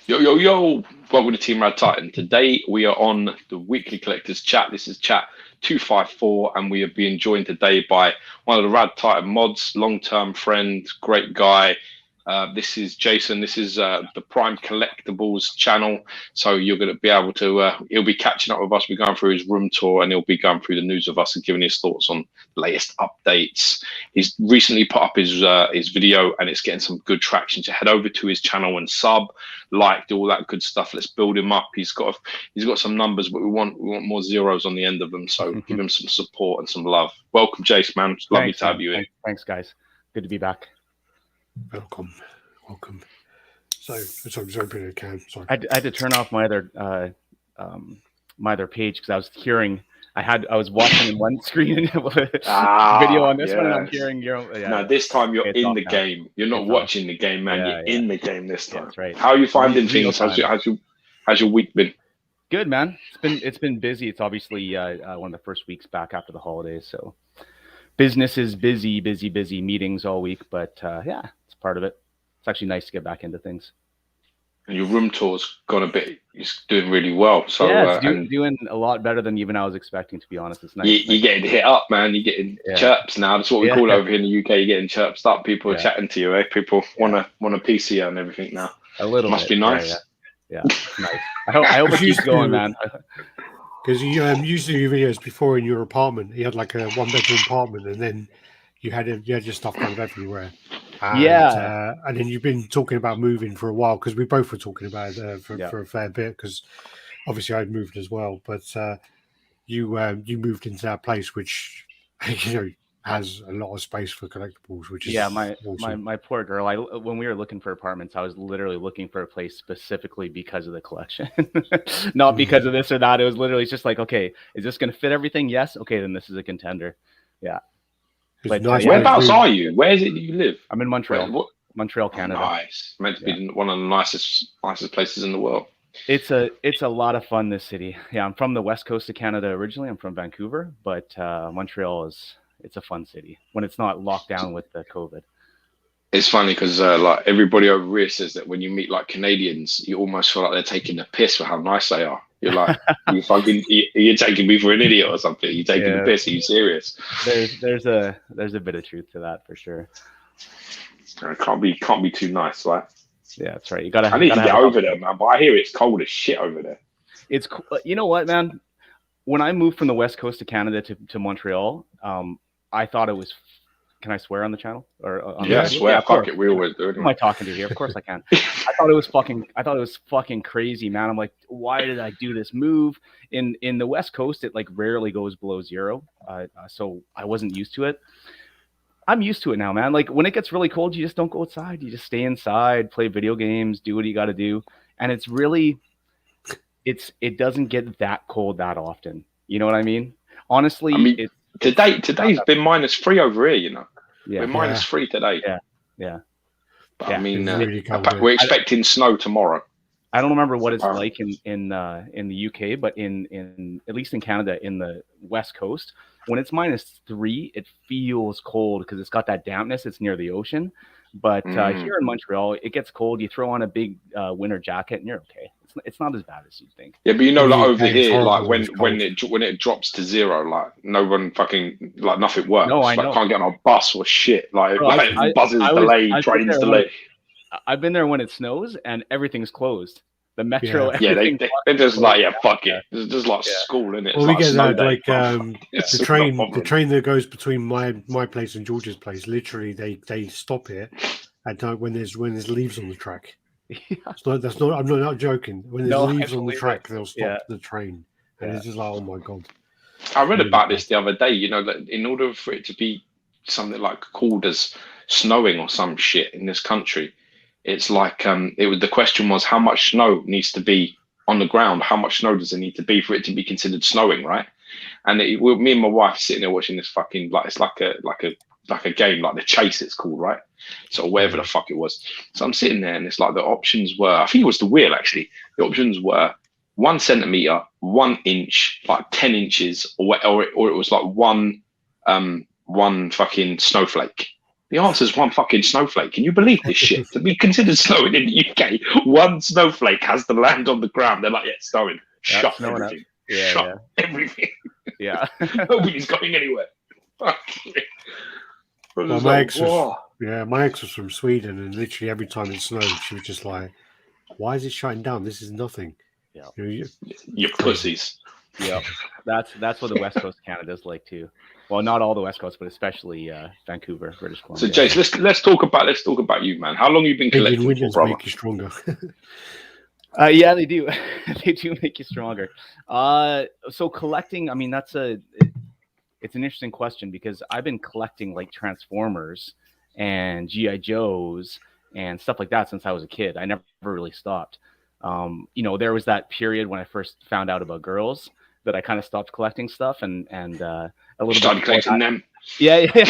Yo, yo, yo! Welcome to Team RaddTitan. Today we are on the weekly collectors chat. This is chat 254, and we are being joined today by one of the RaddTitan mods, long-term friend, great guy. This is Jason. This is the Prime Collectibles channel. So you're going to be able to, he'll be catching up with us. We're going through his room tour and he'll be going through the news of us and giving his thoughts on the latest updates. He's recently put up his video and it's getting some good traction. So head over to his channel and sub, like, do all that good stuff. Let's build him up. He's got some numbers, but we want more zeros on the end of them. So give him some support and some love. Welcome, Jace, man. It's lovely to have you in. Thanks, guys. Good to be back. Welcome. So just open a can. Sorry. I had to turn off my other page because I was hearing. I was watching in one screen video on this one, and I'm hearing your. Yeah, no, this time you're in the game. You're not watching the game, man. You're in the game this time. That's right. How are you finding things? How's your week been? Good, man. It's been busy. It's obviously one of the first weeks back after the holidays, so business is busy. Meetings all week, but yeah, it's part of it. It's actually nice to get back into things. And your room tour's gone a bit. It's doing really well. So yeah, it's doing a lot better than even I was expecting. To be honest, it's nice. You're getting hit up, man. You're getting chirps now. That's what we call it over here in the UK. You're getting chirps up. People are chatting to you. Eh? People want a piece of you and everything now. A little. Must be nice. Yeah, nice. I hope it keeps going, man. Because you used to do your videos before in your apartment. You had like a 1-bedroom apartment, and then you had your stuff kind of everywhere. And, and then you've been talking about moving for a while because we both were talking about it for a fair bit because obviously I'd moved as well. But you moved into that place which has a lot of space for collectibles, which is awesome. my poor girl. When we were looking for apartments, I was literally looking for a place specifically because of the collection, not because of this or that. It was literally just like, okay, is this going to fit everything? Yes. Okay, then this is a contender. Yeah. But whereabouts are you? Where is it that you live? I'm in Montreal. Montreal, Canada. Nice. Meant to be one of the nicest places in the world. It's a lot of fun, this city. Yeah, I'm from the west coast of Canada originally. I'm from Vancouver, but Montreal it's a fun city when it's not locked down with the COVID. It's funny because like everybody over here says that when you meet like Canadians, you almost feel like they're taking the piss for how nice they are. You're like, you're taking me for an idiot or something. You're taking the piss. Are you serious? There's a bit of truth to that for sure. It can't be too nice, right? Yeah, that's right. I need to get over there, man. But I hear it's cold as shit over there. It's you know what, man? When I moved from the west coast of Canada to Montreal, I thought it was. Can I swear on the channel? Or swear. Fuck it. We always do it. Who am I talking to here? Of course I can. I thought it was fucking crazy, man. I'm like, why did I do this move? In the West Coast, it like rarely goes below 0. So I wasn't used to it. I'm used to it now, man. Like when it gets really cold, you just don't go outside. You just stay inside, play video games, do what you got to do. And it's really, it doesn't get that cold that often. You know what I mean? Honestly, today's been -3 over here, Yeah, we're -3 today. Yeah. But I mean, we're expecting snow tomorrow. I don't remember what it's like in the UK, but in at least in Canada, in the West Coast, when it's -3, it feels cold because it's got that dampness. It's near the ocean. But here in Montreal, it gets cold. You throw on a big winter jacket, and you're okay. It's not as bad as you think. Yeah, but like over here, like when it drops to 0, like no one fucking like nothing works. No, I know. Like, can't get on a bus or shit. Like buses delayed, trains delayed. I've been there when it snows and everything's closed. The metro. Yeah, they're just like fuck it. It's just like school, isn't it? Well, we get that like the train that goes between my place and George's place. Literally, they stop it at night when there's leaves on the track. That's not. I'm not joking. When there's leaves on the track, they'll stop the train, and it's just like, oh my god. I read about this the other day. That in order for it to be something like called as snowing or some shit in this country, it's like the question was how much snow needs to be on the ground. How much snow does it need to be for it to be considered snowing, right? And me and my wife sitting there watching this fucking it's like a game, like the chase it's called, right? So whatever the fuck it was. So I'm sitting there and it's like the options were, I think it was the wheel actually. The options were 1 centimeter, 1 inch, like 10 inches, or it was like one fucking snowflake. The answer's one fucking snowflake. Can you believe this shit? To be considered snowing in the UK, one snowflake has to land on the ground. They're like, yeah, it's snowing. Shut everything. Shut everything. Yeah. Nobody's going anywhere. Fuck. Well, my ex was from Sweden, and literally every time it snowed, she was just like, "Why is it shutting down? This is nothing." Yeah. You pussies. Yeah, that's what the West Coast of Canada is like too. Well, not all the West Coast, but especially Vancouver, British Columbia. So, Jace, let's talk about you, man. How long have you been collecting for, brother? Make you stronger. Yeah, they do. They do make you stronger. So collecting, I mean, it's an interesting question because I've been collecting like Transformers and GI Joes and stuff like that since I was a kid. I never really stopped. There was that period when I first found out about girls that I kind of stopped collecting stuff and a little started collecting them. Yeah. I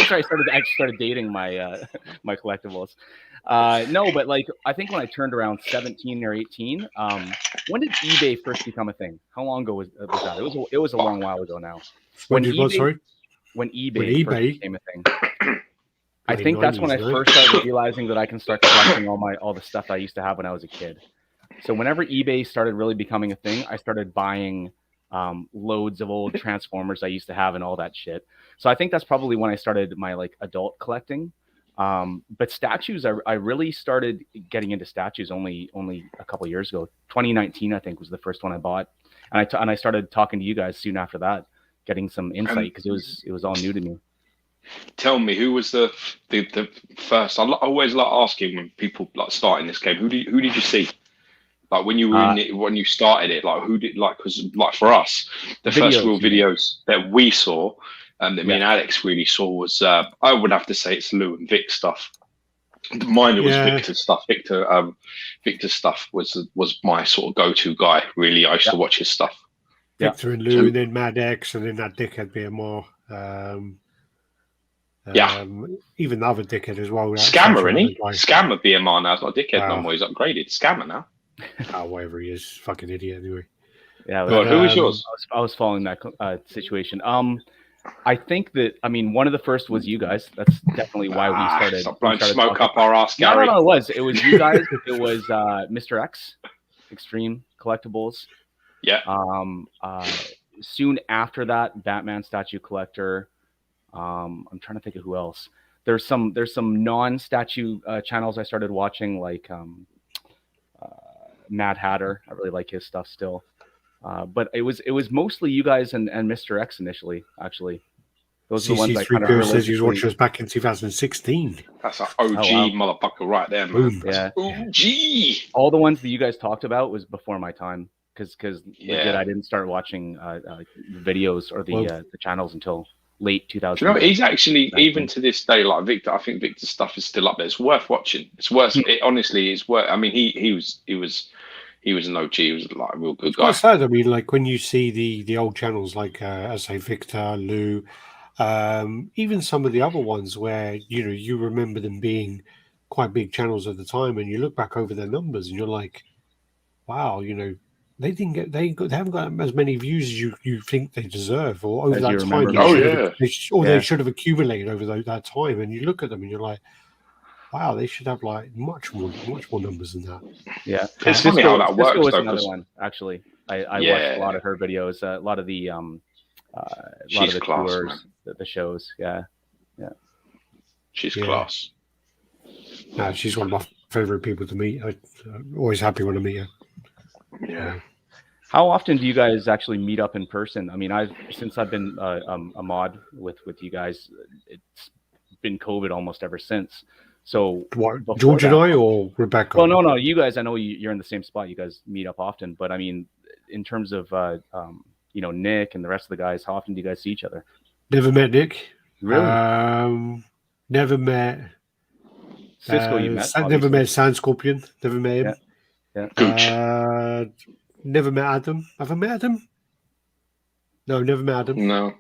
started dating my my collectibles. No, but like I think when I turned around 17 or 18, when did eBay first become a thing? How long ago was that? It was a long while ago now. When eBay first became a thing. I think that's when I first started realizing that I can start collecting all the stuff I used to have when I was a kid. So whenever eBay started really becoming a thing, I started buying loads of old Transformers I used to have and all that shit. So I think that's probably when I started my like adult collecting. But statues, I really started getting into statues only a couple years ago. 2019, I think, was the first one I bought, and I started talking to you guys soon after that, getting some insight because it was all new to me. Tell me, who was the first? I always like asking when people like starting this game. Who did you see? Like when you were in it, when you started it, like who did like? Because like for us, the first real videos that we saw, that me and Alex really saw was I would have to say it's Lou and Vic stuff. Mine it was Victor's stuff. Victor's stuff was my sort of go-to guy. Really, I used to watch his stuff. Victor and Lou, and then Mad X, and then that dickhead BMR. Even the other dickhead as well. Scammer, isn't he? Scammer BMR now. It's not a dickhead no more. He's upgraded. Scammer now. Whatever he is, fucking idiot anyway. Yeah. Who was yours? I was following that situation. I think that one of the first was you guys. That's definitely why we started. Stop blowing smoke up our ass, Gary. No, it was you guys. It was Mr. X, Extreme Collectibles. Yeah. Soon after that, Batman Statue Collector. I'm trying to think of who else. There's some non-statue channels I started watching, like Mad Hatter. I really like his stuff still. But it was mostly you guys and Mr. X initially, actually. Those are the ones I kind of says he was watching us back in 2016. That's an OG motherfucker right there, man. Yeah. OG. All the ones that you guys talked about was before my time, because I didn't start watching videos or the channels until late 2000. You know, he's actually even to this day, like Victor. I think Victor's stuff is still up there. It's worth watching. It's worth. Honestly, it's worth. I mean, he was an OG. He was like a real good guy. Quite sad. I mean, like when you see the old channels, like as I say, Victor, Lou, even some of the other ones where you remember them being quite big channels at the time, and you look back over their numbers, and you're like, wow, they haven't got as many views as you think they deserve, or over that time. They should have accumulated over that time. And you look at them, and you're like, wow, they should have like much more numbers than that. Yeah, it's funny how that works. Was another one actually. I watched a lot of her videos, a lot of the tours, the shows. Yeah. She's class. She's one of my favorite people to meet. I'm always happy when I meet her. Yeah. How often do you guys actually meet up in person? I mean, since I've been a mod with you guys, it's been COVID almost ever since. So George and I or Rebecca? Well, no, you guys. I know you're in the same spot. You guys meet up often, but I mean, in terms of Nick and the rest of the guys, how often do you guys see each other? Never met Nick. Really? Never met Cisco. You met? Never met Sand Scorpion. Never met him. Yeah. Never met Adam. Have I met Adam? No, never met Adam. No.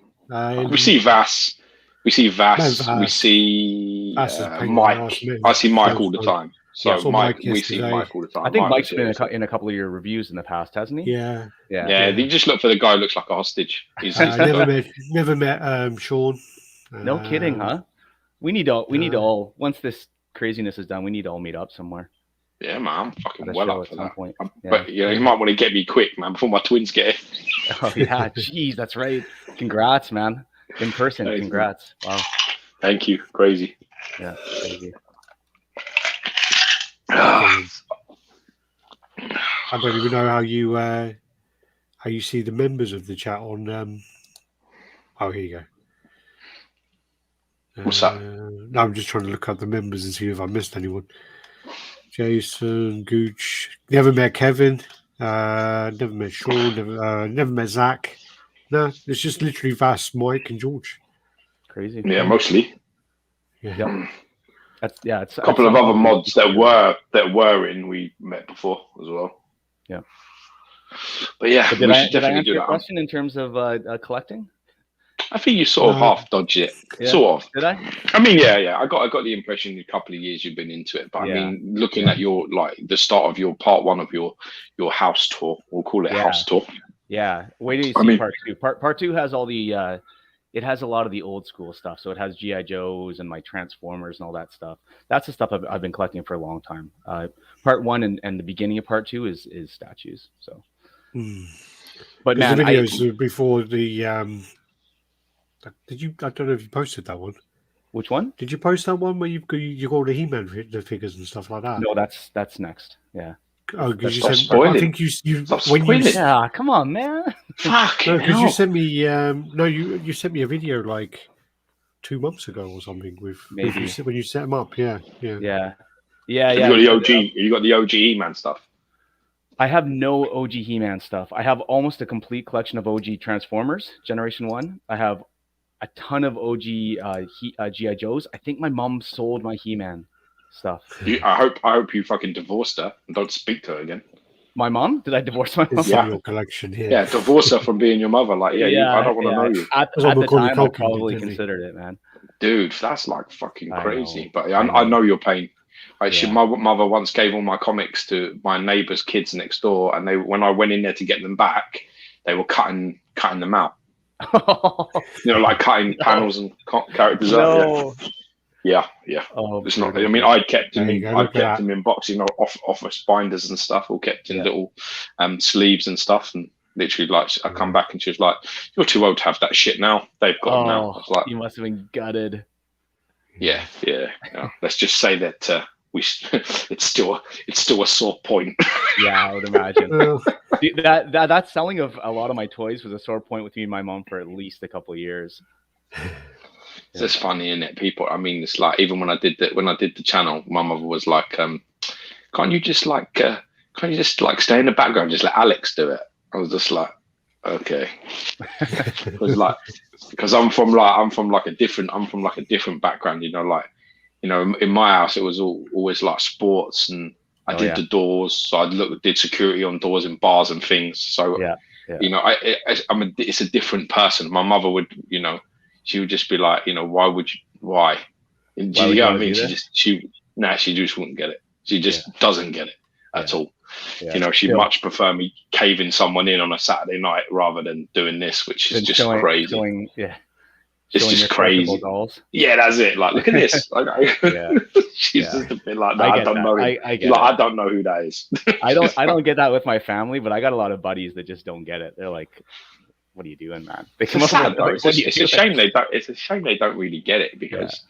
We see Vass. We see Vass. We see Mike. I see Mike all the time. So Mike, we see Mike all the time. I think Mike's been in a couple of your reviews in the past, hasn't he? Yeah. You just look for the guy who looks like a hostage. Never met Sean. No kidding, huh? We need to all once this craziness is done, we need to all meet up somewhere. Yeah, man, I'm fucking At a well show up at for some that. point. Yeah. But you might want to get me quick, man, before my twins get it. Oh yeah, jeez, that's right. Congrats, man. In person, Thanks, congrats. Man. Wow. Thank you. Crazy. Yeah, crazy. I don't even know how you see the members of the chat on. Oh, here you go. What's that? No, I'm just trying to look up the members and see if I missed anyone. Jason, Gooch, never met Kevin, never met Sean, never met Zach. No, it's just literally Vass, Mike, and George. Crazy. Yeah, mostly. Yeah. It's a couple of other mods that were in we met before as well. Yeah. But yeah, did I answer your question in terms of collecting? I think you sort of half dodged it. Yeah. Sort of. Did I? I mean, yeah. I got the impression in a couple of years you've been into it. But I mean, looking at your the start of your part one of your house tour, we'll call it house tour. Yeah. Wait till you see part two. Part two has all the it has a lot of the old school stuff. So it has G.I. Joes and my Transformers and all that stuff. That's the stuff I've been collecting for a long time. Part one and the beginning of part two is statues. So but man, the videos before the did you? I don't know if you posted that one. Which one? Did you post that one where you got all the He-Man the figures and stuff like that? No, that's next. Yeah. Oh, because you said I think you when you yeah, come on, man. Fuck. No, because you sent me you sent me a video like 2 months ago or something with when you set them up. Yeah. You got the OG He-Man stuff. I have no OG He-Man stuff. I have almost a complete collection of OG Transformers Generation 1. I have a ton of OG G.I. Joes. I think my mom sold my He-Man stuff. I hope you fucking divorced her and don't speak to her again. My mom? Did I divorce my mom? Yeah, your collection here. Yeah, divorce her from being your mother. Like, I don't want to know you. At the time, I probably considered it, man. Dude, that's like fucking crazy. But I know your pain. My mother once gave all my comics to my neighbour's kids next door, and when I went in there to get them back, they were cutting them out. Like cutting panels and characters out. Yeah. Oh, it's not. I mean, I kept them in boxes, office binders and stuff, all kept in little sleeves and stuff. And literally, like, I come back and she was like, "You're too old to have that shit now. They've got them now." I was like, "You must have been gutted." Yeah. Let's just say that it's still a sore point. Yeah, I would imagine. that selling of a lot of my toys was a sore point with me and my mom for at least a couple of years. It's just funny, isn't it? People, I mean, it's like even when I did the channel, my mother was like, "Can't you just stay in the background, just let Alex do it?" I was just like, "Okay," it was like because I'm from like a different background, in my house it was always like sports, and I did the doors, so I did security on doors in bars and things. So it's a different person. My mother would, she would just be like, why? Do you know what I mean? She just wouldn't get it. She just doesn't get it at all. Yeah. She'd much prefer me caving someone in on a Saturday night rather than doing this, which is just crazy. It's just crazy. Dolls. Yeah, that's it. Like, look at this. She's just a bit like, I don't know. I don't know who that is. I don't get that with my family, but I got a lot of buddies that just don't get it. They're like, "What are you doing, man?" They come it's a shame they don't. It's a shame they don't really get it, because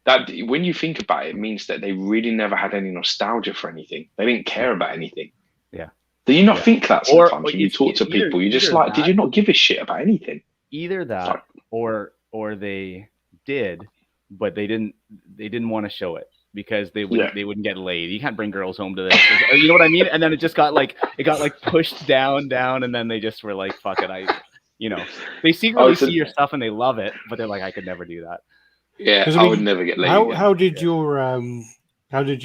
that, when you think about it, it means that they really never had any nostalgia for anything. They didn't care about anything. Yeah. Do you not think that sometimes when you talk to people? You're just like, did you not give a shit about anything? Either that, or they did, but they didn't want to show it because they wouldn't get laid. You can't bring girls home to this. You know what I mean? And then it got pushed down, and then they just were like, "Fuck it." They secretly see your stuff and they love it, but they're like, "I could never do that." Yeah, I would never get laid. How did your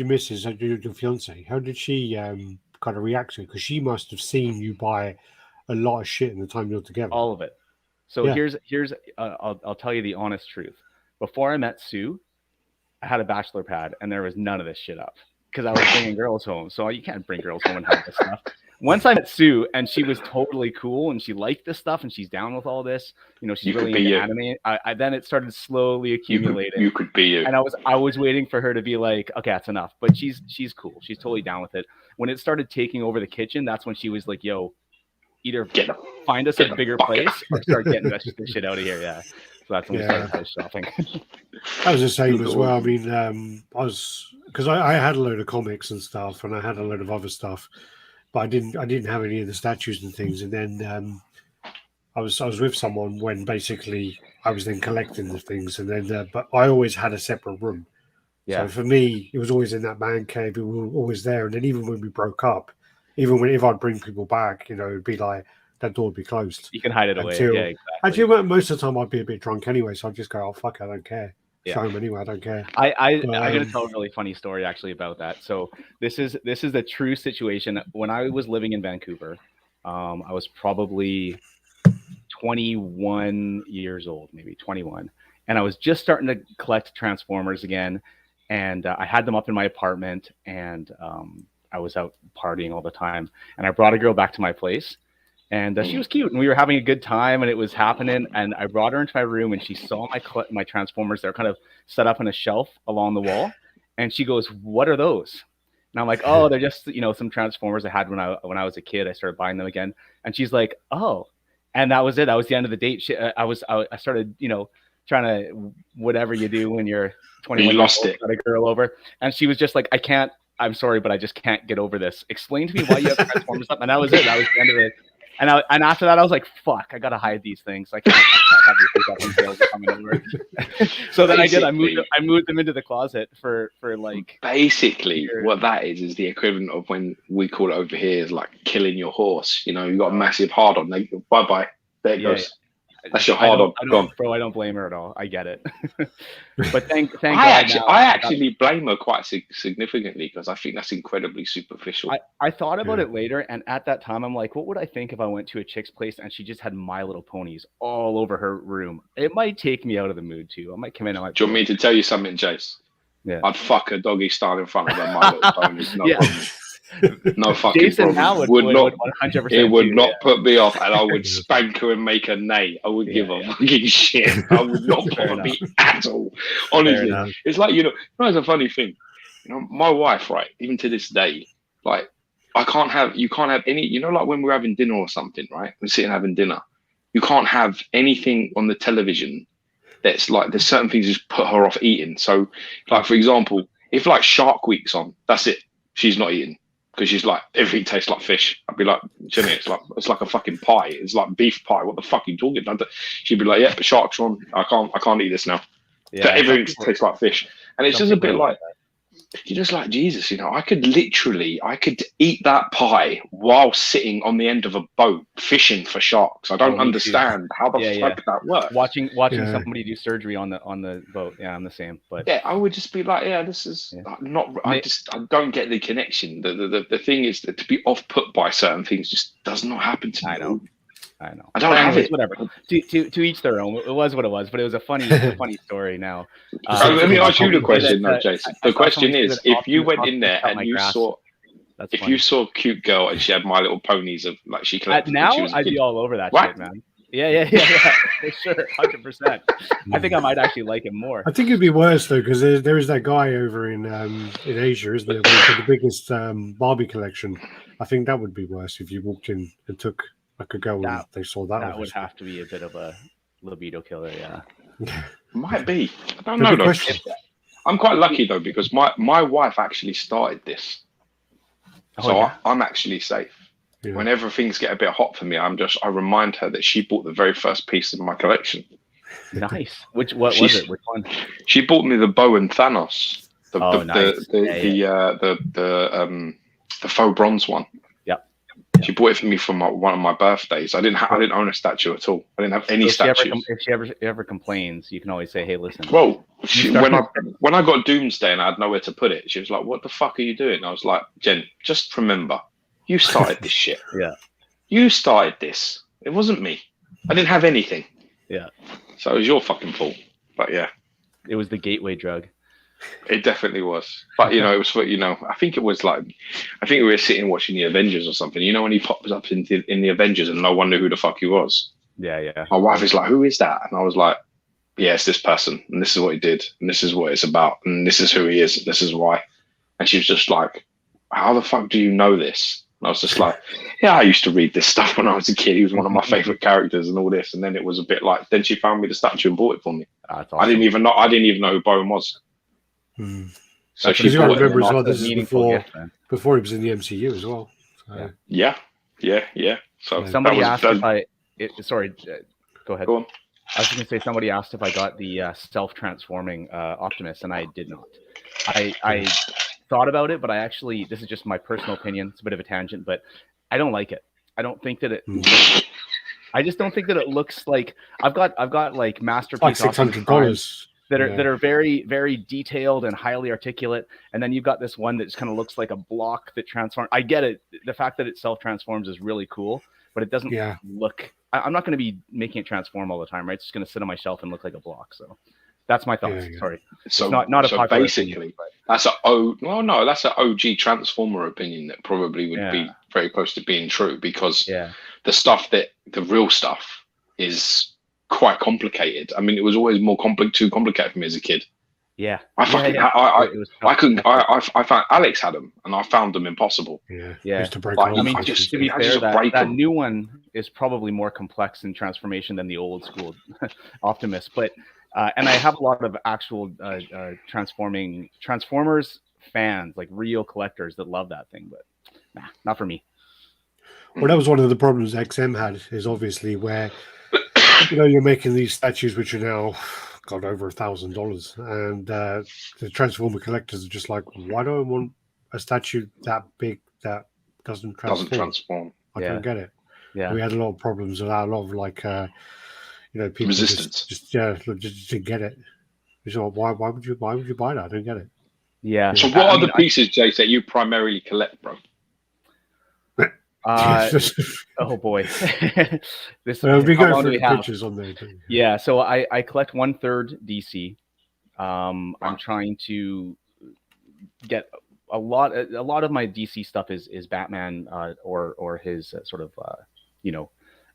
missus, your fiance, how did she kind of react to it? Because she must have seen you buy a lot of shit in the time you're together. All of it. So here's I'll tell you the honest truth. Before I met Sue, I had a bachelor pad and there was none of this shit up because I was bringing girls home. So you can't bring girls home and have this stuff. once I met Sue, and she was totally cool, and she liked this stuff, and she's down with all this. You know, she's really into anime. Then it started slowly accumulating. You could be you. And I was waiting for her to be like, okay, that's enough. But she's cool. She's totally down with it. When it started taking over the kitchen, that's when she was like, yo, either find us a bigger place or start getting this shit out of here. Yeah. So that's when we started house shopping. I was the same as well. I mean, because I had a load of comics and stuff, and I had a load of other stuff, but I didn't have any of the statues and things. And then I was with someone when basically I was then collecting the things, and then but I always had a separate room. Yeah. So for me, it was always in that man cave. We were always there, and then even when we broke up, if I'd bring people back, you know, it'd be like that door would be closed. You can hide it away. Yeah, exactly. Actually, most of the time I'd be a bit drunk anyway, so I'd just go, "Oh fuck, I don't care." Yeah. Show them anyway. I don't care. I'm gonna tell a really funny story actually about that. So this is the true situation. When I was living in Vancouver, I was probably 21 years old, maybe 21, and I was just starting to collect Transformers again, and I had them up in my apartment, and I was out partying all the time, and I brought a girl back to my place, and she was cute, and we were having a good time, and it was happening, and I brought her into my room, and she saw my Transformers. They're kind of set up on a shelf along the wall, and she goes, "What are those?" And I'm like, "Oh, they're just, you know, some Transformers I had when I was a kid. I started buying them again." And she's like, "Oh." And that was it. That was the end of the date. I started, you know, trying to whatever you do when you're 21. You lost it. Got a girl over, and she was just like, "I can't. I'm sorry, but I just can't get over this. Explain to me why you have Transformers up." And that was it. That was the end of it. And after that, I was like, "Fuck! I gotta hide these things. I can't have these things coming over." So then I did. I moved them into the closet for like. Basically, what that is the equivalent of when we call it over here is like killing your horse. You know, you got a massive hard on. Bye bye. There it goes. That's your hard on. Gone. Bro, I don't blame her at all. I get it. But thank God. I actually blame her quite significantly because I think that's incredibly superficial. I thought about it later, and at that time, I'm like, what would I think if I went to a chick's place and she just had My Little Ponies all over her room? It might take me out of the mood too. I might come in and Do you want me to tell you something, Jace? Yeah. I'd fuck a doggy style in front of her My Little Ponies. No problem. No fucking Jason problem. Would not 100%. It would not put me off, and I would spank her and make her neigh. I would give a fucking shit. I would not bother me at all. Honestly, it's like, you know, it's a funny thing. You know, my wife, right? Even to this day, like, you can't have any. You know, like when we're having dinner or something, right? We're sitting having dinner. You can't have anything on the television that's like, there's certain things just put her off eating. So, like, for example, if like Shark Week's on, that's it. She's not eating. Because she's like, everything tastes like fish. I'd be like, Jimmy, it's like a fucking pie. It's like beef pie. What the fuck are you talking about? She'd be like, yeah, but sharks are on. I can't eat this now. Yeah, but everything tastes like fish. And it's just a bit like, you're just like, Jesus, you know, I could eat that pie while sitting on the end of a boat fishing for sharks. I don't understand how the fuck that works. Watching somebody do surgery on the boat. Yeah, I'm the same. But yeah, I would just be like, this is not. I don't get the connection. The thing is that to be off put by certain things just does not happen to me. I know. I don't have it. Whatever. To each their own. It was what it was, but it was a funny story now. Let me ask you the question, though, Jason. The question is, if you went in there and you saw, you saw a cute girl and she had My Little Ponies of like she collected. Now I'd be all over that shit, man. Yeah, for sure, 100%. I think I might actually like it more. I think it'd be worse though, because there is that guy over in Asia, isn't there? With the biggest Barbie collection. I think that would be worse if you walked in and took like a girl and they saw that. That would have to be a bit of a libido killer, yeah. Might be. I don't know though. I'm quite lucky though, because my wife actually started this, so I'm actually safe. Yeah. Whenever things get a bit hot for me, I remind her that she bought the very first piece in my collection. Nice. What was it? Which one? She bought me the Bow and Thanos. Nice. The faux bronze one. Yep. She bought it for me for one of my birthdays. I didn't own a statue at all. I didn't have any statues. If she ever complains, you can always say, "Hey, listen." Well, when I got Doomsday and I had nowhere to put it, she was like, "What the fuck are you doing?" I was like, "Jen, just remember, you started this shit. Yeah. You started this. It wasn't me. I didn't have anything. Yeah. So it was your fucking fault." But yeah. It was the gateway drug. It definitely was. But it was for I think it was like I think we were sitting watching the Avengers or something. When he pops up in the Avengers and no one knew who the fuck he was. Yeah. My wife is like, "Who is that?" And I was like, "Yeah, it's this person, and this is what he did, and this is what it's about, and this is who he is, and this is why." And she was just like, "How the fuck do you know this?" And I was just like, "Yeah, I used to read this stuff when I was a kid. He was one of my favorite characters and all this." And then it was a bit like, then she found me the statue and bought it for me. That's awesome. I didn't even know who Bowen was. So she got to remember as well. This is before he was in the MCU as well. So. Yeah. So somebody asked if I. Sorry, go ahead. Go on. I was going to say somebody asked if I got the self-transforming Optimus, and I did not. I thought about it, but I actually, this is just my personal opinion. It's a bit of a tangent, but I don't like it. I don't think that it. I just don't think that it looks like I've got like masterpiece like $600 that are very, very detailed and highly articulate, and then you've got this one that just kind of looks like a block that transforms. I get it. The fact that it self-transforms is really cool, but it doesn't look. I'm not going to be making it transform all the time, right? It's just going to sit on my shelf and look like a block. So that's my thoughts. Sorry. So it's not a popular basically opinion, but... that's an OG Transformer opinion that probably would be very close to being true, because the real stuff is quite complicated. I mean, it was always too complicated for me as a kid. Yeah. I couldn't. I found Alex had them, and I found them impossible. Yeah. Just to break just to be fair, that new one is probably more complex in transformation than the old school Optimus. But and I have a lot of actual Transformers fans, like real collectors that love that thing. But not for me. Well, that was one of the problems XM had, is obviously where you're making these statues which are now got over $1,000, and the Transformer collectors are just like, why do I want a statue that big that doesn't transform? I don't get it. Yeah, we had a lot of problems with that. A lot of like people resistance. Just didn't get it. So why would you buy that? I don't get it. Yeah. So what are the pieces, Jace, that you primarily collect, bro? Oh boy. This we go for pictures on there too. Yeah, so I collect 1/3 DC. I'm trying to get a lot of my DC stuff is Batman or his sort of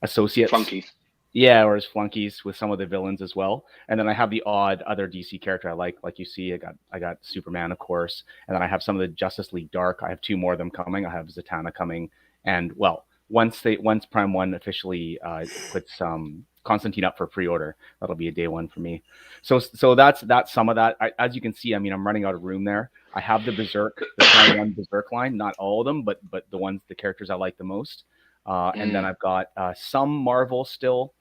associates. Flunkies. Yeah, or his flunkies with some of the villains as well. And then I have the odd other DC character I like you see. I got Superman, of course, and then I have some of the Justice League Dark. I have 2 more of them coming. I have Zatanna coming. And once Prime 1 officially puts Constantine up for pre-order, that'll be a day one for me. So that's some of that. As you can see, I mean, I'm running out of room there. I have the Prime 1 Berserk line, not all of them, but the characters I like the most. And then I've got some Marvel still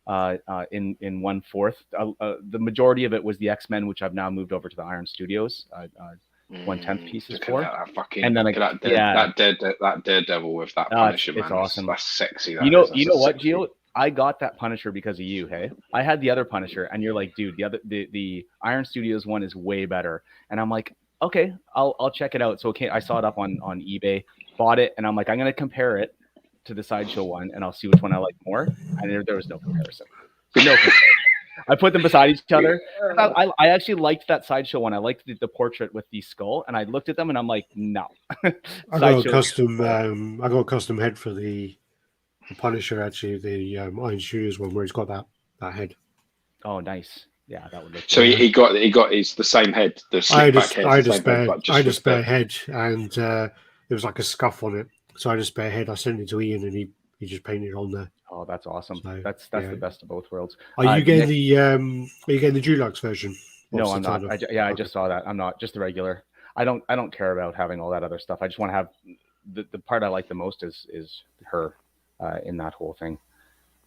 in 1/4. The majority of it was the X-Men, which I've now moved over to the Iron Studios. 1/10 pieces for, and then that Daredevil with that Punisher, man. It's awesome. That's sexy. You know what, Gio? I got that Punisher because of you. Hey, I had the other Punisher, and you're like, dude, the Iron Studios one is way better. And I'm like, okay, I'll check it out. So I saw it up on eBay, bought it, and I'm like, I'm gonna compare it to the Sideshow one, and I'll see which one I like more. And there was no comparison. I put them beside each other. I actually liked that Sideshow one. I liked the portrait with the skull, and I looked at them and I'm like, no. I got a custom head for the Punisher, actually, the Iron Studios one where he's got that head. Oh, nice. Yeah, that would look. So he got it's the same head. The slick back head. I had a spare head, and there was like a scuff on it. So I had a spare head. I sent it to Ian, and he just painted it on there. Oh, that's awesome. So, that's the best of both worlds. Are you getting the Dulux version? No, I'm not. I just saw that. I'm not. Just the regular. I don't care about having all that other stuff. I just want to have the part I like the most is her in that whole thing,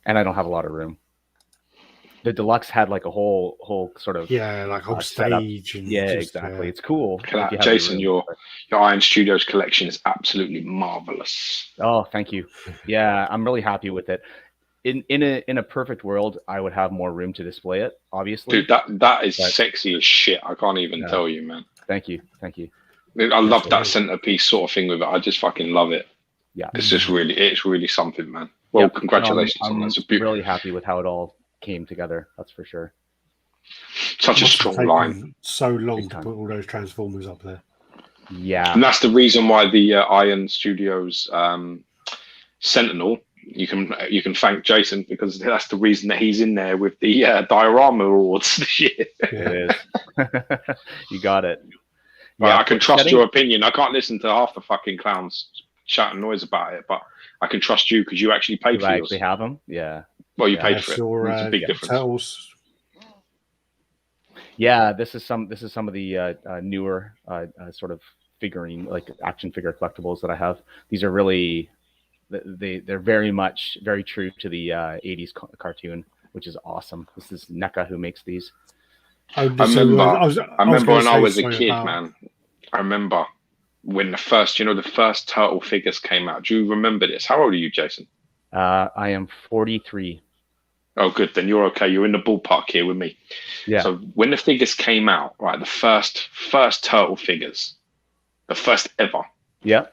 and I don't have a lot of room. The Deluxe had like a whole sort of like whole stage. And exactly. It's cool. Jason, your Iron Studios collection is absolutely marvelous. Oh, thank you. Yeah, I'm really happy with it. In a perfect world, I would have more room to display it. Obviously, dude, that is sexy as shit. I can't even tell you, man. Thank you. I love that centerpiece sort of thing with it. I just fucking love it. Yeah, it's really something, man. Well, congratulations on that. I'm really happy with how it all came together. That's for sure. Such a strong line. So long to put all those Transformers up there. Yeah, and that's the reason why the Iron Studios Sentinel. You can thank Jason, because that's the reason that he's in there with the Diorama Awards this year. it is. You got it. Yeah, I can trust your opinion. I can't listen to half the fucking clowns chatting noise about it, but I can trust you because you actually paid for yours. Actually have them? Yeah. Well, you paid for it. It's a big difference. Turtles. Yeah, this is some of the newer sort of figurine, like action figure collectibles that I have. These are really. They're very true to the 80s cartoon, which is awesome. This is NECA who makes these. I remember when I was a kid, man. I remember when the first turtle figures came out. Do you remember this? How old are you, Jason? I am 43. Oh, good. Then you're okay. You're in the ballpark here with me. Yeah. So when the figures came out, right, the first turtle figures, the first ever. Yeah.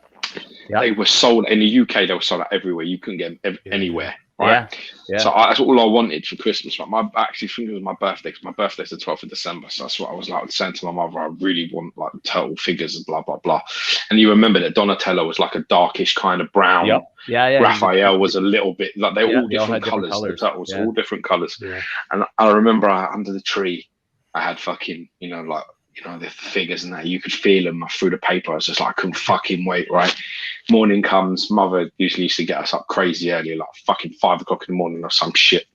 Yeah. They were sold in the UK. They were sold out everywhere. You couldn't get them anywhere, right? Yeah. So that's all I wanted for Christmas. Right? I actually think it was my birthday, because my birthday's the 12th of December. So that's what I was like saying to my mother. I really want like turtle figures and blah blah blah. And you remember that Donatello was like a darkish kind of brown. Yep. Yeah. Raphael was a little bit like they're all different colours. The turtles, all different colours. Yeah. And I remember under the tree, I had fucking the figures and that. You could feel them through the paper. I was just like, I couldn't fucking wait, right? Morning comes, mother usually used to get us up crazy early, like fucking 5 o'clock in the morning or some shit.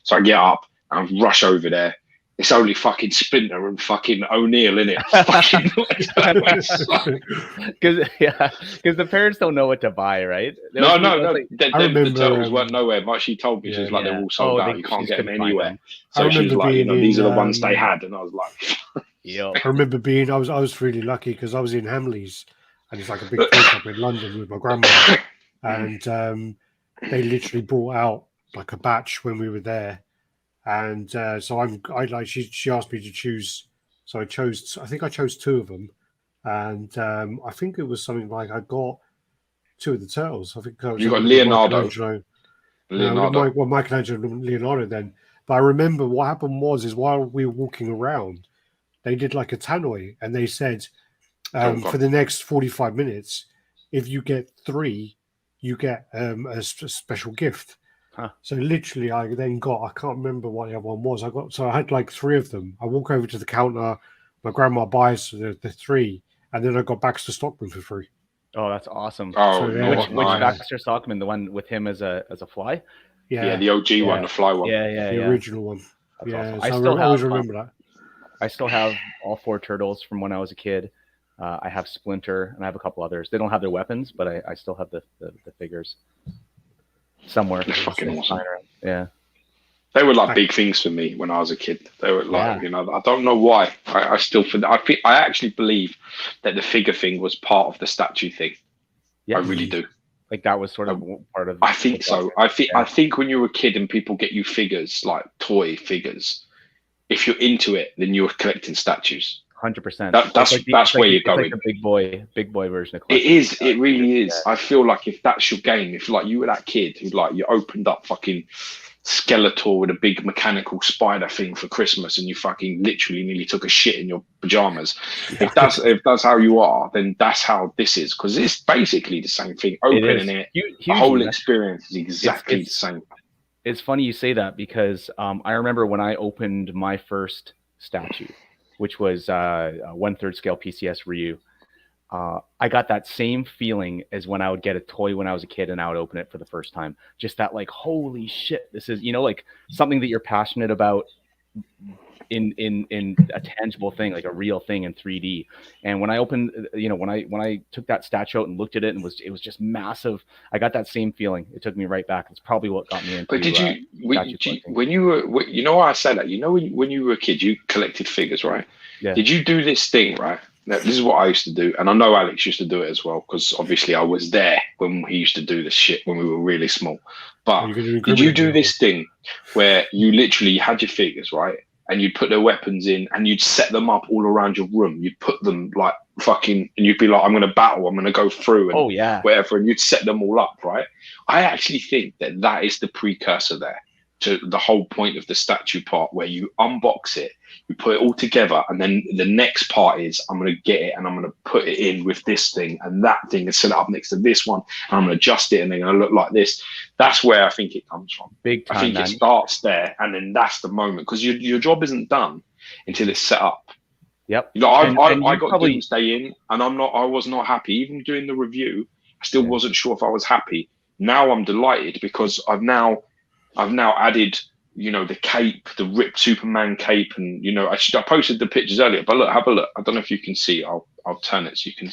So I get up and I rush over there. It's only fucking Splinter and fucking O'Neill, innit? Because the parents don't know what to buy, right? No. The turtles weren't nowhere. But she told me, she's like, they're all sold out. You can't get them anywhere. So she's like, these are the ones they had. And I was like... I remember I was really lucky because I was in Hamleys, and it's like a big place up in London with my grandma, and they literally brought out like a batch when we were there, and so she asked me to choose, so I think I chose 2 of them, and I think it was something like I got 2 of the turtles. I think you got Leonardo. Michelangelo and Leonardo then. But I remember what happened is while we were walking around, they did like a tannoy, and they said for the next 45 minutes, if you get 3, you get a special gift. Huh. So literally, I can't remember what the other one was. I had like 3 of them. I walk over to the counter, my grandma buys the 3, and then I got Baxter Stockman for free. Oh, that's awesome. Oh, so, which Baxter Stockman? The one with him as a fly? Yeah, the OG one, the fly one. The original one. That's awesome. So I always remember that. I still have all 4 turtles from when I was a kid. I have Splinter, and I have a couple others. They don't have their weapons, but I still have the figures somewhere. They're fucking awesome. Yeah. They were like big things for me when I was a kid. They were like, I don't know why. I actually believe that the figure thing was part of the statue thing. Yeah. I really do. Like that was sort of part of. I think so. I think when you're a kid and people get you figures, like toy figures, if you're into it, then you're collecting statues. 100%. That's where you're going. Like a big boy version of collecting. It is. It really is. Yeah. I feel like if that's your game, if like you were that kid who like you opened up fucking Skeletor with a big mechanical spider thing for Christmas, and you fucking literally nearly took a shit in your pajamas. Yeah. If that's how you are, then that's how this is, because it's basically the same thing. Opening it, the whole experience is exactly the same. It's funny you say that, because I remember when I opened my first statue, which was a 1/3 scale PCS Ryu. I got that same feeling as when I would get a toy when I was a kid and I would open it for the first time. Just that like, holy shit, this is, like something that you're passionate about in a tangible thing, like a real thing in 3D. And when I opened, when I took that statue out and looked at it, and it was just massive, I got that same feeling. It took me right back. It's probably what got me into. But when you were, why I say that? When you were a kid, you collected figures, right? Yeah. Did you do this thing, right? Now, this is what I used to do, and I know Alex used to do it as well, because obviously I was there when he used to do this shit when we were really small. But did you do this thing where you literally had your figures, right? And you'd put their weapons in, and you'd set them up all around your room. You'd put them like fucking, and you'd be like, I'm going to battle, I'm going to go through, and whatever, and you'd set them all up, right? I actually think that is the precursor there. to the whole point of the statue part, where you unbox it, you put it all together, and then the next part is I'm going to get it and I'm going to put it in with this thing and that thing and set it up next to this one, and I'm going to adjust it and they're going to look like this. That's where I think it comes from. Big time, I think man. it starts there, and then that's the moment, because your job isn't done until it's set up. Yep. You know, I got probably... Doomsday in, and I was not happy. Even doing the review, I still wasn't sure if I was happy. Now I'm delighted, because I've now added, you know, the cape, the ripped Superman cape, and you know, I posted the pictures earlier. But look, have a look. I don't know if you can see. I'll turn it so you can.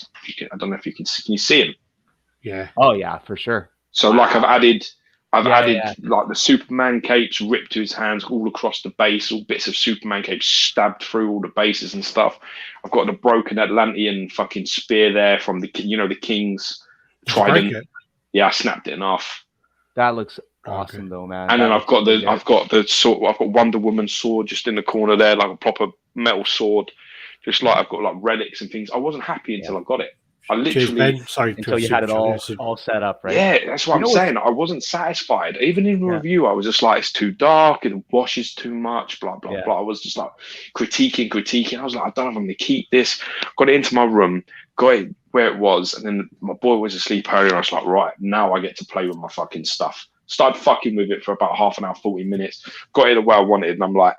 I don't know if you can see. Can you see him? Yeah. Oh yeah, for sure. So like I've added like the Superman capes ripped to his hands all across the base, all bits of Superman capes stabbed through all the bases and stuff. I've got the broken Atlantean fucking spear there from the King's trident. Yeah, I snapped it in half. That looks awesome though, man. And then I've got the sword. I've got Wonder Woman's sword just in the corner there, like a proper metal sword. Just like I've got like relics and things. I wasn't happy until I got it. I literally until you had it all set up, right? Yeah, that's what I'm saying. I wasn't satisfied. Even in the review, I was just like, it's too dark, it washes too much, blah blah blah. I was just like critiquing. I was like, I don't know if I'm gonna keep this. Got it into my room, got it where it was, and then my boy was asleep earlier. I was like, right, now I get to play with my fucking stuff. Started fucking with it for about half an hour, 40 minutes. Got it the way I wanted, and I'm like,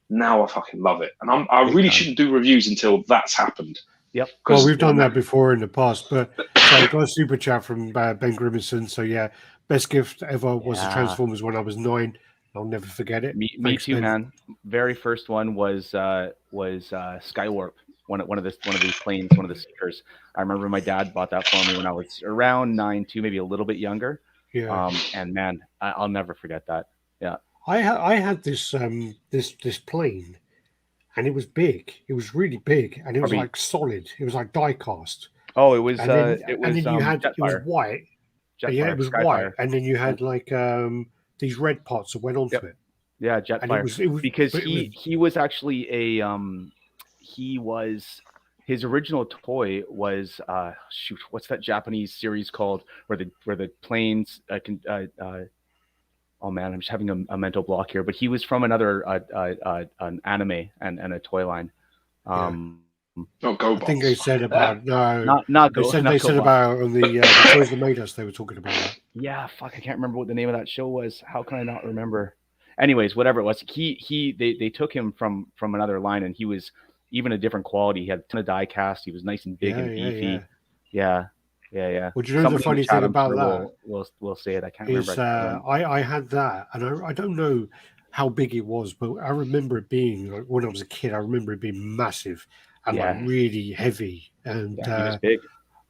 now I fucking love it. And I really shouldn't do reviews until that's happened. Yep. Well, we've done that before in the past, but so I got a super chat from Ben Grimison. So yeah, best gift ever was the Transformers when I was 9. I'll never forget it. Me too, man. Very first one was Skywarp, one of these planes, one of the Seekers. I remember my dad bought that for me when I was around 9 too, maybe a little bit younger. Yeah. And man, I'll never forget that. Yeah. I had this this plane. And it was big. It was really big, and it was like solid. It was like die cast. Oh, it was. And then you had Jetfire. It was white. Jetfire, it was Skyfire. white, and then you had like these red pots that went onto it. Yeah, Jetfire. It was because he was actually his original toy was what's that Japanese series called where the planes oh man, I'm just having a mental block here. But he was from another an anime and a toy line. Go I think they said about they said about on the Toys That Made Us. They were talking about that. Yeah, fuck, I can't remember what the name of that show was. How can I not remember? Anyways, whatever it was, they took him from another line, and he was even a different quality. He had a ton of die cast. He was nice and big and beefy. Yeah. Well, do you know the funny thing about that? We'll say it. I can't remember. I had that, and I don't know how big it was, but I remember it being like when I was a kid. I remember it being massive and like really heavy. And he was big.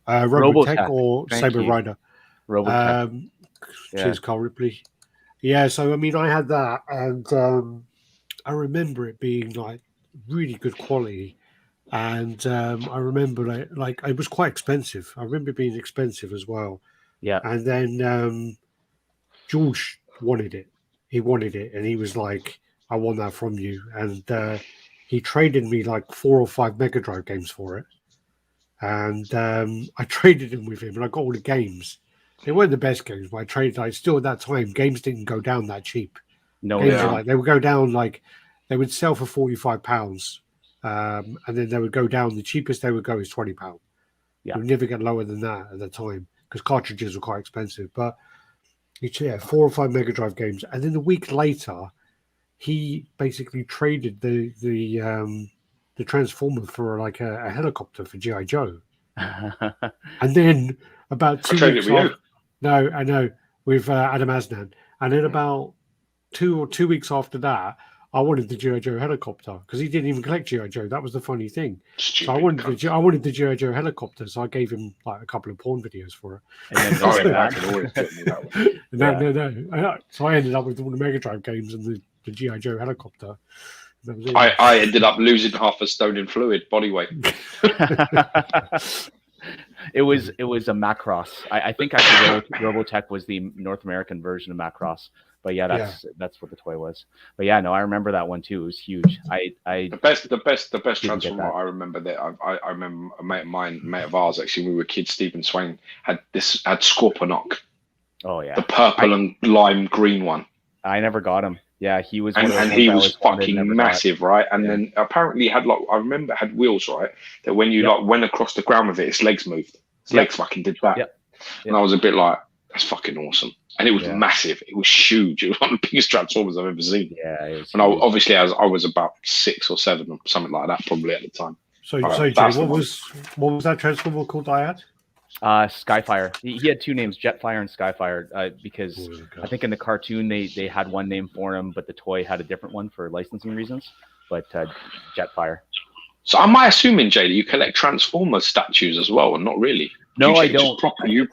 Robotech or Saber Rider. Robotech. Cheers, Carl Ripley. Yeah, so I mean, I had that, and I remember it being like really good quality. And I remember like it was quite expensive. I remember it being expensive as well. Yeah. And then George wanted it. He wanted it, and he was like, "I want that from you." And he traded me like 4 or 5 Mega Drive games for it. And I traded them with him, and I got all the games. They weren't the best games, but I traded. Like still at that time, games didn't go down that cheap. No, they would go down like they would sell for £45. And then they would go down. The cheapest they would go is £20. Yeah, you would never get lower than that at the time because cartridges were quite expensive. But 4 or 5 Mega Drive games, and then a week later, he basically traded the Transformer for like a helicopter for G.I. Joe. And then about 2 weeks after, no, I know with Adam Asnan, and then about 2 weeks after that. I wanted the G.I. Joe helicopter because he didn't even collect G.I. Joe. That was the funny thing. So I wanted the G.I. Joe helicopter, so I gave him like a couple of porn videos for it. And then No. So I ended up with all the Mega Drive games and the G.I. Joe helicopter. I ended up losing half a stone in fluid body weight. It was a Macross. I think actually Robotech was the North American version of Macross. But yeah, that's what the toy was. But yeah, no, I remember that one too. It was huge. The best Transformer I remember that I remember a mate of ours actually when we were kids, Stephen Swain, had Scorponok. Oh yeah. The purple and lime green one. I never got him. Yeah, he was and he was fucking massive, right? And then apparently had like, I remember it had wheels, right? That when you like went across the ground with it, its legs moved. Its legs fucking did that. And I was a bit like, that's fucking awesome. And it was massive. It was huge. It was one of the biggest Transformers I've ever seen. Yeah, it was. And obviously, I was about 6 or 7 or something like that, probably at the time. So Jay, what was that Transformer called I had? Skyfire. He had 2 names, Jetfire and Skyfire, because I think in the cartoon they had one name for him, but the toy had a different one for licensing reasons. But Jetfire. So am I assuming, Jay, that you collect Transformers statues as well, and not really? No, I don't.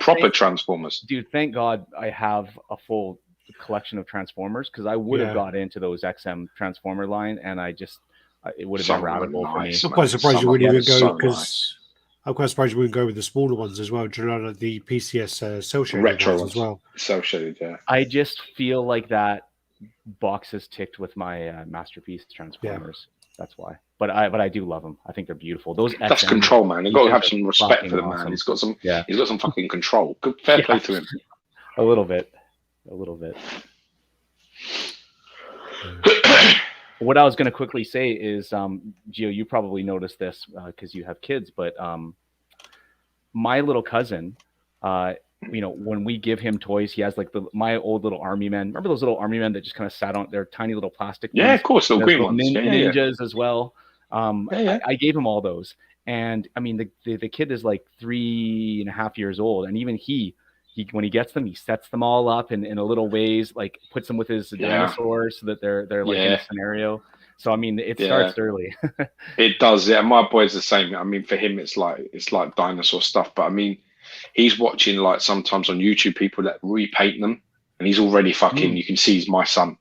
Proper Transformers. Dude, thank God I have a full collection of Transformers, because I would have got into those XM Transformer line, and it would have been rabbit hole for me. I'm quite surprised you wouldn't even go, because I'm quite surprised you wouldn't go with the smaller ones as well. Do you know, like the PCS cell shaded retro ones as well? Cell shaded, yeah. I just feel like that box is ticked with my masterpiece Transformers. That's why. But I do love them. I think they're beautiful. That's control, man. You've got to have some respect for the man. He's got some. Yeah. He's got some fucking control. Good, fair play to him. A little bit. What I was going to quickly say is, Gio, you probably noticed this because you have kids, but my little cousin, when we give him toys, he has like my old little army men. Remember those little army men that just kind of sat on their tiny little plastic? Yeah, of course, little green ones. Ninjas as well. I gave him all those, and I mean the kid is like 3.5 years old, and even he when he gets them, he sets them all up in a little ways, like puts them with his dinosaurs so that they're like in a scenario. So I mean, it starts early. It does, yeah. My boy's the same. I mean, for him, it's like dinosaur stuff. But I mean, he's watching like sometimes on YouTube people that repaint them, and he's already fucking. You can see he's my son.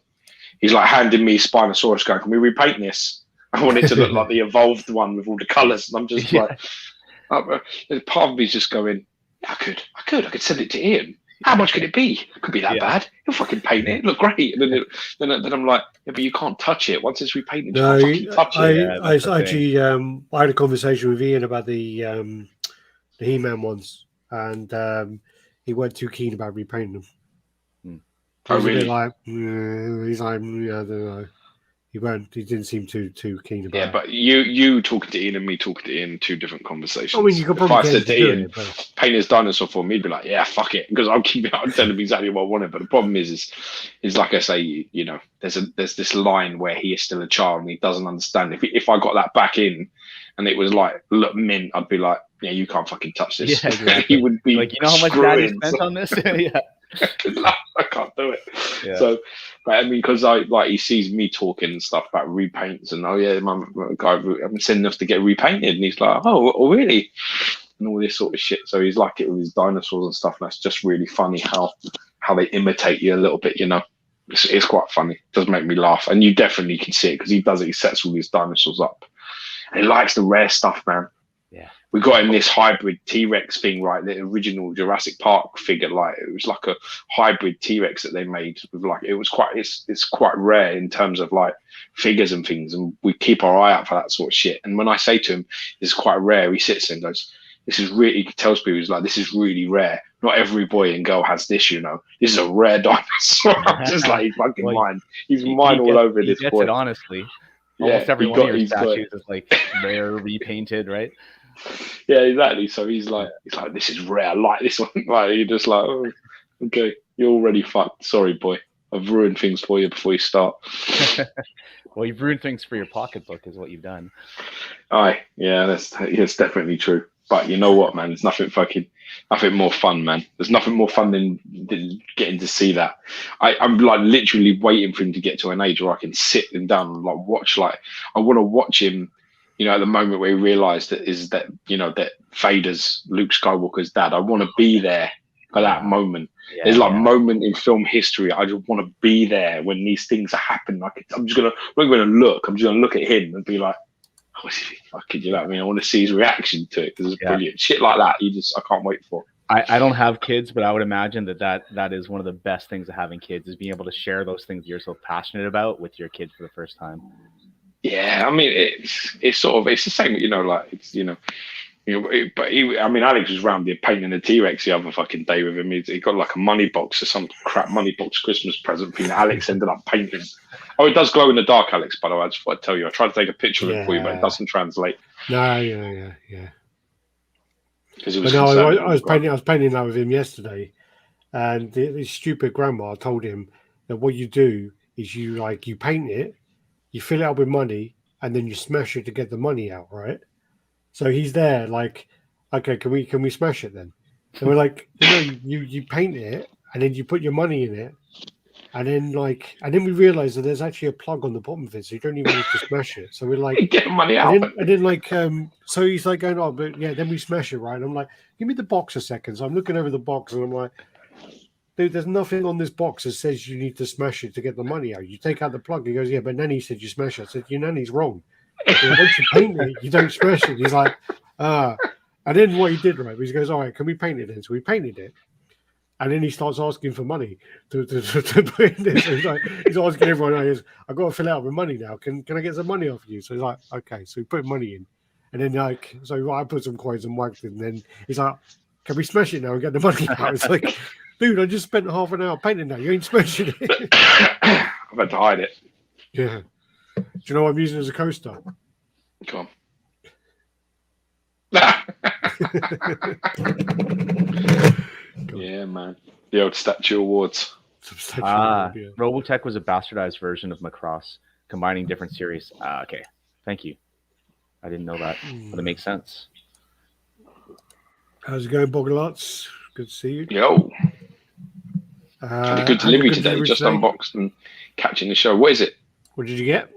He's like handing me Spinosaurus, going, "Can we repaint this? I want it to look like the evolved one with all the colours." And I'm just like, part of me's just going, I could send it to Ian. How much could it be? It could be that bad. He'll fucking paint it. Look great. And then I'm like, but you can't touch it. Once it's repainted, you can't fucking touch it. I had a conversation with Ian about the He-Man ones, and he weren't too keen about repainting them. Oh, really? He's like, I don't know. He didn't seem too keen about it. Yeah, but you talking to Ian and me talking to Ian, 2 different conversations. I mean, you could probably if I said to Ian, paint his dinosaur for me, he'd be like, yeah, fuck it. Because I'll tell him exactly what I wanted. But the problem is like I say, there's this line where he is still a child and he doesn't understand. If I got that back in and it was like, look, mint, I'd be like, yeah, you can't fucking touch this. Yeah, exactly. He would be like, you know how much Daddy spent on this? Yeah. I can't do it. Yeah. So, I mean, because he sees me talking and stuff about repaints, and I'm sending us to get repainted, and he's like, oh, really? And all this sort of shit. So he's like it with his dinosaurs and stuff. And that's just really funny how they imitate you a little bit. It's quite funny. It does make me laugh, and you definitely can see it because he does it. He sets all these dinosaurs up, and he likes the rare stuff, man. Yeah. We got him this hybrid T-Rex thing, right? The original Jurassic Park figure, like it was like a hybrid T-Rex that they made with like it's quite rare in terms of like figures and things, and we keep our eye out for that sort of shit. And when I say to him, "This is quite rare," he sits there and goes, "This is really." He tells people, he's like, "This is really rare. Not every boy and girl has this, This is a rare dinosaur." I'm just like, he's fucking mine. He's mine all over this boy. It, honestly, almost every one of your statues is like rare, repainted, right? Yeah, exactly. So he's like, this is rare. I like this one. Like, you're just like, oh, okay, you're already fucked. Sorry, boy. I've ruined things for you before you start. Well, you've ruined things for your pocketbook, is what you've done. Aye, yeah, that's definitely true. But you know what, man? There's nothing more fun, man. There's nothing more fun than getting to see that. I'm like literally waiting for him to get to an age where I can sit him down and like watch. Like, I want to watch him. At the moment where he realised that Vader's Luke Skywalker's dad. I want to be there for that moment. Yeah, there's like a moment in film history. I just want to be there when these things are happening. Like, I'm not going to look. I'm just going to look at him and be like, "Oh, is he fucking?" You know what I mean? I want to see his reaction to it because it's brilliant. Shit like that, I can't wait for. I don't have kids, but I would imagine that is one of the best things of having kids is being able to share those things you're so passionate about with your kid for the first time. Yeah, I mean, it's the same, like, I mean, Alex was round there painting a T-Rex the other fucking day with him. He got like a money box or some crap money box Christmas present thing that Alex ended up painting. Oh, it does glow in the dark, Alex, by the way. I just want to tell you. I tried to take a picture of it for you, but it doesn't translate. No, yeah. Because it was I was painting that with him yesterday, and his stupid grandma told him that what you do is you paint it, you fill it up with money, and then you smash it to get the money out, right? So he's there, like, okay, can we smash it then? And we're like, you paint it, and then you put your money in it, and then we realize that there's actually a plug on the bottom of it, so you don't even need to smash it. So we're like, get the money out. And then so he's like going, oh, but yeah, then we smash it, right? And I'm like, give me the box a second. So I'm looking over the box, and I'm like, dude, there's nothing on this box that says you need to smash it to get the money out. You take out the plug. He goes, yeah, but Nanny said you smash it. I said, your Nanny's wrong. Once you paint it, you don't smash it. He's like, And then what he did, right, he goes, all right, can we paint it then? So we painted it. And then he starts asking for money to put in this. So he's asking everyone, I've got to fill out with money now. Can I get some money off you? So he's like, okay. So we put money in. And then I put some coins and whacked it. And then he's like, can we smash it now and get the money out? It's like, dude, I just spent half an hour painting that. You ain't smashing it. I've had to hide it. Yeah. Do you know what I'm using as a coaster? Come on. Yeah, man. The old Statue Awards. Robotech was a bastardized version of Macross, combining different series. Okay. Thank you. I didn't know that, but it makes sense. How's it going, Bogalots? Good to see you. Yo. Had a good delivery today. Just unboxed and catching the show. What is it? What did you get?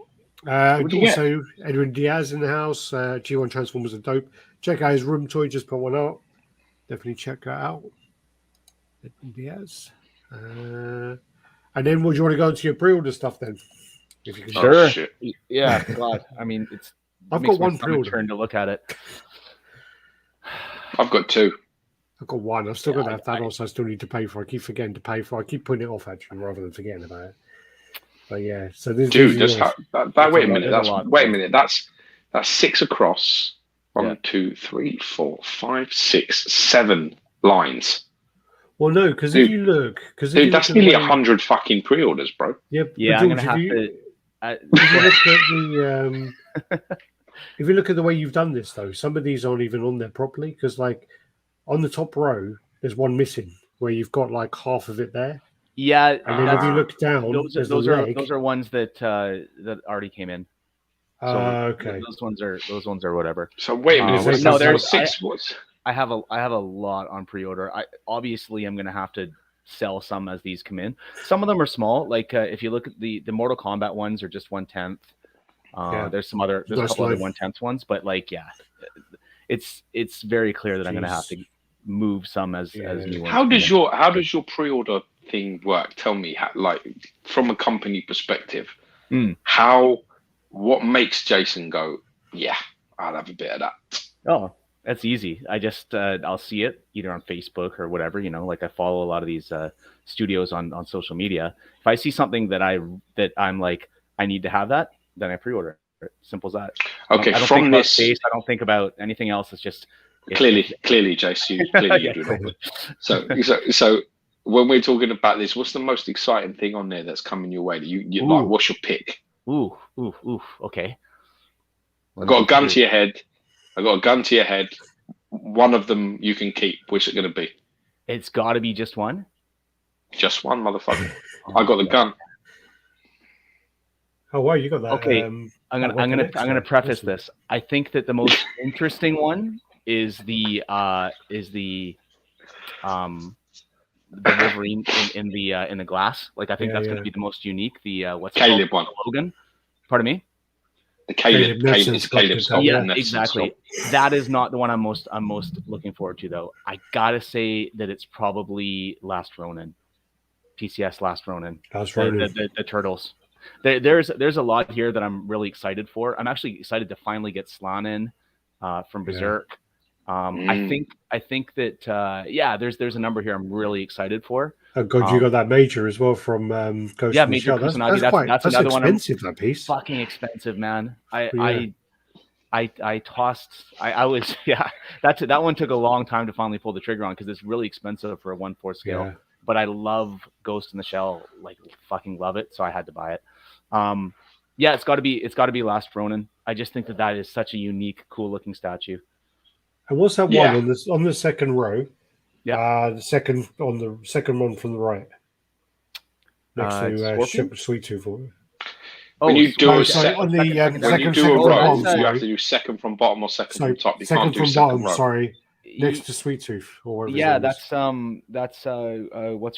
Also, Edwin Diaz in the house. G1 Transformers are dope. Check out his room toy. Just put one out. Definitely check that out. Edwin Diaz. And then, would you want to go into your pre-order stuff then? If you can. Sure. Yeah. God. I mean, I've got one pre-order. Turn to look at it. I've got two. I've got one. I've still got that Thanos I still need to pay for. I keep forgetting to pay for. I keep putting it off actually, rather than forgetting about it. But yeah, so this. Dude, wait a minute. That's 6 across. 1, 2, 3, 4, 5, 6, 7 lines. Well, no, because if you look, that's nearly 100 fucking pre-orders, bro. Yep. Yeah, I'm gonna have to. If you look at the way you've done this, though, some of these aren't even on there properly because, like, on the top row, there's one missing where you've got like half of it there. Yeah, and then if you look down, those are ones that already came in. So okay. Those ones are whatever. So wait a minute. There's 6. I have a lot on pre-order. Obviously I'm gonna have to sell some as these come in. Some of them are small. Like if you look at the Mortal Kombat ones are just 1/10. There's a couple other 1/10 ones, but like it's very clear that I'm gonna have to move some as new ones. How does your pre-order thing work? Tell me, like from a company perspective, what makes Jason go, yeah, I'll have a bit of that? Oh, that's easy. I just I'll see it either on Facebook or whatever, like I follow a lot of these studios on social media. If I see something that I'm like, I need to have that, then I pre-order it. Simple as that. Okay, I don't think about space, I don't think about anything else. It's just clearly, Jace, you do that. So when we're talking about this, what's the most exciting thing on there that's coming your way? You like, what's your pick? Ooh. Okay. I got a gun to your head. One of them you can keep. Which is it going to be? It's got to be just one. Just one, motherfucker. I got the gun. Oh wow, you got that. Okay, I'm gonna preface this. I think that the most interesting one is the Wolverine in the glass. Like I think that's going to be the most unique. The what's Caleb one? Logan. Pardon me. The Caleb Scott. Yeah, exactly. That is not the one I'm most looking forward to, though. I gotta say that it's probably Last Ronin, PCS Last Ronin. The Turtles. There's a lot here that I'm really excited for. I'm actually excited to finally get Slan in from Berserk. I think that there's a number here I'm really excited for. Oh God, you got that Major as well from Ghost. Major Kusanagi. That's another one. Expensive, that piece. Fucking expensive, man. I I tossed. I was that one took a long time to finally pull the trigger on because it's really expensive for a 1/4 scale. Yeah. But I love Ghost in the Shell, like fucking love it, so I had to buy it. It's got to be Last Ronin. I just think that is such a unique, cool looking statue. And what's that one on the second row? Yeah, the second one from the right, next to Sweet Tooth. When you do a second row, you have to do second from bottom or second from top. You can't do second row. Sorry, next to Sweet Tooth. Or that's what's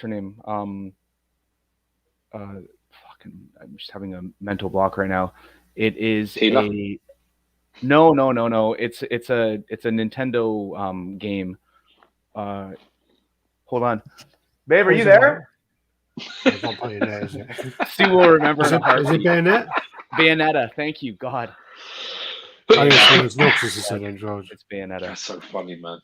her name? I'm just having a mental block right now. It is Tila? No. It's a Nintendo game. Hold on, babe, are you there? Sue will remember. Is it Bayonetta? Bayonetta. Thank you, God. It's Bayonetta. That's so funny, man.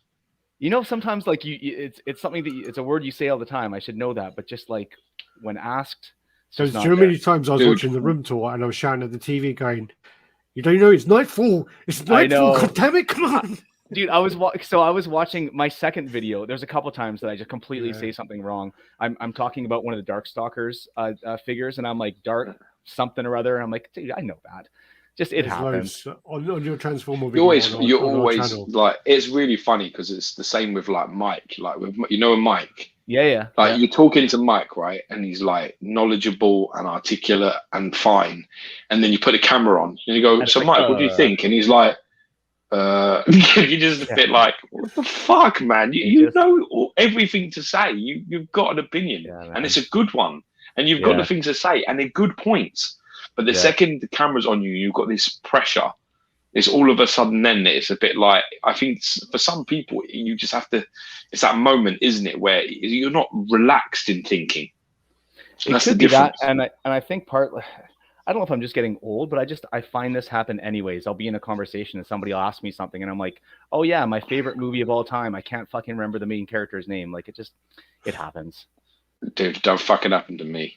You know, sometimes like it's something that it's a word you say all the time. I should know that, but just like when asked. So do you know how many times I was watching the room tour and I was shouting at the TV going, "You don't know it's nightfall! It's nightfall! God damn it, come on!" Dude, I was watching my second video. There's a couple times that I just completely say something wrong. I'm talking about one of the Darkstalkers figures, and I'm like Dark something or other. And I'm like, dude, I know that. Just it happens. On your Transformer video. You're always like, it's really funny because it's the same with like Mike. Like with Mike. Yeah. Like you're talking to Mike, right? And he's like knowledgeable and articulate and fine. And then you put a camera on and you go, "So Mike, what do you think?" And he's like, you're just a bit like, what the fuck, man? You know everything to say. You've got an opinion, and it's a good one, and you've got the things to say, and they're good points. But the second the camera's on you, you've got this pressure. It's all of a sudden then it's a bit like, I think for some people, you just have to, it's that moment, isn't it, where you're not relaxed in thinking. And that's the difference. And I think partly, I don't know if I'm just getting old, but I find this happen anyways. I'll be in a conversation and somebody will ask me something and I'm like, "Oh yeah, my favorite movie of all time. I can't fucking remember the main character's name." Like it happens. Dude, don't fucking happen to me.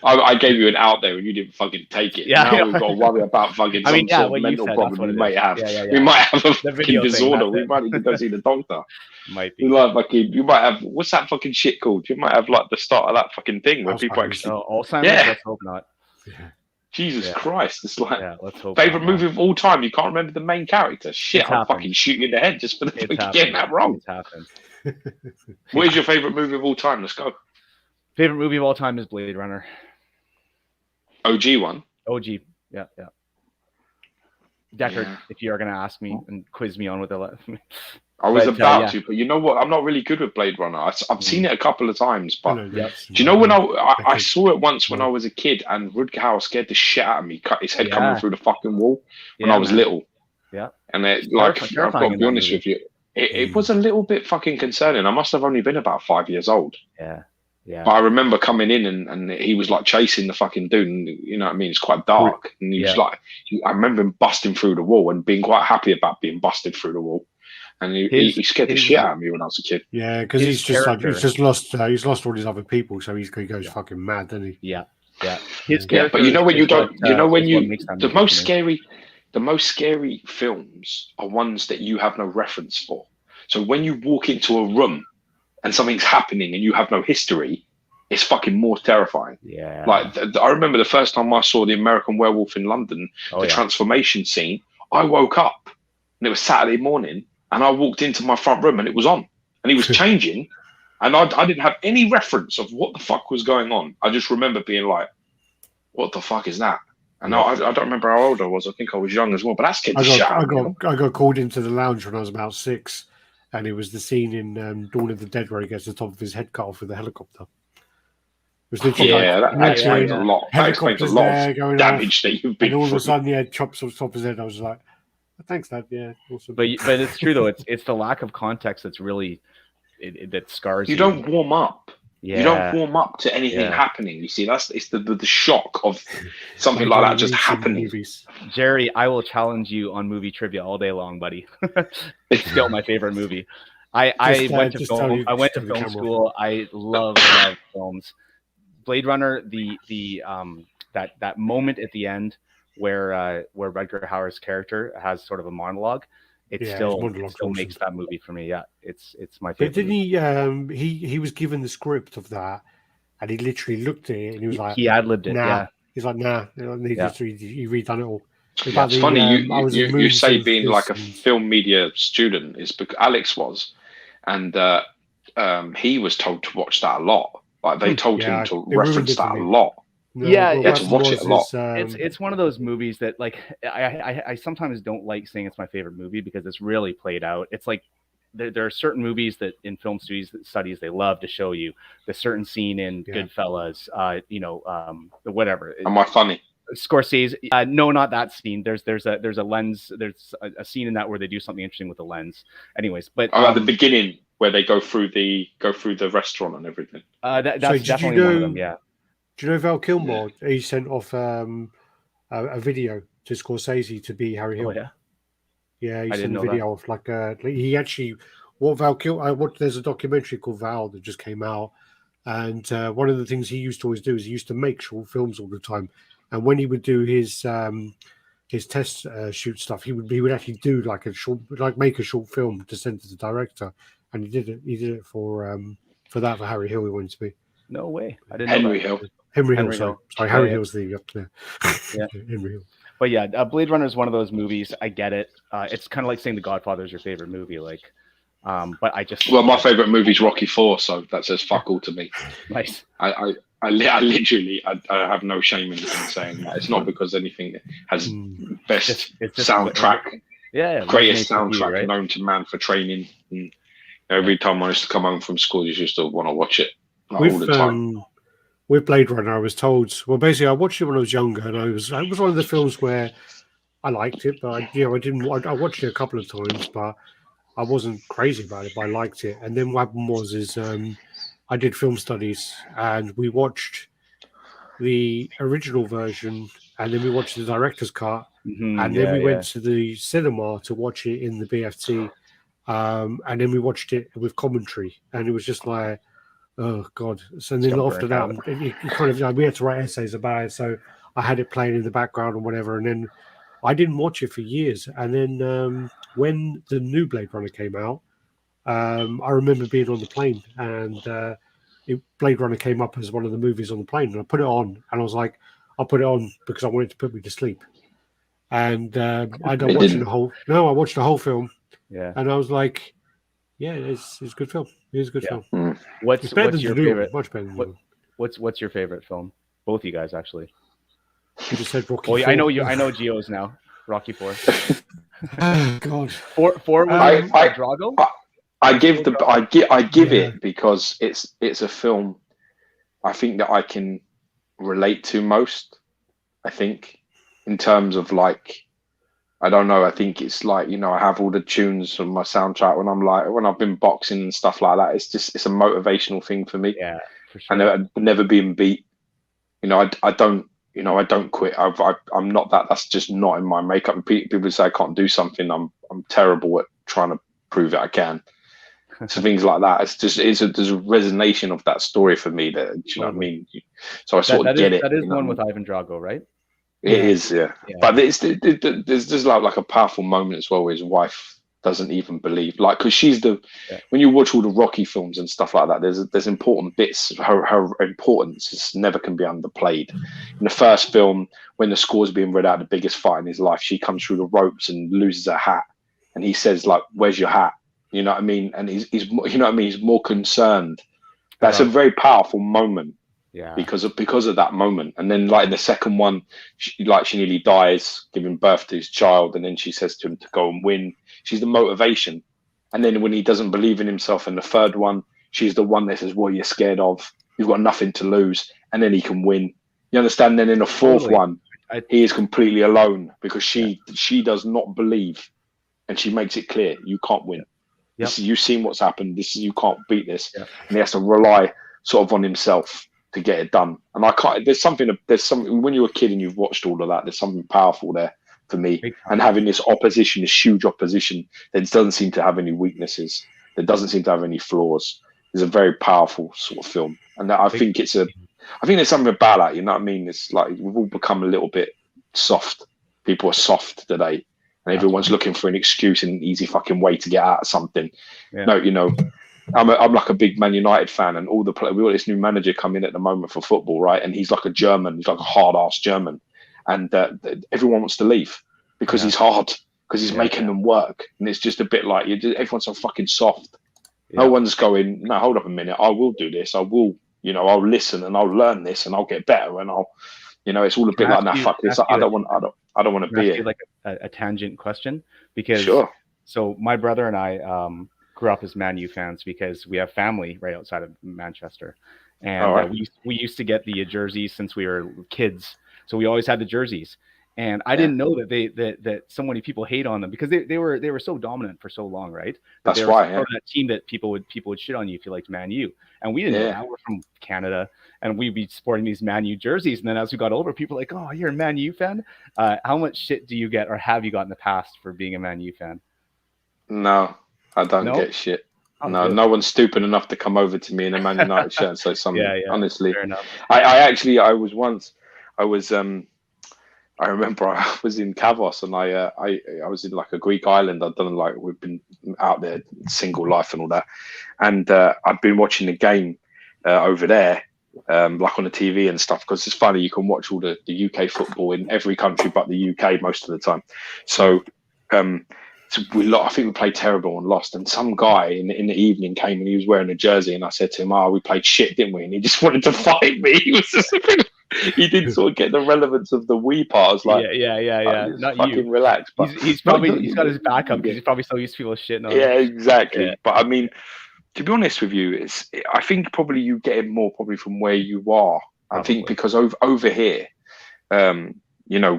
I gave you an out there and you didn't fucking take it. Now we've got to worry about fucking some sort of mental problem we might have. We might have a fucking disorder. We might need to go see the doctor. Might be. You might have, what's that fucking shit called? You might have like the start of that fucking thing where people actually Alzheimer's. Let's hope not. Jesus Christ, it's like let's hope favorite movie of all time. You can't remember the main character. Shit, I'll fucking shoot you in the head just for getting that wrong. It's happened. What is your favorite movie of all time? Let's go. Favorite movie of all time is Blade Runner. OG one? OG, yeah. Deckard, if you are going to ask me and quiz me on what I was about to, but you know what? I'm not really good with Blade Runner. I've seen it a couple of times, but do you know when I saw it once when I was a kid and Rutger Hauer scared the shit out of me, cut his head coming through the fucking wall when I was little. Yeah. And I've got to be honest with you, it was a little bit fucking concerning. I must have only been about 5 years old. Yeah. But I remember coming in and he was like chasing the fucking dude, and you know what I mean? It's quite dark. And he was like, I remember him busting through the wall and being quite happy about being busted through the wall. And he scared the shit out of me when I was a kid. Yeah, because he's lost all his other people, so he goes fucking mad, doesn't he? Yeah. His character. But you know when the most scary films are ones that you have no reference for. So when you walk into a room and something's happening and you have no history, it's fucking more terrifying. Yeah. Like I remember the first time I saw the American Werewolf in London, the transformation scene, I woke up and it was Saturday morning and I walked into my front room and it was on and he was changing and I didn't have any reference of what the fuck was going on. I just remember being like, what the fuck is that? And I don't remember how old I was. I think I was young as well, but that scared the shit out of me. I got called into the lounge when I was about 6. And it was the scene in Dawn of the Dead where he gets the top of his head cut off with a helicopter. It was literally that explains a lot. That explains a lot of damage that you've been. And all of a sudden, chops off the top of his head. I was like, "Thanks, Dad." Yeah, awesome. But it's true though. It's the lack of context that's really that scars you. You don't warm up. Yeah. You don't warm up to anything happening. You see, it's the shock of something like that just happening. Jerry, I will challenge you on movie trivia all day long, buddy. It's still my favorite movie. I went to film school. I love films. Blade Runner, that moment at the end where Rutger Hauer's character has sort of a monologue, it still makes that movie for me. Yeah, it's my favorite. But didn't he was given the script of that, and he literally looked at it and he was like, he ad-libbed it. Nah. Yeah, he's like, nah, he redone it all. It's funny you say being like a film media student is because Alex was, and he was told to watch that a lot. Like they told him to reference that a lot. No, he had to watch it a lot. It's one of those movies that like I sometimes don't like saying it's my favorite movie because it's really played out. It's like there are certain movies that in film studies they love to show you the certain scene in Goodfellas, whatever. Am I funny? Scorsese, no, not that scene. There's a lens. There's a scene in that where they do something interesting with the lens. Anyways, but at the beginning where they go through the restaurant and everything. That's definitely one of them. Yeah. Do you know Val Kilmer? Yeah. He sent off a video to Scorsese to be Harry Hill. Oh, yeah, he sent a video off he actually there's a documentary called Val that just came out, and one of the things he used to always do is he used to make short films all the time. And when he would do his test shoot stuff, he would actually do make a short film to send to the director, and he did it for Harry Hill. He wanted to be. No way, I didn't know that. Henry Hill. Sorry, Harry Hill's the up there. Yeah, Henry Hill. But yeah, Blade Runner is one of those movies. I get it. It's kind of like saying The Godfather is your favorite movie, but I just my favorite movie is Rocky IV, so that says fuck all to me. Nice. I literally have no shame in saying that. It's not because anything has best soundtrack, greatest soundtrack known to man for training. And every time I used to come home from school, you used to want to watch it all the time. With Blade Runner, I was told. Well, basically, I watched it when I was younger, and it was one of the films where I liked it, but I didn't. I watched it a couple of times, but I wasn't crazy about it. But I liked it, and then what happened was I did film studies, and we watched the original version, and then we watched the director's cut, and then we went to the cinema to watch it in the BFT, and then we watched it with commentary, and it was just like, oh God! So then after that, we had to write essays about it, so I had it playing in the background and whatever, and then I didn't watch it for years, and then when the new Blade Runner came out. I remember being on the plane, and Blade Runner came up as one of the movies on the plane, and I put it on, and I was like, I'll put it on because I wanted to put me to sleep. And I watched I watched the whole film. Yeah. And I was like, yeah, it's a good film. It is a good film. What's your favorite? Much better than What's your favorite film? Both you guys, actually. You just said Rocky. Well, I know Gio's now. Rocky IV. Oh God. Four Drago. I give it because it's a film I think that I can relate to most. I think in terms of I don't know. I think it's I have all the tunes on my soundtrack when I've been boxing and stuff like that. It's a motivational thing for me. Yeah, for sure. And never being beat. I don't quit. I'm not that. That's just not in my makeup. People say I can't do something. I'm terrible at trying to prove it I can. So things like that. There's a resonation of that story for me. That you know what I mean. So I sort of get it. That is one with Ivan Drago, right? It is, yeah. But there's like a powerful moment as well where his wife doesn't even believe, because she's when you watch all the Rocky films and stuff like that, there's important bits. Her importance never can be underplayed. In the first film, when the score's being read out, the biggest fight in his life, she comes through the ropes and loses her hat, and he says "Where's your hat?" You know what I mean? And he's you know what I mean? He's more concerned. That's a very powerful moment. Yeah. Because of that moment. And then in the second one, she nearly dies giving birth to his child, and then she says to him to go and win. She's the motivation. And then when he doesn't believe in himself in the third one, she's the one that says, what are you scared of? You've got nothing to lose. And then he can win. You understand? Then in the fourth one, he is completely alone because she does not believe, and she makes it clear, you can't win. Yep. You've seen what's happened. You can't beat this. Yep. And he has to rely sort of on himself to get it done. And I can't. There's something when you're a kid and you've watched all of that. There's something powerful there for me. And having this opposition, this huge opposition that doesn't seem to have any weaknesses, that doesn't seem to have any flaws, is a very powerful sort of film. And I think there's something about that. You know what I mean? It's we've all become a little bit soft. People are soft today, and everyone's looking for an excuse and an easy fucking way to get out of something. Yeah. No, you know, I'm like a big Man United fan, and we got this new manager coming at the moment for football, right? And he's like a German, he's like a hard-ass German, and everyone wants to leave because he's hard, because he's making them work, and it's just a bit like everyone's so fucking soft. Yeah. No one's going, no, hold up a minute, I will do this, I will, you know, I'll listen and I'll learn this and I'll get better and I'll, you know, it's all a bit like, nah, fuck this. I don't want to be it. Like a tangent question, because so my brother and I grew up as Man U fans because we have family right outside of Manchester, and we used to get the jerseys since we were kids, so we always had the jerseys. And I didn't know that so many people hate on them because they were so dominant for so long, right? That's why. Part of that team that people would shit on you if you liked Man U, and we didn't know that. We're from Canada, and we'd be sporting these Man U jerseys. And then as we got older, people were like, "Oh, you're a Man U fan? How much shit do you get, or have you got in the past for being a Man U fan?" No, I don't get shit. No one's stupid enough to come over to me in a Man United shirt. So honestly, fair enough. I remember I was in Kavos, and I was in like a Greek island. I'd done like, we've been out there, single life and all that, and I'd been watching the game over there, like on the TV and stuff, because it's funny, you can watch all the UK football in every country but the UK most of the time. So I think we played terrible and lost, and some guy in the evening came and he was wearing a jersey, and I said to him, we played shit, didn't we? And he just wanted to fight me. He was just he didn't sort of get the relevance of the we part. I was like, not fucking you. relax. But he's got his back up because he's probably so used to people shitting on him. Yeah, exactly. But I mean, to be honest with you, I think probably you get it more probably from where you are. I think because over here, you know,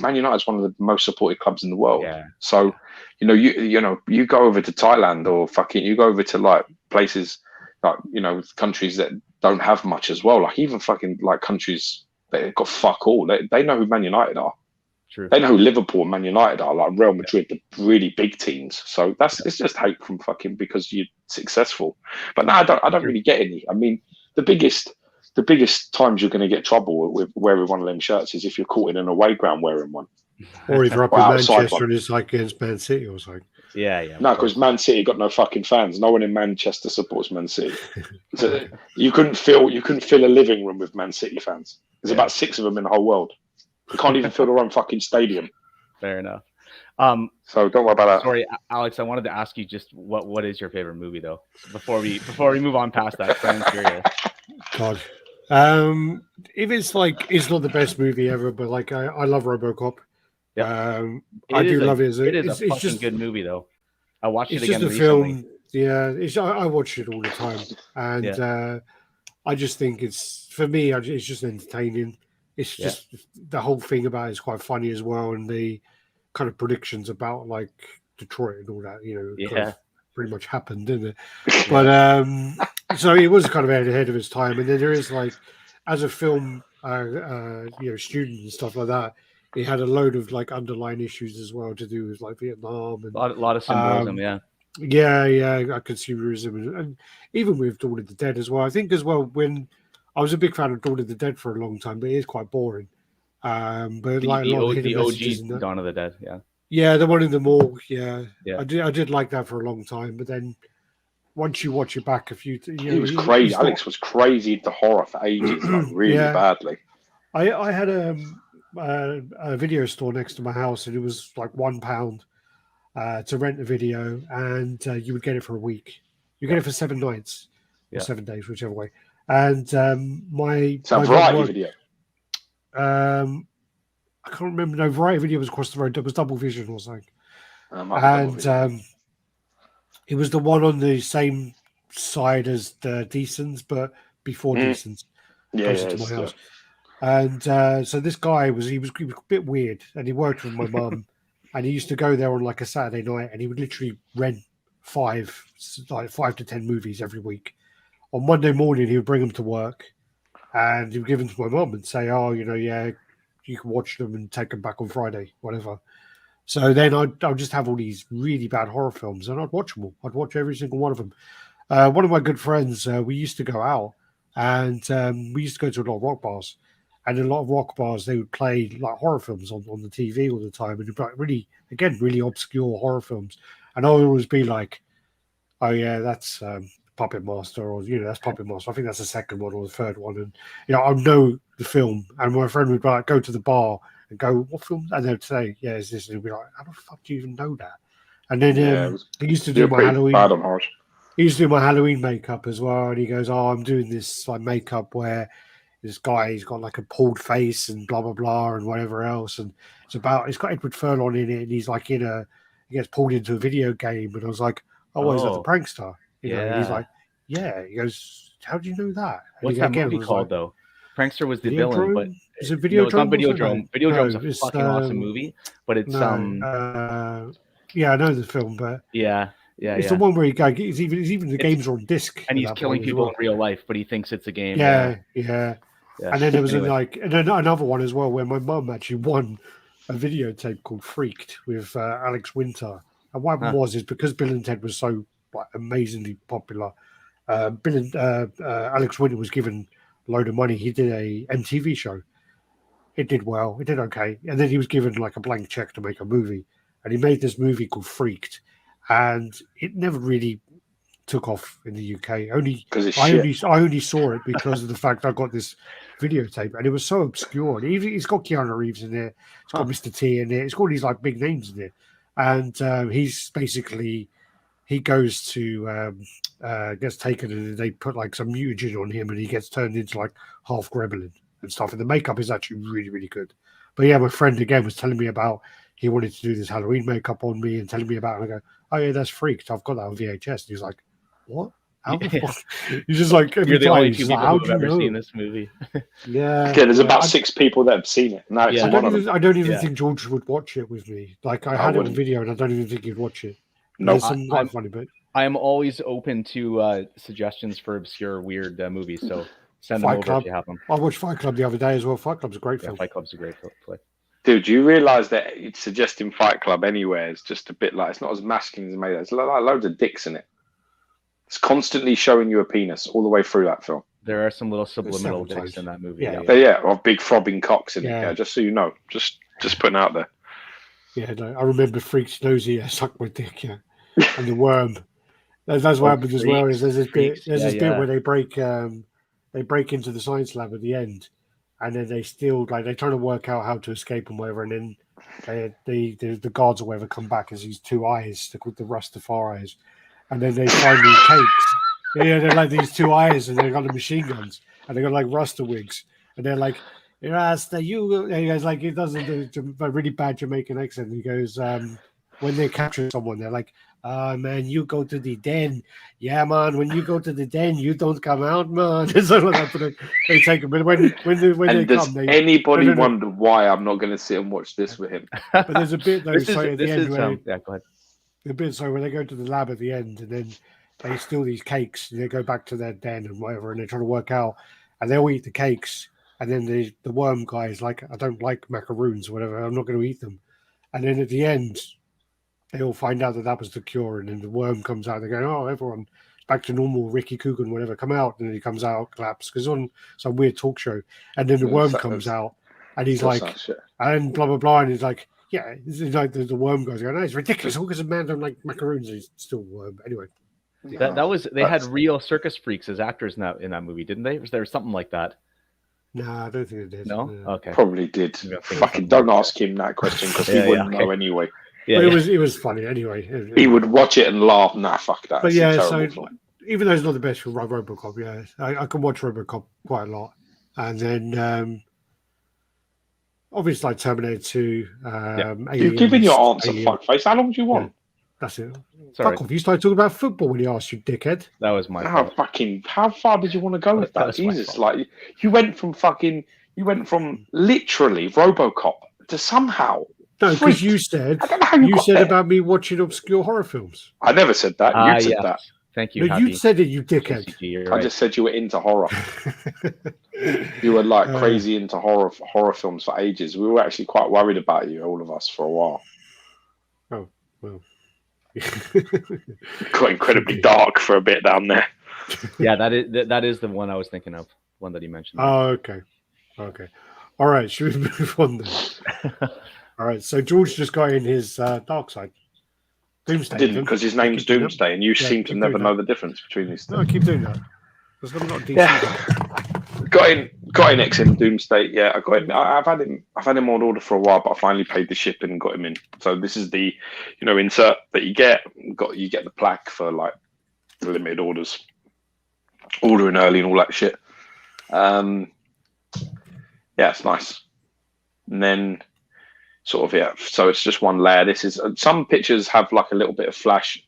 Man United is one of the most supported clubs in the world. Yeah. So, you know, you go over to Thailand, or you go over to like places like, you know, countries that don't have much as well. Like even fucking like countries that have got fuck all. They know who Man United are. True. They know who Liverpool and Man United are, like Real Madrid, the really big teams. So it's just hate from fucking because you're successful. But no, I don't really get any. I mean, the biggest times you're going to get trouble with wearing one of them shirts is if you're caught in an away ground wearing one. Or if you're up in Manchester and it's like against Man City or something. Yeah. No, because Man City got no fucking fans. No one in Manchester supports Man City. So you couldn't fill a living room with Man City fans. There's about 6 of them in the whole world. You can't even fill their own fucking stadium. Fair enough. So don't worry about that. Sorry, Alex. I wanted to ask you just what is your favorite movie though? Before we move on past that, I'm curious. God. If it's like, it's not the best movie ever, but like I love RoboCop. Yeah, I do love it. It is a fucking good movie though. I watched it again recently. Film. Yeah, I watch it all the time, and I just think it's, for me, it's just entertaining. It's just the whole thing about it is quite funny as well, and the kind of predictions about like Detroit and all that, you know, kind of pretty much happened, didn't it? But so it was kind of ahead of its time, and then there is like, as a film, you know, student and stuff like that, it had a load of like underlying issues as well to do with like Vietnam and a lot of symbolism, consumerism, and even with Dawn of the Dead as well. I think as well, when I was a big fan of Dawn of the Dead for a long time, but it is quite boring. But like the OG Dawn of the Dead, the one in the morgue, I did like that for a long time, but then once you watch it back a few, he was crazy. Alex was crazy into horror for ages, like really badly. I had a video store next to my house, and it was like £1 to rent a video, and you would get it for a week. You get it for 7 nights or 7 days, whichever way. And my variety video. I can't remember. No, variety video was across the road. There was Double Vision or something, and it was the one on the same side as the Decents, but before Decents, closer to my house. And so this guy was a bit weird, and he worked with my mum, and he used to go there on like a Saturday night, and he would literally rent 5 to 10 movies every week. On Monday morning, he would bring them to work, and he would give them to my mum and say, "Oh, you know, you can watch them and take them back on Friday, whatever." So then I'd just have all these really bad horror films, and I'd watch them all. I'd watch every single one of them. One of my good friends, we used to go out, and we used to go to a lot of rock bars. And a lot of rock bars, they would play like horror films on the TV all the time, and it'd be like really obscure horror films. And I would always be like, "Oh yeah, that's Puppet Master," or that's Puppet Master. I think that's the second one or the third one, and I know the film. And my friend would like go to the bar and go, "What film?" And they'd say, "Yeah, it's this," and he'd be like, "How the fuck do you even know that?" And then he used to do my Halloween. Bad on horror. He used to do my Halloween makeup as well, and he goes, "Oh, I'm doing this like makeup where." This guy, he's got like a pulled face and blah blah blah and whatever else, and it's got Edward Furlong in it, and he's like he gets pulled into a video game, and I was like, oh, is that the prankster? And he's like, yeah. He goes, how do you know that? And what's that movie called though? Prankster was the villain, but is it Videodrome? No, it's not Videodrome. Videodrome's a fucking awesome movie, but it's yeah, I know the film, but it's the one where he's even the games are on disc, and he's killing people in real life, but he thinks it's a game. Yeah. And then there was and then another one as well where my mum actually won a videotape called Freaked with Alex Winter. And what happened is because Bill and Ted was so amazingly popular, Alex Winter was given a load of money. He did a MTV show. It did well. It did okay. And then he was given like a blank check to make a movie. And he made this movie called Freaked. And it never really took off in the UK. I only saw it because of the fact I got this videotape, and it was so obscure. And it's got Keanu Reeves in there. It's got Mr. T in there. It's got these like big names in there. And he's basically he goes to gets taken, and they put like some mutagen on him, and he gets turned into like half gremlin and stuff. And the makeup is actually really, really good. But yeah, my friend again was telling me about he wanted to do this Halloween makeup on me and telling me about it. And I go, oh yeah, that's Freaked. I've got that on VHS. And he's like, what? How the fuck? He's just like, you're the only two people who've ever seen this movie. Yeah. Okay, there's about 6 people that have seen it. No, I don't even think George would watch it with me. Like I had it on video, and I don't even think he'd watch it. No, quite funny bit. I am always open to suggestions for obscure, weird movies. So send them over if you have them. I watched Fight Club the other day as well. Fight Club's a great film. Fight Club's a great film. Dude, you realise that suggesting Fight Club anywhere is just a bit like, it's not as masculine as it made. There's like loads of dicks in it. It's constantly showing you a penis all the way through that film. There are some little subliminal dicks in that movie. Of big throbbing cocks in it. Yeah, just so you know. Just putting out there. Yeah, no, I remember Freak's nosy sucked my dick, and the worm. That's what happens as well. Is there's this bit where they break into the science lab at the end, and then they still they're trying to work out how to escape and whatever, and then the guards or whatever come back as these 2 eyes, they're called the Rastafari's, and then they find these cakes. Yeah, they're like these 2 eyes, and they got the machine guns, and they got like Rasta wigs, and they're like, Rasta, you. And he goes like, it doesn't do a really bad Jamaican accent. He goes, when they capture someone, they're like, man, you go to the den. Yeah, man, when you go to the den, you don't come out, man. So like that, they take them. But when they come, anybody wonder why I'm not going to sit and watch this with him? But there's a bit though, at the end go ahead. The bit when they go to the lab at the end, and then they steal these cakes, and they go back to their den and whatever, and they're trying to work out, and they all eat the cakes, and then the worm guy is like, I don't like macaroons or whatever, I'm not going to eat them. And then at the end, they all find out that was the cure, and then the worm comes out. They're going, oh, everyone, back to normal. Ricky Coogan, whatever, come out. And then he comes out, claps, because on some weird talk show. And then the worm comes out, and he's like, and blah, blah, blah. And he's like, yeah, this is like the worm guy's going, no, it's ridiculous. All because a man don't like macaroons. He's still a worm. Anyway. They had real circus freaks as actors in that movie, didn't they? Was there something like that? No, I don't think it did. No? Okay. Probably did. Fucking don't ask him that question because he wouldn't know anyway. Yeah, it was funny anyway. He would watch it and laugh. Nah, fuck that. But yeah, so even though it's not the best for RoboCop, I can watch RoboCop quite a lot. And then obviously like Terminator 2. You've given your answer, fuckface. How long do you want? That's it. Fuck off. You started talking about football when he asked you, dickhead. That was my fault. How far did you want to go with that? Jesus, like you went from literally RoboCop to somehow. No, because you said about me watching obscure horror films. I never said that. You said that. Thank you. No, you said it, you dickhead. I just said you were into horror. You were like crazy into horror films for ages. We were actually quite worried about you, all of us, for a while. Oh, well. Got incredibly dark for a bit down there. Yeah, that is the one I was thinking of. One that he mentioned. Oh, okay. All right, should we move on then? All right, so George just got in his dark side. Doomsday. I didn't, because his name's Doomsday, and you seem to never know the difference between these two. No, I keep doing that. Because I'm not DC. Yeah. Got in XM Doomsday. Yeah, I got him. I've had him on order for a while, but I finally paid the shipping and got him in. So this is the, insert that you get. You get the plaque for like the limited orders, ordering early and all that shit. Yeah, it's nice. And then so it's just one layer. This is some pictures have like a little bit of flash,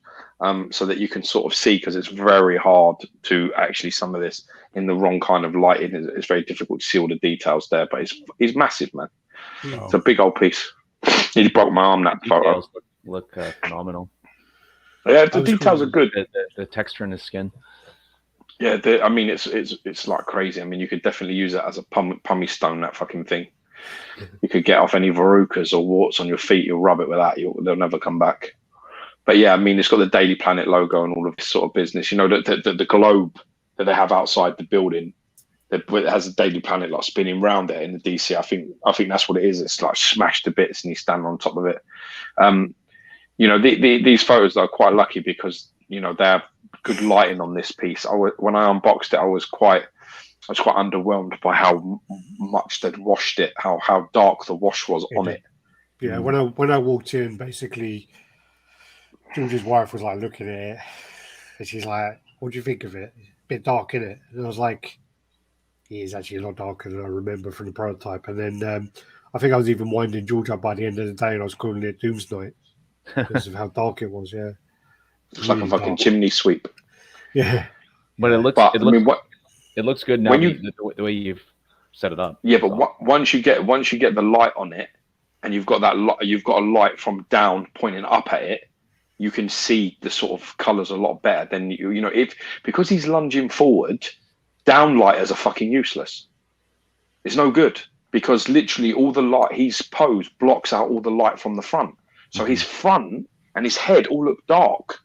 so that you can sort of see, because it's very hard to actually, some of this in the wrong kind of lighting, it's very difficult to see all the details there. But it's massive, man. Oh. It's a big old piece. He broke my arm, that photo. Look phenomenal. Yeah, the details are good. The texture in his skin. Yeah, I mean, it's like crazy. I mean, you could definitely use it as a pumice stone, that fucking thing. You could get off any verrucas or warts on your feet. You'll rub it with that. They'll never come back. But yeah, I mean, it's got the Daily Planet logo and all of this sort of business. The globe that they have outside the building, it has a Daily Planet like spinning round it in the DC. I think that's what it is. It's like smashed to bits, and he's standing on top of it. These photos are quite lucky because they have good lighting on this piece. When I unboxed it, I was quite underwhelmed by how much they'd washed it, how dark the wash was on it. Yeah, when I walked in, basically, George's wife was like looking at it, and she's like, "What do you think of it? It's a bit dark, isn't it?" And I was like, "It is actually a lot darker than I remember from the prototype." And then I think I was even winding George up by the end of the day, and I was calling it Doomsnight because of how dark it was. Yeah, it's really like a fucking chimney sweep. Yeah, but it looks. It looks good now, the way you've set it up. Yeah, but once you get the light on it, and you've got a light from down pointing up at it, you can see the sort of colours a lot better than because he's lunging forward, downlighters are fucking useless. It's no good, because literally all the light, his pose blocks out all the light from the front. So his front and his head all look dark.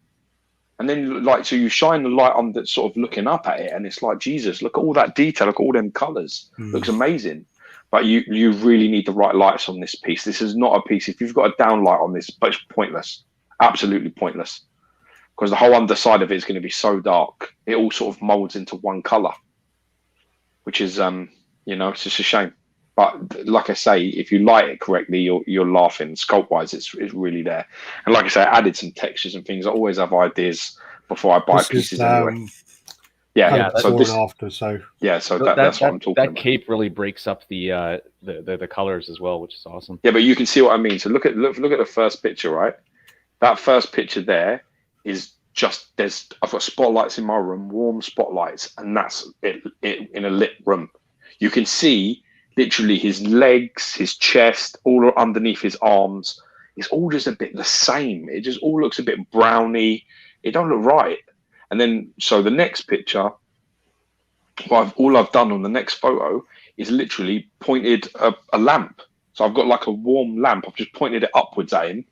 And then, so you shine the light on that, sort of looking up at it, and it's like, Jesus, look at all that detail, look at all them colours. Looks amazing. But you really need the right lights on this piece. This is not a piece, if you've got a down light on this, but it's pointless. Absolutely pointless. Because the whole underside of it is going to be so dark. It all sort of moulds into one colour. Which is, it's just a shame. But like I say, if you light it correctly, you're laughing. Sculpt-wise, it's really there. And like I say, I added some textures and things. I always have ideas before I buy pieces anyway. So this after. So that's what I'm talking about. That cape really breaks up the colors as well, which is awesome. Yeah, but you can see what I mean. So look at the first picture, right? That first picture there is just I've got spotlights in my room, warm spotlights, and that's it in a lit room. You can see literally his legs, his chest, all underneath his arms. It's all just a bit the same. It just all looks a bit browny. It don't look right. And then, so the next picture, all I've done on the next photo is literally pointed a lamp. So I've got like a warm lamp. I've just pointed it upwards at him,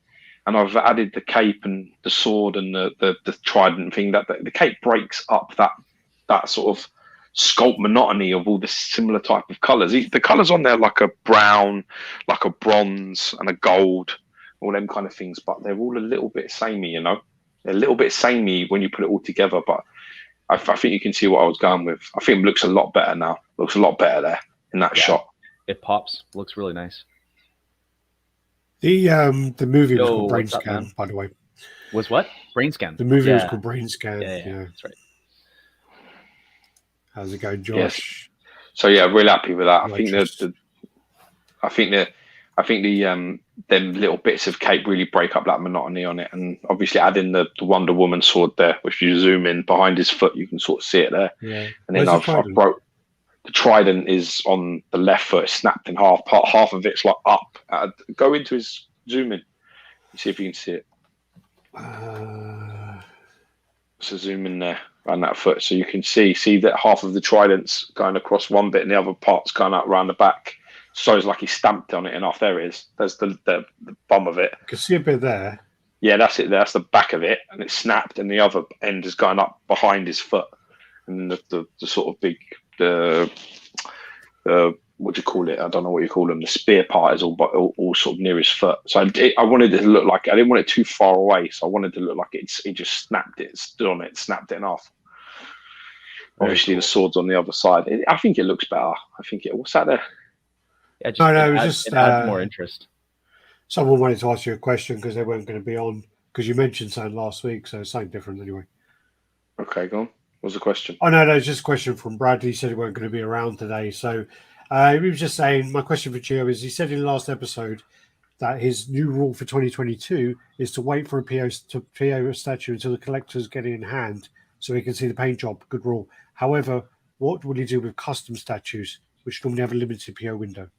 and I've added the cape and the sword and the trident thing. That the cape breaks up that sort of sculpt monotony of all the similar type of colours. The colours on there like a brown, like a bronze, and a gold, all them kind of things. But they're all a little bit samey, They're a little bit samey when you put it all together. But I think you can see what I was going with. I think it looks a lot better now. Looks a lot better there in that shot. It pops. Looks really nice. The movie was called Brain Scan, by the way. Was what? Brain Scan. The movie was called Brain Scan. Yeah, that's right. How's it going, Josh? Yes. So yeah, really happy with that. I think them little bits of cape really break up that monotony on it, and obviously adding the Wonder Woman sword there, which you zoom in behind his foot, you can sort of see it there. Yeah. And then I've broke the trident is on the left foot, it's snapped in half. Half of it's like up. Go into his zoom in. See if you can see it. So zoom in there around that foot, so you can see that half of the trident's going across one bit, and the other part's going out around the back. So it's like he stamped on it enough. There it is. There's the bum of it. You can see a bit there. Yeah, that's it. That's the back of it, and it's snapped, and the other end is going up behind his foot. And the sort of big what do you call it? I don't know what you call them. The spear part is all sort of near his foot. So I wanted it to look like, I didn't want it too far away. So I wanted it to look like it just snapped it, stood on it, snapped it in half. Obviously, the sword's on the other side. I think it looks better. I think it. What's that there? Yeah, it adds more interest. Someone wanted to ask you a question because they weren't going to be on, because you mentioned something last week, so something different anyway. Okay, go on. What's the question? Oh, no, it's just a question from Brad. He said he weren't going to be around today. So he was just saying, my question for Gio is, he said in the last episode that his new rule for 2022 is to wait for a PO statue until the collectors get it in hand so he can see the paint job. Good rule. However, what will he do with custom statues, which normally have a limited PO window?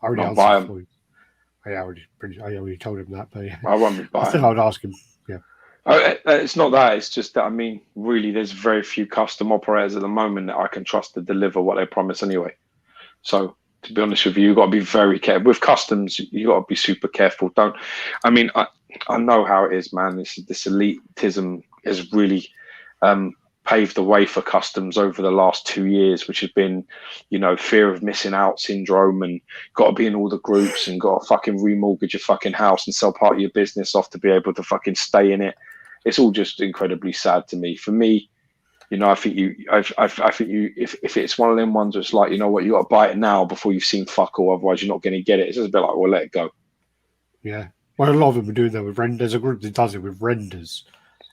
I already answered for you. I already told him that, but yeah. I won't be buying. I said I would ask him. Yeah. It's not that. It's just that, I mean, really, there's very few custom operators at the moment that I can trust to deliver what they promise anyway. So, to be honest with you, you've got to be very careful. With customs, you've got to be super careful. I know how it is, man. This elitism has really paved the way for customs over the last 2 years, which has been, fear of missing out syndrome, and got to be in all the groups and got to fucking remortgage your fucking house and sell part of your business off to be able to fucking stay in it. It's all just incredibly sad to me. For me, I think if it's one of them ones where it's like, you know what, you got to buy it now before you've seen fuck all, otherwise you're not going to get it. It's just a bit like, well, let it go. Yeah. Well, a lot of them are doing that with renders. There's a group that does it with renders.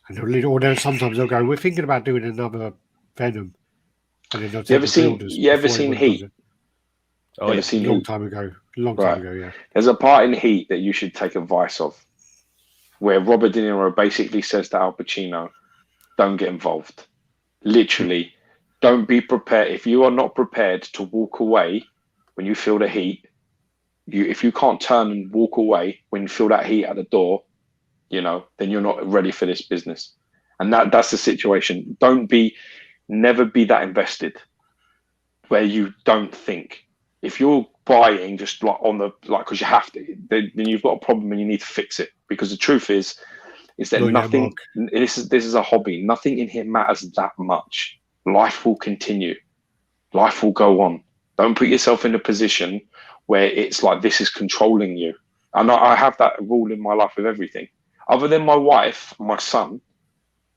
And sometimes they'll go, we're thinking about doing another Venom. And then they'll you ever seen Heat? Oh, yeah, a long time ago, yeah. There's a part in Heat that you should take advice of, where Robert De Niro basically says to Al Pacino, don't get involved. Literally, don't be prepared. If you are not prepared to walk away when you feel the heat, if you can't turn and walk away when you feel that heat at the door, then you're not ready for this business. And that's the situation. Never be that invested where you don't think. If you're buying just because you have to, then you've got a problem and you need to fix it. Because the truth is that nothing, this is a hobby. Nothing in here matters that much. Life will continue. Life will go on. Don't put yourself in a position where it's like this is controlling you. And I have that rule in my life with everything. Other than my wife, my son,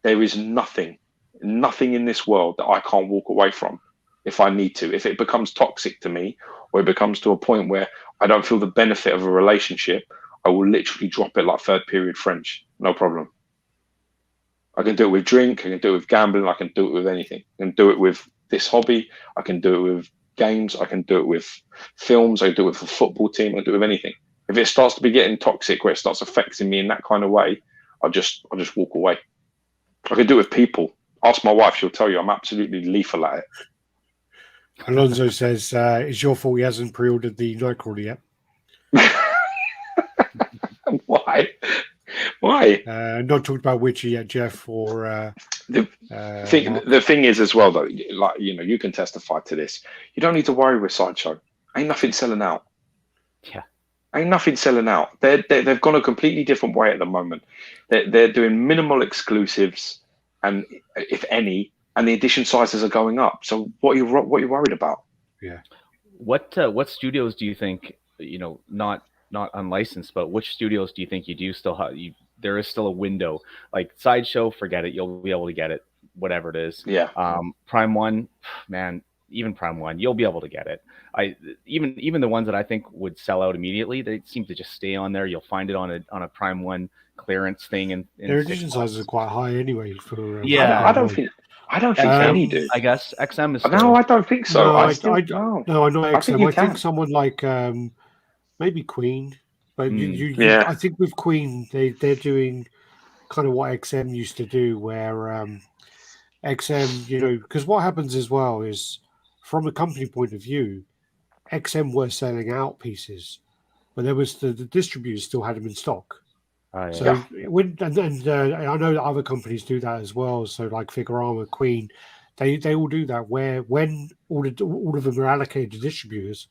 there is nothing in this world that I can't walk away from if I need to. If it becomes toxic to me, or it becomes to a point where I don't feel the benefit of a relationship, I will literally drop it like third period French. No problem. I can do it with drink. I can do it with gambling. I can do it with anything. I can do it with this hobby. I can do it with games. I can do it with films. I can do it with a football team. I can do it with anything. If it starts to be getting toxic, where it starts affecting me in that kind of way, I'll just walk away. I can do it with people. Ask my wife; she'll tell you I'm absolutely lethal at it. Alonso says, "It's your fault he hasn't pre-ordered the Nightcrawler yet." Why? Why? Not talked about Witcher yet, Jeff. Or the thing is as well, though. Like you can testify to this. You don't need to worry with Sideshow. Ain't nothing selling out. Yeah. Ain't nothing selling out. They've gone a completely different way at the moment. They're doing minimal exclusives, and if any, and the edition sizes are going up. So what are you worried about? Yeah. What studios do you think, not unlicensed, but which studios do you think you do still have? There is still a window. Like Sideshow, forget it. You'll be able to get it, whatever it is. Yeah. Prime One, man. Even Prime One, you'll be able to get it. Even the ones that I think would sell out immediately, they seem to just stay on there. You'll find it on a Prime One clearance thing, and their edition sizes are quite high anyway. For I don't think any do. I guess XM is. No, I don't think so. No, I know XM. I think someone like maybe Queen, but I think with Queen they're doing kind of what XM used to do, where XM, because what happens as well is, from a company point of view, XM were selling out pieces, but there was the distributors still had them in stock. Oh, yeah. So I know that other companies do that as well. So like Figurama, Queen, they all do that. Where when all of them are allocated to distributors,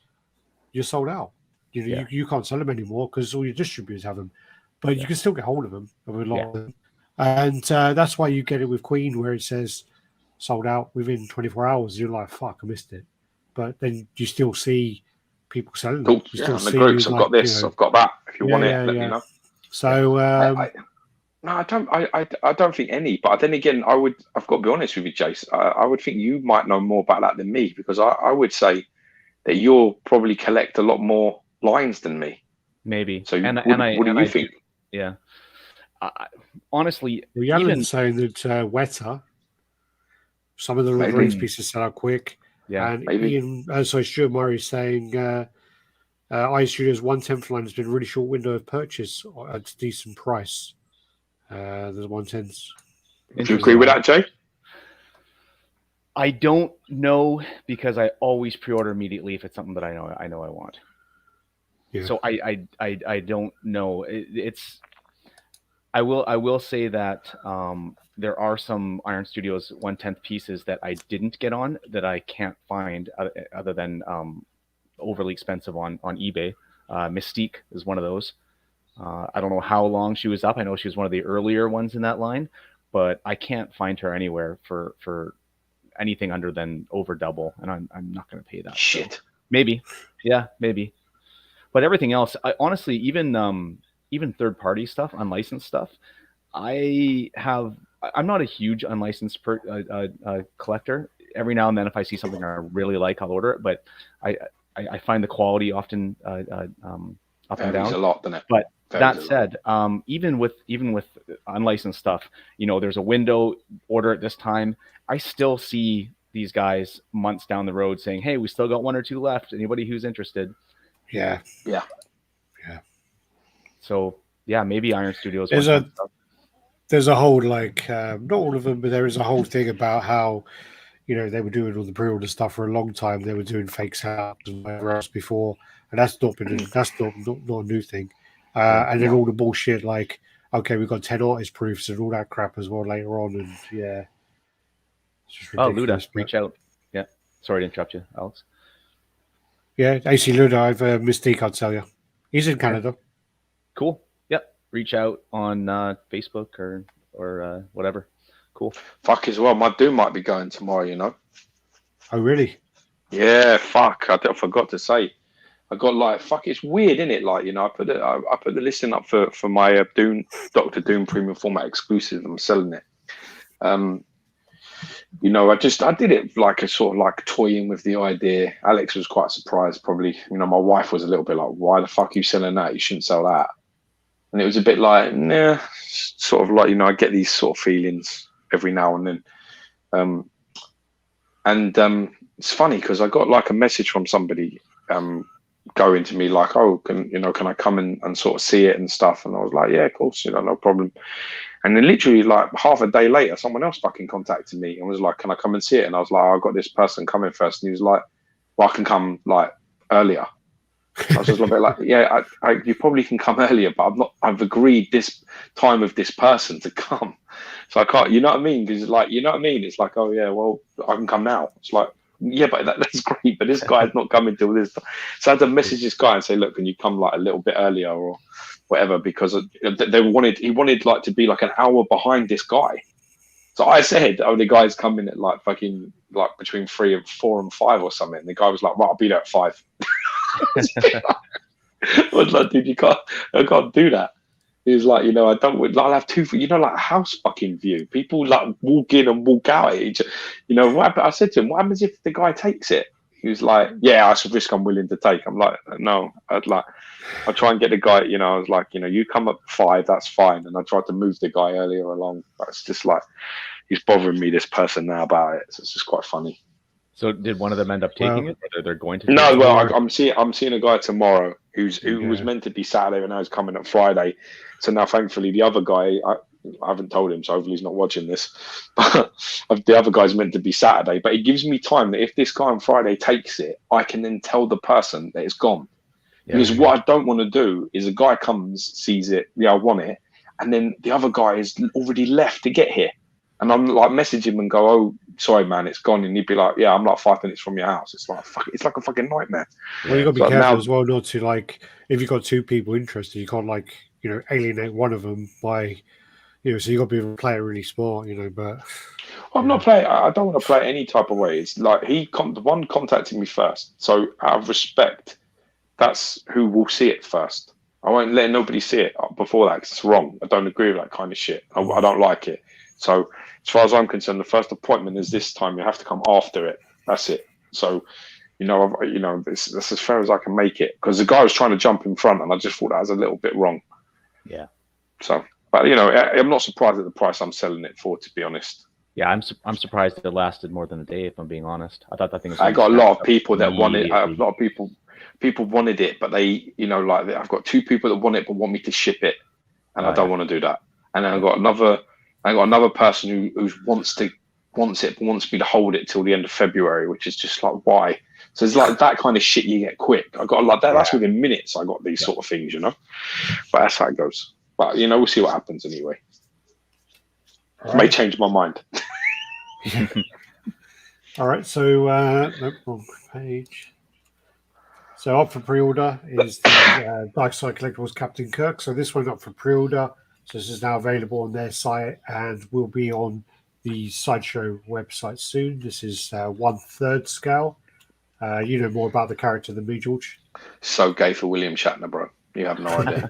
you're sold out. You can't sell them anymore because all your distributors have them, but you can still get hold of them. Of a lot of them. And that's why you get it with Queen, where it says sold out within 24 hours. You're like, fuck, I missed it. but then you still see people selling them. Cool. You Yeah, still on the see, groups, I've like, got this, I've got that. If you want it, let me know. So, No, I don't. I don't think any. But then again, I've got to be honest with you, Jace. I would think you might know more about that than me, because I would say that you'll probably collect a lot more lines than me. Maybe. So what do you think? Yeah. Honestly, well, Alan's saying that Weta, some of the race pieces sell out quick. Yeah, and Ian, Stuart Murray is saying Iron Studios 1/10 line has been a really short window of purchase at a decent price. There's 1/10s. Do you agree with that, Jay? I don't know, because I always pre-order immediately if it's something that I know I want. Yeah. So I don't know. I will say that there are some Iron Studios 1/10 pieces that I didn't get on that I can't find other than overly expensive on eBay. Mystique is one of those. I don't know how long she was up. I know she was one of the earlier ones in that line, but I can't find her anywhere for anything under than over double, and I'm not going to pay that. Shit. So maybe, yeah, maybe. But everything else, honestly, even third party stuff, unlicensed stuff, I'm not a huge unlicensed collector. Every now and then, if I see something I really like, I'll order it. But I find the quality often up and down. A lot, doesn't it? But that said, even with unlicensed stuff, there's a window, order at this time. I still see these guys months down the road saying, "Hey, we still got 1 or 2 left. Anybody who's interested?" Yeah. So yeah, maybe Iron Studios. There's a whole, like, not all of them, but there is a whole thing about how they were doing all the pre-order stuff for a long time. They were doing fake sales and whatever else before, and that's not a new thing. And then all the bullshit, like, okay, we've got 10 artist proofs and all that crap as well later on, and yeah. Luda, reach out. Yeah, sorry to interrupt you, Alex. Yeah, AC Luda, I've Mystique, I'll tell you. He's in Canada. Cool. Yep. Reach out on Facebook or whatever. Cool. Fuck as well. My Doom might be going tomorrow, Oh, really? Yeah, fuck. I forgot to say. I got, like, fuck, it's weird, isn't it? Like, I put the listing up for my Doom, Dr. Doom premium format exclusive. I'm selling it. I did it like a sort of like toying with the idea. Alex was quite surprised, probably. My wife was a little bit like, "Why the fuck are you selling that? You shouldn't sell that." And it was a bit like, nah, sort of like, I get these sort of feelings every now and then. It's funny because I got like a message from somebody going to me like, "Oh, can I come and sort of see it and stuff?" And I was like, "Yeah, of course, no problem." And then literally like half a day later, someone else fucking contacted me and was like, "Can I come and see it?" And I was like, "I've got this person coming first." And he was like, "Well, I can come like earlier." I was just a little bit like, "Yeah, you probably can come earlier, but I've agreed this time with this person to come. So I can't," you know what I mean? Because like, you know what I mean? It's like, "Oh yeah, well, I can come now." It's like, yeah, but that's great, but this guy's not coming till this time. So I had to message this guy and say, "Look, can you come like a little bit earlier or whatever?" Because he wanted like to be like an hour behind this guy. So I said, "Oh, the guy's coming at like fucking like between 3 and 4 and 5 or something." And the guy was like, "Right, I'll be there at 5." I was like, "Dude, I can't do that." He was like, I'll have 2, like a house fucking view. People like walk in and walk out. I said to him, "What happens if the guy takes it?" He was like, "Yeah, that's a risk I'm willing to take." I'm like, "No, I'll try and get the guy, I was like, you come up 5, that's fine." And I tried to move the guy earlier along. But it's just like, he's bothering me, this person, now about it. So it's just quite funny. So did one of them end up taking it? Or they're going to? No, well, I'm seeing a guy tomorrow who was meant to be Saturday and now he's coming up Friday. So now, thankfully, the other guy, I haven't told him, so hopefully he's not watching this. But the other guy's meant to be Saturday. But it gives me time that if this guy on Friday takes it, I can then tell the person that it's gone. Yeah, because what I don't want to do is a guy comes, sees it, yeah, I want it, and then the other guy is already left to get here. And I'm like, message him and go, "Oh, sorry, man, it's gone." And he'd be like, "Yeah, I'm like 5 minutes from your house." It's like, it's like a fucking nightmare. Well, you got to be careful as well, not to like, if you've got 2 people interested, you can't like, alienate one of them by, So you got to be able to play it really smart, but I'm not playing. I don't want to play it any type of way. It's like the one contacted me first, so out of respect, that's who will see it first. I won't let nobody see it before that because it's wrong. I don't agree with that kind of shit. I don't like it. So as far as I'm concerned, the first appointment is this time. You have to come after it. That's it. So, that's as fair as I can make it because the guy was trying to jump in front, and I just thought that was a little bit wrong. Yeah. So, but I'm not surprised at the price I'm selling it for, to be honest. Yeah, I'm surprised it lasted more than a day. If I'm being honest, I thought that thing was. I got a lot of people that wanted. A lot of people wanted it, but they, I've got 2 people that want it but want me to ship it, and I don't want to do that. And then I got another person who wants it but wants me to hold it till the end of February, which is just like why. So it's like that kind of shit you get quick. I got like that. That's within minutes. I got these sort of things, but that's how it goes. But we'll see what happens anyway. Right. May change my mind. All right, so wrong page. So up for pre-order is the Dark Side Collectibles Captain Kirk. So this one's up for pre-order. So this is now available on their site and will be on the Sideshow website soon. This is 1/3 scale. You know more about the character than me, George. So gay for William Shatner, bro. You have no idea.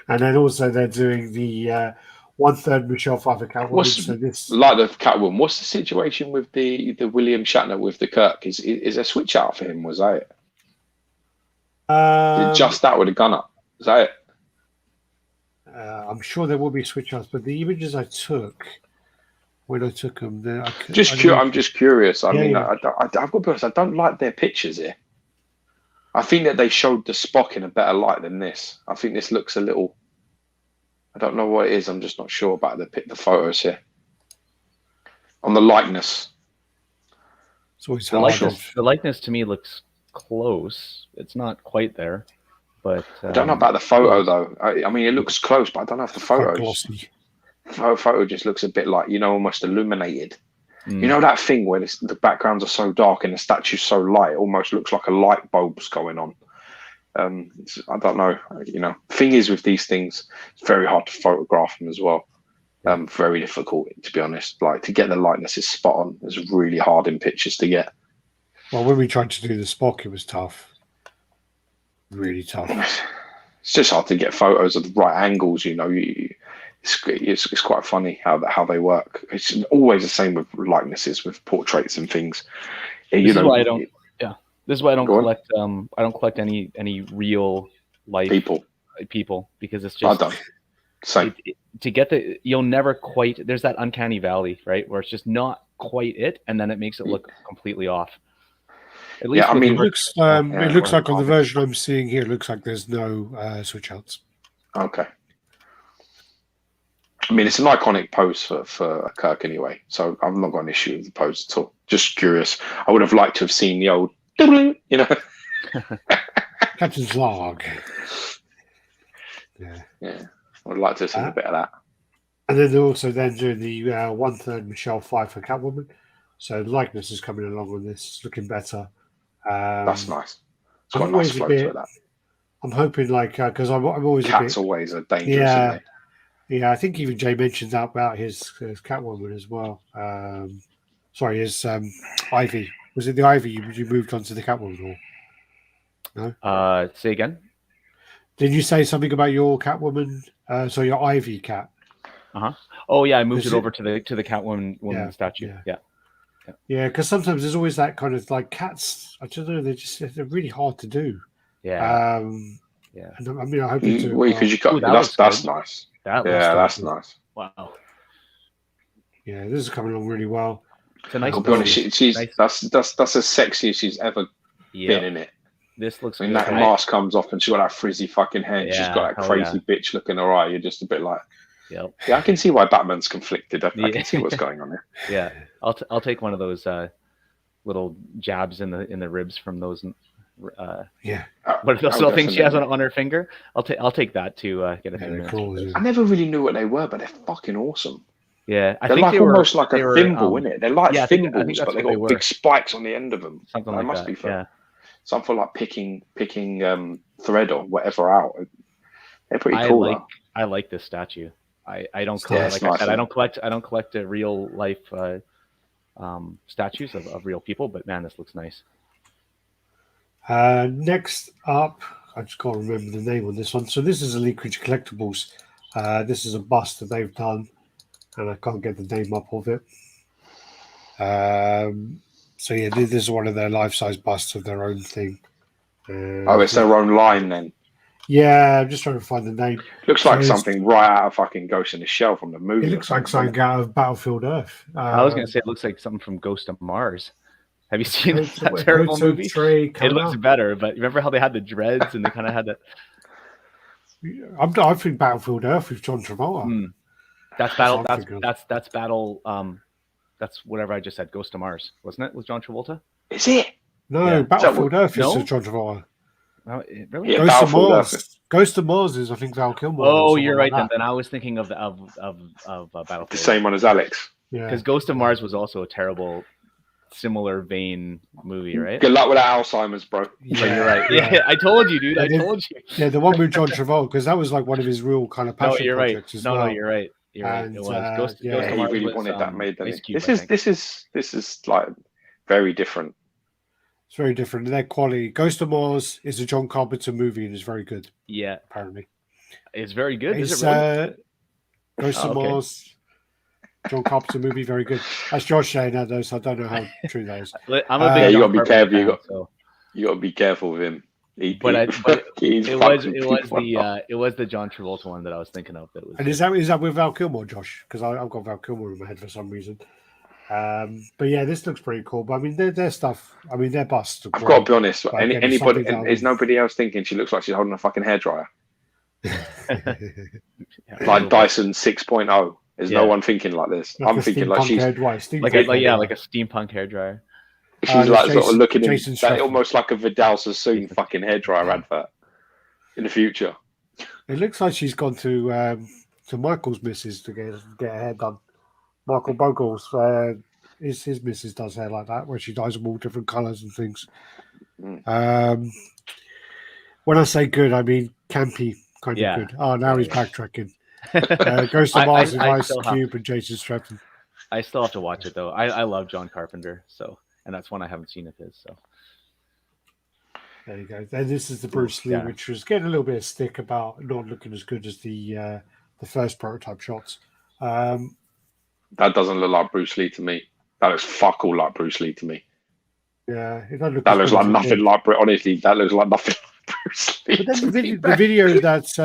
And then also they're doing the 1/3 Michelle Pfeiffer Catwoman. Like the Catwoman, what's the situation with the William Shatner with the Kirk? Is a switch out for him? Was that it? Is it just that with a gun up? Is that it? I'm sure there will be switch outs, but the images I took when I took them, I'm just curious. I mean, I've got to be honest, I don't like their pictures here. I think that they showed the Spock in a better light than this. I think this looks a little. I don't know what it is. I'm just not sure about the photos here. On the likeness. The likeness to me looks close. It's not quite there, but I don't know about the photo though. I mean, it looks close, but I don't know if the photo just looks a bit like almost illuminated. That thing where the backgrounds are so dark and the statue's so light, it almost looks like a light bulb's going on. I don't know. Thing is with these things, it's very hard to photograph them as well. Very difficult, to be honest. Like to get the likeness is spot on. It's really hard in pictures to get. Well, when we tried to do the Spock, it was tough. Really tough. It's just hard to get photos of the right angles. It's quite funny how they work. It's always the same with likenesses, with portraits and things. This is why I don't. Yeah, this is why I don't collect. I don't collect any real life people because it's just. I don't. Same. To get you'll never quite. There's that uncanny valley, right, where it's just not quite it, and then it makes it look completely off. At least it looks. It looks like on the version I'm seeing here, it looks like there's no switch outs. Okay. I mean, it's an iconic pose for Kirk anyway, so I've not got an issue with the pose at all. Just curious. I would have liked to have seen the old, Captain's log. Yeah. I would like to have seen a bit of that. And then they're also doing the 1/3 Michelle Pfeiffer Catwoman. So the likeness is coming along on this, looking better. That's nice. It's got a nice flow to that. I'm hoping because I'm always cats always are dangerous, aren't they? Yeah, I think even Jay mentioned that about his Catwoman as well. His Ivy. Was it the Ivy you moved on to the Catwoman? Or no? Say again? Did you say something about your Catwoman? Your Ivy cat. Oh yeah, I moved it over to the Catwoman statue. Yeah, because sometimes there's always that kind of like cats. I don't know. They're really hard to do. Yeah. And I mean, I hope you do. Because you got that's nice. That's nice. Wow. Yeah, this is coming along really well. It's a nice. I'll be honest, she's that's as sexy as she's ever been in it. This looks. When that mask comes off and she's got that frizzy fucking hair, and she's got that crazy bitch looking her eye. You're just a bit like, yeah, I can see why Batman's conflicted. I can see what's going on there. Yeah, I'll take one of those little jabs in the ribs from those. What are those little things she has on her finger? I'll take that to get a few minutes. I never really knew what they were, but they're fucking awesome. Yeah, they're like almost like a thimble, isn't it? They're like thimbles, but they got big spikes on the end of them. Something like that. Be fun. Something like picking thread or whatever out. They're pretty cool. I like this statue. I don't Yeah, collect, it's like I nice, said, isn't I don't collect real life statues of real people, but man, this looks nice. Next up, I just can't remember the name on this one. So this is a Leakage Collectibles. This is a bust that they've done, and I can't get the name up of it. So yeah, this is one of their life-size busts of their own thing. it's their own line then. Yeah, I'm just trying to find the name. Looks like something right out of fucking Ghost in the Shell from the movie. It looks like something out of Battlefield Earth. I was going to say it looks like something from Ghost of Mars. Have you seen that terrible movie? It looks better, but remember how they had the dreads and they kind of had that. I think Battlefield Earth with John Travolta. That's battle. That's battle. That's whatever I just said. Ghost of Mars, wasn't it? With John Travolta? Is it? No, Battlefield Earth is John Travolta. No, really? Yeah, Ghost of Mars. Ghost of Mars is, I think, Val Kilmer. Oh, you're right. Then I was thinking of Battlefield. The same one as Alex. Yeah, because Ghost of Mars was also a terrible, similar vein movie, right? Good luck with that Alzheimer's, bro. Yeah, you're right. Yeah, I told you, dude. I told you. Yeah, the one with John Travolta, because that was like one of his real kind of passion projects as well. No, you're right. You're right. It was Ghost of Mars. He really wanted that made. This is like very different. It's very different. Their quality. Ghost of Mars is a John Carpenter movie and is very good. Yeah, apparently, it's very good. Is it really? Ghost of Mars, John Carpenter movie, very good. That's Josh saying that though, so I don't know how true that is. I'm a big. You got to be careful. You got to be careful with him. It was the John Travolta one that I was thinking of. That was. And is that with Val Kilmer, Josh? Because I've got Val Kilmer in my head for some reason. But yeah, this looks pretty cool. But I mean, their stuff. I mean, their busts. I've got to be honest. Anybody is nobody else thinking she looks like she's holding a fucking hairdryer, like Dyson 6.0. Is no one thinking like this? Like I'm thinking like she's like a steampunk hairdryer. She's like sort of looking in that almost like a Vidal Sassoon fucking hairdryer advert in the future. It looks like she's gone to Michael's missus to get her hair done. Michael Bogle's his missus does hair like that, where she dyes them all different colours and things. When I say good, I mean campy kind of good. Oh, now he's backtracking. Ghost of Mars and Ice Cube and Jason Statham. I still have to watch it though. I love John Carpenter, and that's one I haven't seen of his. So there you go. Then this is the Bruce Lee, which was getting a little bit of stick about not looking as good as the first prototype shots. That doesn't look like Bruce Lee to me. That looks fuck all like Bruce Lee to me. Yeah, that looks like nothing like. Honestly, that looks like nothing like Bruce Lee. But then the video that's. Do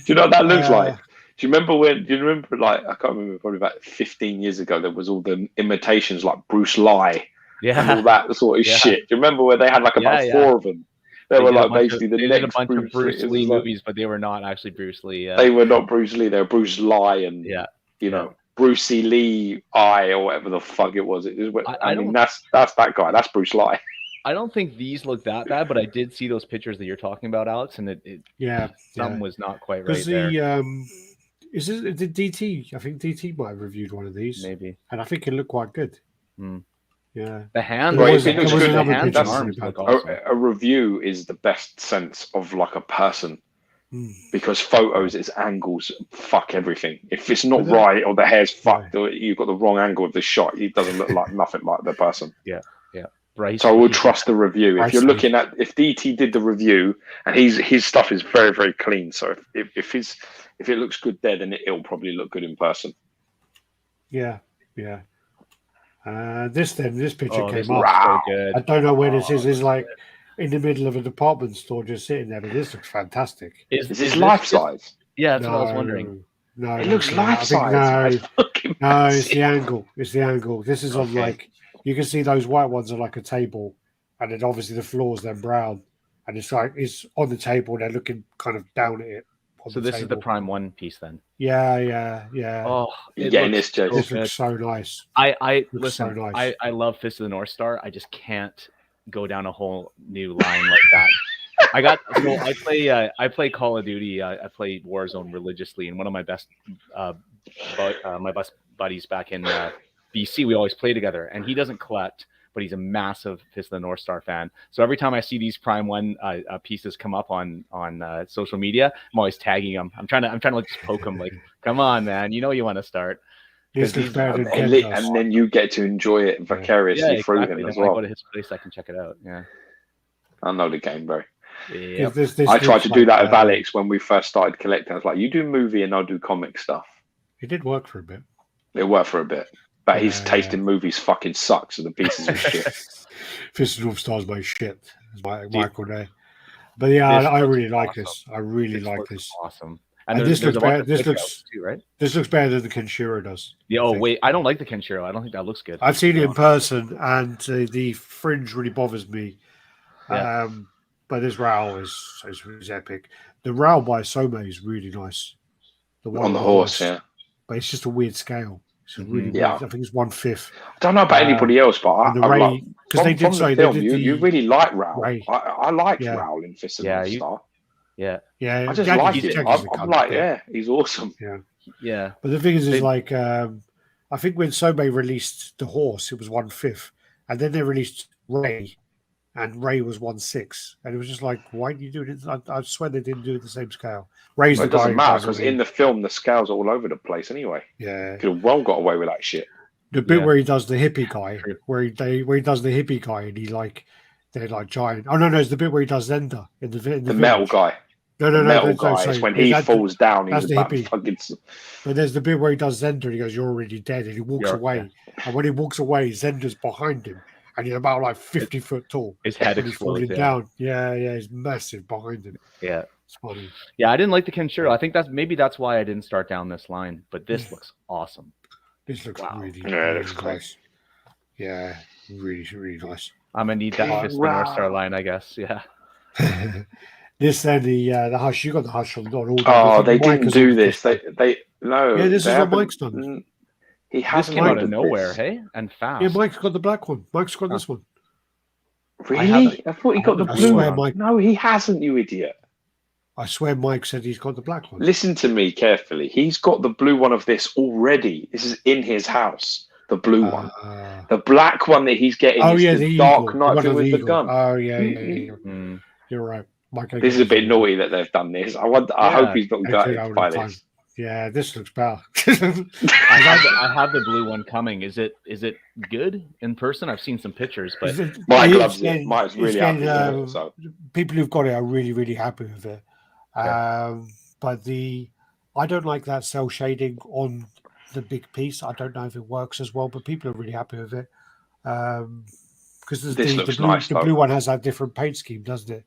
you know what that looks like? Do you remember like I can't remember, probably about 15 years ago, there was all the imitations like Bruce Lee, and all that sort of shit. Do you remember where they had like about 4 of them? They were like basically the next a bunch of Bruce Lee movies, but they were not actually Bruce Lee. They were not Bruce Lee. They were Bruce Lee, and you know. Brucey Lee or whatever the fuck it was. I mean, that's that guy. That's Bruce Lee. I don't think these look that bad, but I did see those pictures that you're talking about, Alex, and some was not quite right there. Is it the DT? I think DT might have reviewed one of these, maybe, and I think it looked quite good. Yeah, the hand. If it looks good, the hands and arms look awesome. A review is the best sense of like a person. Because photos, it's angles, fuck everything. If it's not right or the hair's fucked or you've got the wrong angle of the shot, it doesn't look like nothing like the person. Yeah. Right. So I would trust the review. If you're looking at, if DT did the review and his stuff is very, very clean. So if it looks good there, then it'll probably look good in person. Yeah. This picture came up. So good. I don't know where this is. It's like in the middle of a department store, just sitting there. But this looks fantastic. Is this life size? Yeah, that's what I was wondering. No, it looks life size. No, it's the angle. It's the angle. This is on like you can see those white ones are like a table, and then obviously the floor's then brown, and it's like it's on the table. And they're looking kind of down at it. So this is the Prime 1 piece then. Yeah. Oh, this looks so nice. I listen. So nice. I love Fist of the North Star. I just can't go down a whole new line like that. I play Call of Duty. I play Warzone religiously, and one of my best buddies back in BC, we always play together, and he doesn't collect, but he's a massive Fist of the North Star fan. So every time I see these Prime 1 pieces come up on social media, I'm always tagging him. I'm trying to like just poke him, like, come on, man, you want to start. And then you get to enjoy it vicariously through him as well. When I go to his place, I can check it out. Yeah, I know the game, bro. Yeah, I tried to do that with Alex when we first started collecting. I was like, you do movie and I'll do comic stuff. It did work for a bit. It worked for a bit. But his taste in movies fucking sucks, and the pieces of shit. Fist of North Star's my shit, as Michael there. But yeah, I really like this. I really like this. Awesome. And this looks better. This looks too, right? This looks better than the Kenshiro does. Yeah. Oh wait, I don't like the Kenshiro. I don't think that looks good. I've seen it in person, and the fringe really bothers me. Yeah. But this Raoul is epic. The Raoul by Soma is really nice. The one on the horse, yeah. But it's just a weird scale. It's really weird. I think it's 1/5. I don't know about anybody else, but I like, because they did say film, you really like Raoul. I like Raoul in Fist of the Star. Yeah. I just like it. I'm like, he's awesome. Yeah. But the thing is like, I think when Soma released the horse, it was 1/5, and then they released Ray, and Ray was 1/6, and it was just like, why are you doing it? I swear they didn't do it the same scale. Ray's the guy. It doesn't matter because in the film the scales are all over the place anyway. Yeah, could have well got away with that shit. The bit where he does the hippie guy, where he does the hippie guy, and they're like giant. Oh no, it's the bit where he does Zenda in the metal guy. No, metal guy. It's when he falls down. He's the hippie. But there's the bit where he does Zenda, and he goes, "You're already dead," and he walks away. And when he walks away, Zenda's behind him. And he's about like 50 foot tall. His head explodes down. Yeah, he's massive behind him. Yeah, it's funny. Yeah, I didn't like the Kenshiro. I think that's why I didn't start down this line. But this looks awesome. This looks really, looks nice. Yeah, really, really nice. I'm gonna need that Fist of the North Star line, I guess. Yeah. This and the Hush. You got the Hush on all. Oh, they didn't do this. They no. Yeah, this is what Mike's done. He hasn't came out of nowhere, hey, and fast. Yeah, Mike's got the black one. Mike's got this one. Really? I thought he got the blue one. Mike... No, he hasn't, you idiot. I swear Mike said he's got the black one. Listen to me carefully. He's got the blue one of this already. This is in his house, the blue one. The black one that he's getting is the Dark Knight thing with the gun. Oh, yeah. You're right. Mike, this is a bit naughty that they've done this. I hope he's not gutted by this. Yeah, this looks bad. I have the blue one coming. Is it good in person? I've seen some pictures, but Mike loves it. Mike's really happy with it. So. People who've got it are really, really happy with it. But I don't like that cell shading on the big piece. I don't know if it works as well, but people are really happy with it. Because the blue one has that different paint scheme, doesn't it?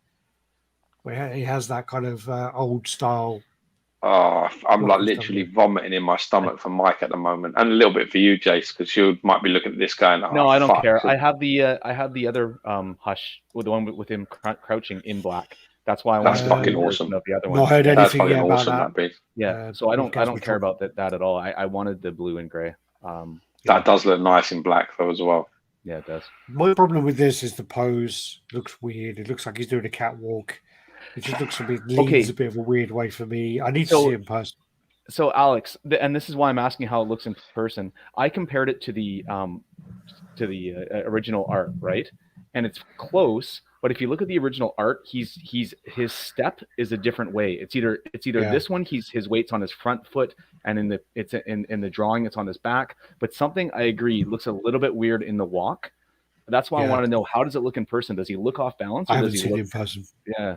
Where it has that kind of old style. Oh, I'm like literally vomiting in my stomach for Mike at the moment, and a little bit for you, Jace, because you might be looking at this going. Oh, no, I don't care. I have the other Hush, the one with him crouching in black. That's why I want to fucking awesome. The other one. Not heard anything yet about that. Yeah, so I don't care about that at all. I wanted the blue and gray. That does look nice in black though as well. Yeah, it does. My problem with this is the pose. It looks weird. It looks like he's doing a catwalk. It just looks a bit a bit of a weird way for me. I need to see it in person. So Alex, and this is why I'm asking how it looks in person. I compared it to the original art, right? And it's close, but if you look at the original art, his step is a different way. It's either this one, his weight's on his front foot, and in the drawing it's on his back. But something I agree looks a little bit weird in the walk. That's why I want to know, how does it look in person? Does he look off balance? Or I haven't seen it in person. Yeah.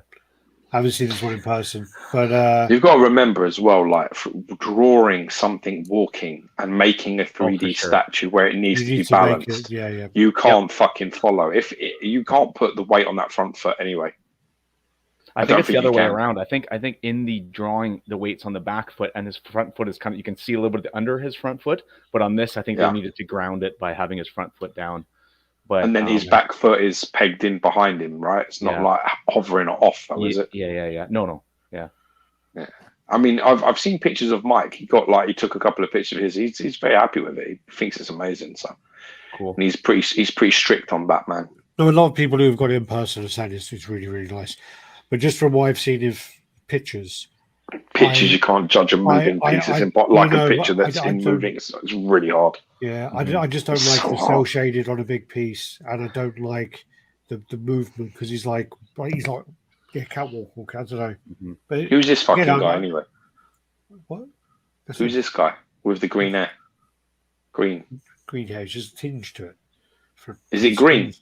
I haven't seen this one in person, but you've got to remember as well, like drawing something walking and making a 3D statue where it needs to be balanced. You can't fucking follow. You can't put the weight on that front foot anyway. I think it's the other way around. I think in the drawing the weight's on the back foot and his front foot is kind of, you can see a little bit under his front foot, but on this I think they needed to ground it by having his front foot down. But, and then his back foot is pegged in behind him, right? It's not like hovering off, though, is it? Yeah. No. Yeah. I mean, I've seen pictures of Mike. He took a couple of pictures of his. He's very happy with it. He thinks it's amazing. So cool. And he's pretty strict on Batman. No, a lot of people who've got it in person are saying it's really, really nice. But just from what I've seen of pictures, you can't judge a moving piece. Like a picture that's in moving. It's really hard. Yeah, I just don't It's like so the cell hard. shaded on a big piece, and I don't like the movement because he's like catwalk. I don't know. Mhm. But Who's this again, fucking guy anyway? What? That's Who's it. this guy with the green hair? Green. Green hair, just a tinge to it. Is it green?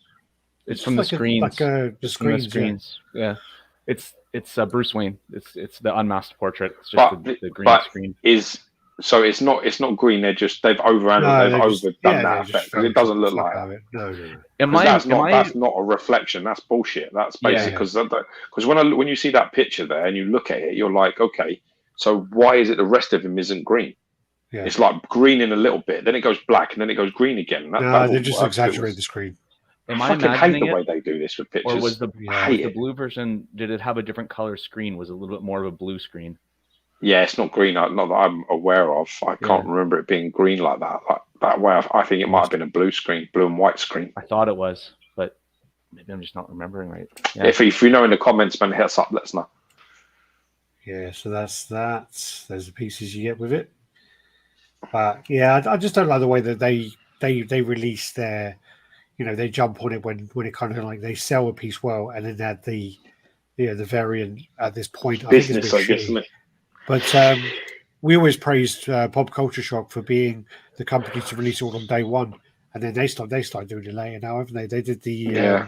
It's from the like screens. the From screens. the screens. Yeah. It's Bruce Wayne. It's the unmasked portrait. It's just But the green screen. So it's not green. They've overdone that effect because it doesn't look like that. No. That's not a reflection. That's bullshit. That's basic because when you see that picture there and you look at it, you're like, okay, so why is it the rest of him isn't green? Yeah. It's like green in a little bit, then it goes black, and then it goes green again. They just exaggerate the screen. Am I fucking hate the way they do this with pictures. Or was the blue version? Did it have a different color screen? Was it a little bit more of a blue screen? Yeah, it's not green. Not that I'm aware of. I can't remember it being green like that. Like that way, I think it might have been a blue screen, blue and white screen. I thought it was, but maybe I'm just not remembering right. Yeah. If you know in the comments, man, hit us up. Let us know. Yeah, so that's that. There's the pieces you get with it. But yeah, I just don't like the way that they release their, they jump on it when it kind of like they sell a piece well, and then add the variant at this point. Business, I guess. But we always praised Pop Culture Shock for being the company to release it all on day one, and then they started doing it later now, haven't they? They did the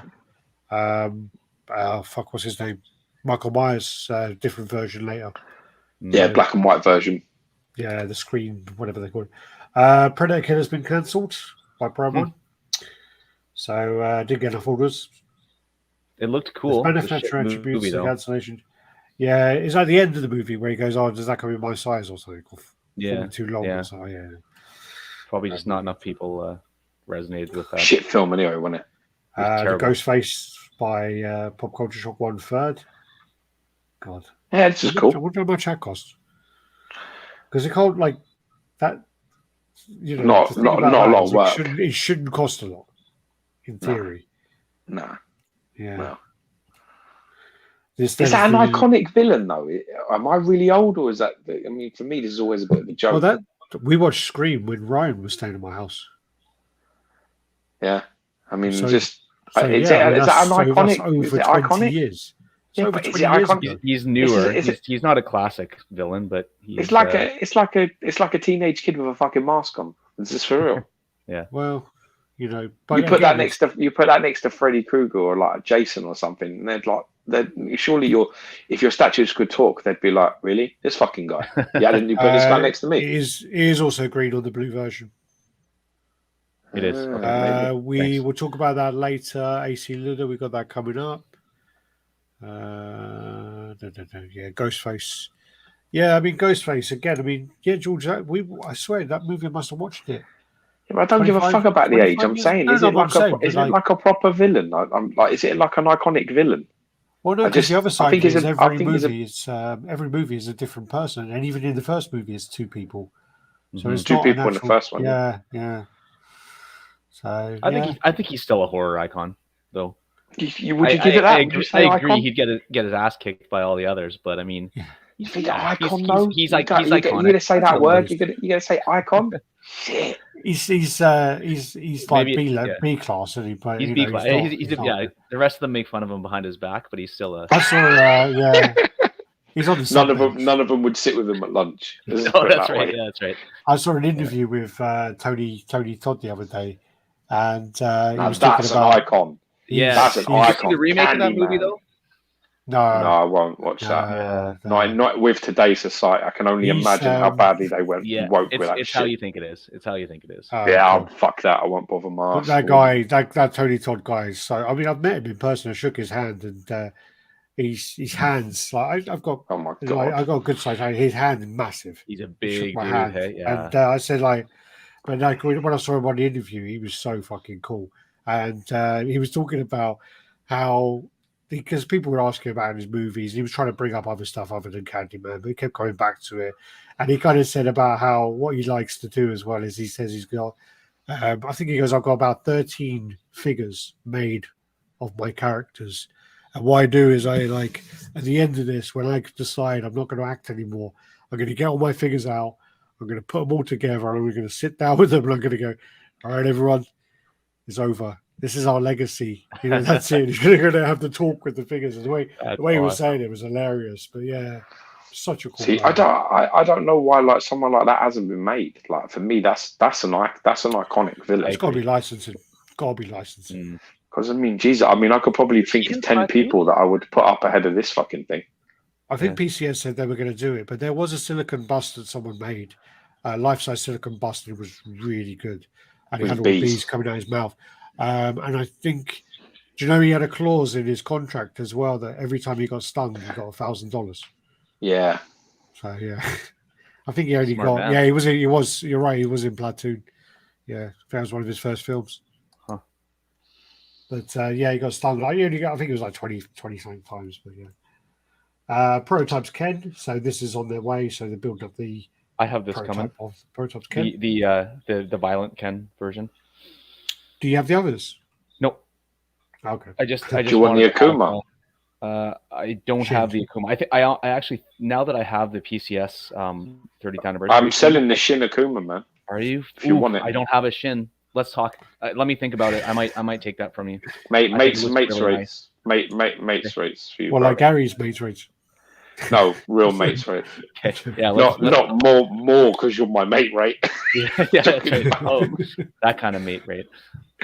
what's his name? Michael Myers different version later. Yeah, black and white version. Yeah, the screen, whatever they call it. Predator Kill has been cancelled by Prime One, so didn't get enough orders. It looked cool. Manufacturer attributes the cancellation. Yeah, is that the end of the movie where he goes, "Oh, does that come in my size or something?" Yeah, too long. Yeah. So, yeah. Probably just not enough people resonated with that. Shit film anyway, wasn't it? The Ghostface by Pop Culture Shock 1/3. God. Yeah, this is cool. I wonder how much that cost. Because it can't like that. Not a lot of work. It shouldn't cost a lot, in theory. No. Yeah. No. Is that an iconic villain though? Am I really old, or is that? I mean, for me, this is always a bit of a joke. Well, we watched Scream when Ryan was staying at my house. Yeah, I mean, is that an iconic? Over is it 20 iconic? years. Yeah, but is it iconic? He's newer. He's not a classic villain, but it's like a teenage kid with a fucking mask on. Is this for real? Yeah. Well, but you put that next to Freddy Krueger or like Jason or something, and surely if your statues could talk, they'd be like, really, this fucking guy? Yeah, didn't you put this guy next to me? It is also green on the blue version. It is. We will talk about that later. AC Luda, we got that coming up. Yeah, Ghostface. Yeah, I mean Ghostface again. I mean, yeah, George. I swear that movie I must have watched it. Yeah, but I don't give a fuck about the age. I'm saying, is it like a proper villain? I'm like, is it like an iconic villain? Well, no, because the other side is every movie is a different person, and even in the first movie, it's two people. So it's two people in the first one. Yeah. So I think he's still a horror icon, though. Would you give it that? I agree. He'd get his ass kicked by all the others, but I mean, he's icon though. He's iconic. You're gonna say that word? You're gonna say icon? Shit. He's like B class, isn't he? But he's B class. The rest of them make fun of him behind his back, but he's still a. I saw. He's on the none of them would sit with him at lunch. No, that's right. Yeah, that's right. I saw an interview with Tony Todd the other day, and he was talking about an icon. Yeah, that's an icon. Did you see the remake of that movie though? No, I won't watch that. Not with today's society. I can only imagine how badly they went. Woke with that it's shit. How you think it is. It's how you think it is. Fuck that. I won't bother my ass. That guy, that Tony Todd guy. So I mean, I've met him in person. I shook his hand, and his hands like I've got. Oh my god! I got a good size hand. His hand is massive. He's a big dude. Yeah. And I said but when I saw him on the interview, he was so fucking cool, and he was talking about how. Because people were asking about his movies, he was trying to bring up other stuff other than Candyman, but he kept going back to it. And he kind of said about how what he likes to do as well is he says he's got, I think he goes, I've got about 13 figures made of my characters. And what I do is at the end of this, when I decide I'm not going to act anymore, I'm going to get all my figures out. I'm going to put them all together, and we're going to sit down with them, and I'm going to go, all right, everyone, it's over. This is our legacy. You know, that's it. You're going to have to talk with the figures. The way he was saying it was hilarious. But yeah, such a cool. See, I don't know why like someone like that hasn't been made. Like for me, that's an iconic villain. It's got to be licensing. Got to be licensing. Because I mean, Jesus, I mean, I could probably think of 10 people that I would put up ahead of this fucking thing. I think PCS said they were going to do it, but there was a silicon bust that someone made, life-size silicon bust. It was really good, and it had all bees coming out his mouth. And I think, do you know, he had a clause in his contract as well that every time he got stung, he got $1,000. Yeah. So yeah, I think he only got. Yeah, he was. You're right. He was in Platoon. Yeah, that was one of his first films. Huh. But yeah, he got stung. I think it was like 20 something times. But yeah. Prototypes Ken. So this is on their way. So they build up the. I have this coming. Of Prototypes Ken. The violent Ken version. Do you have the others? Nope. Okay. I just Do you want the Akuma? I don't have the Akuma. I actually, now that I have the PCS 30th anniversary. I'm selling the Shin Akuma, man. Are you? If you want it. I don't have a Shin. Let's talk. Let me think about it. I might take that from you. Mates rates. Mates rates for you. Well, like Gary's mates rates. No, real mates rate. Okay. Yeah, not more because you're my mate rate. Yeah, that's right. Oh, that kind of mate rate.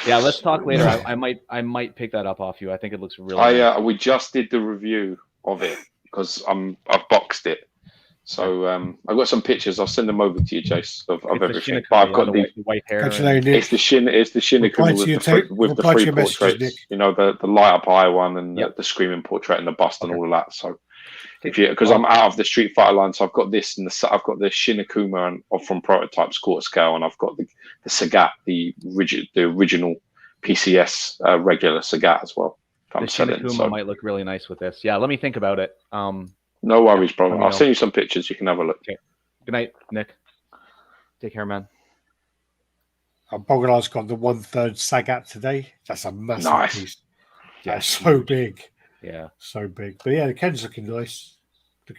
Yeah, let's talk later. I might pick that up off you. I think it looks really nice. We just did the review of it because I've boxed it. So I've got some pictures. I'll send them over to you, Jace, of everything. But I've got the white hair. It's the Shin Akuma with the three portraits. You know, the light up eye one and the screaming portrait and the bust and all of that. So because I'm out of the Street Fighter line, so I've got this and I've got the Shin Akuma from Prototypes quarter scale, and I've got the Sagat, the original PCS regular Sagat as well. The Shin Akuma might look really nice with this. Yeah, let me think about it. No worries, bro. I'll send you some pictures. You can have a look. Okay. Good night, Nick. Take care, man. Bogolar's got the 1/3 Sagat today. That's a massive piece. Yeah, so big. Yeah, so big. But yeah, the Ken's looking nice.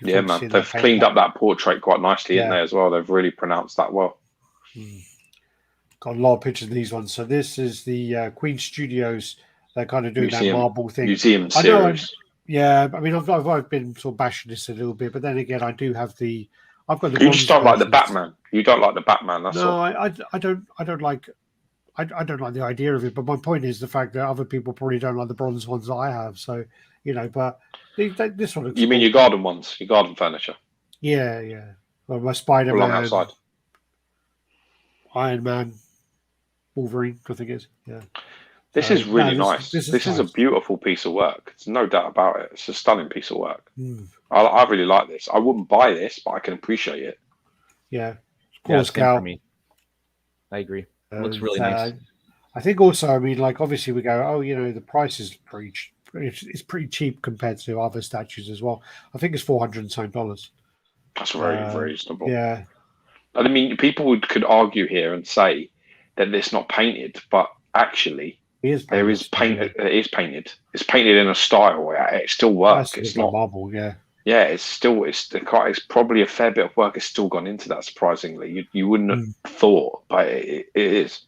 Yeah, man. They've cleaned up that portrait quite nicely in there as well. They've really pronounced that well. Got a lot of pictures of these ones. So this is the Queen Studios. They're kind of doing that marble thing. Museum series. Yeah, I mean, I've been sort of bashing this a little bit, but then again, I do have the. I've got the. You just don't like the Batman. You don't like the Batman. That's all. I don't like. I don't like the idea of it. But my point is the fact that other people probably don't like the bronze ones that I have. So but this one. You mean your garden ones, your garden furniture? Yeah. Well, my Spider-Man, outside. Iron Man, Wolverine. I think it is. Yeah. This is really nice. This is a beautiful piece of work. There's no doubt about it. It's a stunning piece of work. I really like this. I wouldn't buy this, but I can appreciate it. Yeah. It's for me. I agree. It looks really nice. I think also, I mean, like obviously we go, the price is it's pretty cheap compared to other statues as well. I think it's $400 and something. That's very reasonable. Yeah. I mean, people could argue here and say that it's not painted, but actually. It is painted. It's painted in a style. It still works. It's not marble. Yeah. Yeah. It's probably a fair bit of work has still gone into that. Surprisingly, you wouldn't have thought, but it is.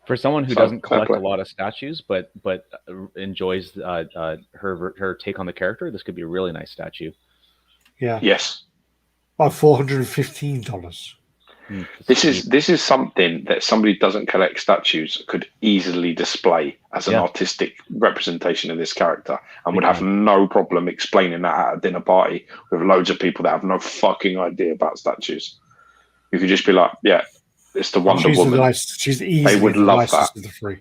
For someone who doesn't collect a lot of statues, but enjoys her take on the character, this could be a really nice statue. Yeah. Yes. $415. This is something that somebody who doesn't collect statues could easily display as an artistic representation of this character and would have no problem explaining that at a dinner party with loads of people that have no fucking idea about statues. You could just be like, yeah, it's the Wonder Woman. She's easy. They would love that.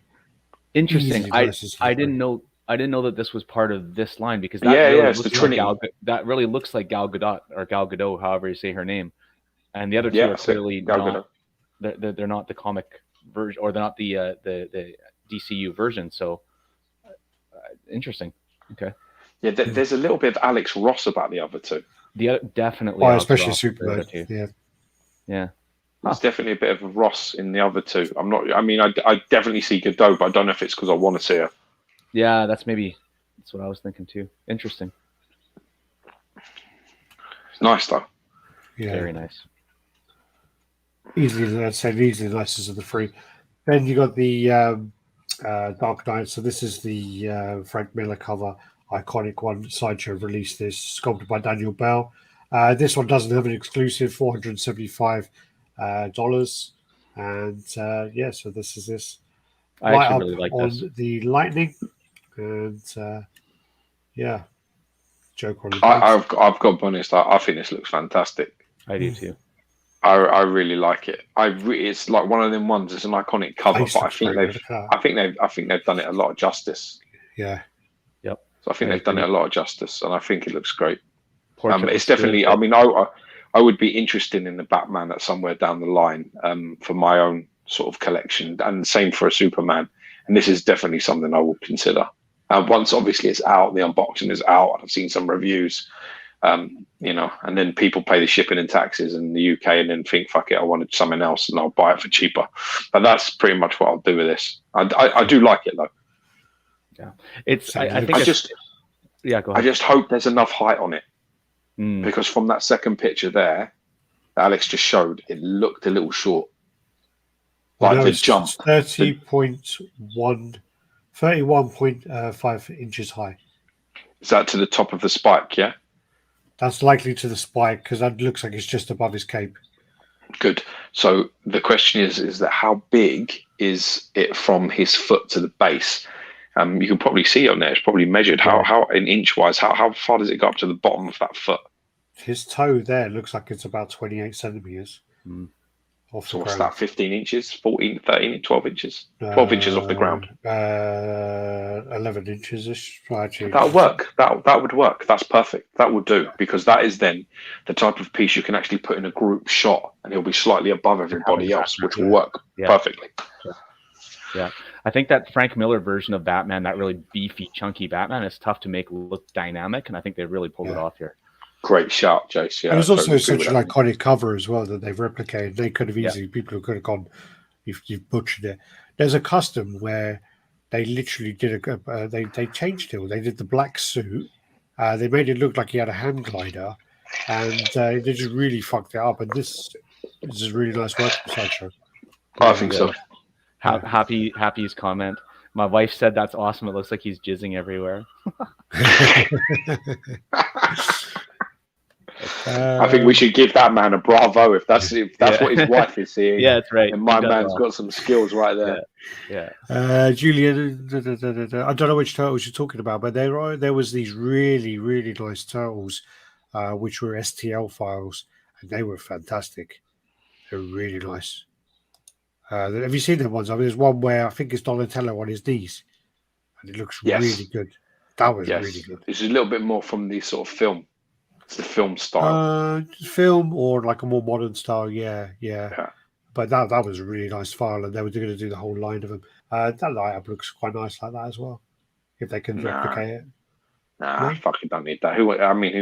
Interesting. I didn't know that this was part of this line because that it's the Trinity. That really looks like Gal Gadot or Gal Gadot, however you say her name. And the other two are clearly not. They're not the comic version, or they're not the DCU version. So interesting. Okay. Yeah, there's a little bit of Alex Ross about the other two. Definitely. Especially Superman. Yeah. There's definitely a bit of a Ross in the other two. I definitely see Gadot, but I don't know if it's because I want to see her. Yeah, that's what I was thinking too. Interesting. It's nice though. Yeah. Very nice. Easily, I'd say easily the nicest of the three. Then you got the Dark Knight. So this is the Frank Miller cover, iconic one. Sideshow released this, sculpted by Daniel Bell. This one doesn't have an exclusive, $475, and yeah. So this is this I light actually up really like on this. the lightning, and yeah, Joker on the I've got to be honest. I think this looks fantastic. I do too. I really like it. It's like one of them ones. It's an iconic cover, Face but I looks think very they've good. I think they've done it a lot of justice. Yeah. Yep. So I think they've done it a lot of justice, and I think it looks great. Portrait It's looks definitely. really I mean, I would be interested in the Batman at somewhere down the line for my own sort of collection, and same for a Superman. And this is definitely something I will consider. Once obviously it's out, the unboxing is out. I've seen some reviews, you know, and then people pay the shipping and taxes in the UK, and then think, fuck it, I wanted something else, and I'll buy it for cheaper. But that's pretty much what I'll do with this. I do like it though. Yeah, it's. I think I it's, just yeah. Go I ahead. just hope there's enough height on it. Mm. Because from that second picture there, that Alex just showed, it looked a little short. Like the jump. 31.5 inches high. Is that to the top of the spike, yeah? That's likely to the spike because that looks like it's just above his cape. Good. So the question is that how big is it from his foot to the base? You can probably see on there, it's probably measured. How in inch wise, how far does it go up to the bottom of that foot? His toe there looks like it's about 28 centimeters. So what's that, 15 inches, 14, 13, 12 inches? 12 inches off the ground. 11 inches-ish. Actually, that'll work. That would work. That's perfect. That would do, because that is then the type of piece you can actually put in a group shot, and he'll be slightly above everybody else, which will work perfectly. Yeah. I think that Frank Miller version of Batman, that really beefy, chunky Batman, is tough to make look dynamic, and I think they really pulled it off here. Great shout, Jace. Yeah, it was also such an iconic cover as well that they've replicated. They could have easily, people could have gone, you've butchered it. There's a custom where they literally did they changed it. They did the black suit. They made it look like he had a hand glider, and they just really fucked it up. And this is really nice work from Sideshow. I think so. Happy's comment. My wife said that's awesome. It looks like he's jizzing everywhere. I think we should give that man a bravo if that's what his wife is seeing. Yeah, that's right. And my man's got some skills right there. Yeah. Julian, I don't know which turtles you're talking about, but there was these really, really nice turtles, which were STL files, and they were fantastic. They were really nice. Have you seen them ones? I mean, there's one where I think it's Donatello on his knees, and it looks really good. That was really good. It's a little bit more from the sort of film. It's the film style. Film or like a more modern style, yeah. But that was a really nice file, and they were going to do the whole line of them. That light-up looks quite nice like that as well, if they can replicate it. I fucking don't need that. Who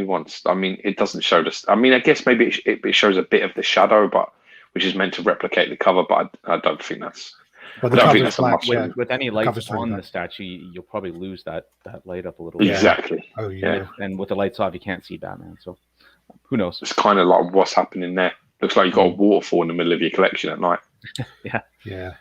wants? I mean, it doesn't show this. I mean, I guess maybe it shows a bit of the shadow, but which is meant to replicate the cover, but I don't think that's. But the cover is black, with any lights on the statue, you'll probably lose that light up a little bit. Exactly. Oh yeah. And with the lights off, you can't see Batman. So who knows? It's kind of like what's happening there. Looks like you've got a waterfall in the middle of your collection at night. Yeah.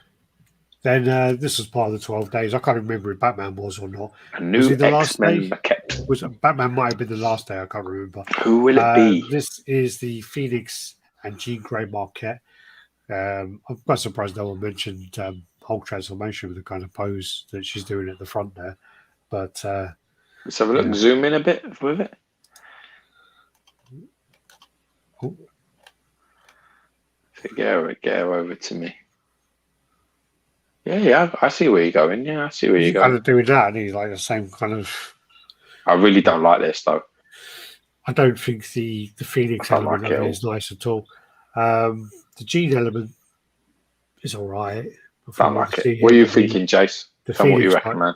Then this was part of the 12 days. I can't remember if Batman was or not. A new X-Men maquette. Batman might have been the last day. I can't remember. Who will it be? This is the Phoenix and Jean Grey maquette. I'm quite surprised no one mentioned Hulk transformation with the kind of pose that she's doing at the front there. But let's have a look. Zoom in a bit with it. Get her over to me. Yeah, I see where you're going. Yeah, I see where you're going. Kind of doing that, and he's like the same kind of. I really don't like this though. I don't think the Phoenix element of it is nice at all. The Jean element is all right. Don't like it. What are you thinking, Jace? Tell me what you reckon, man.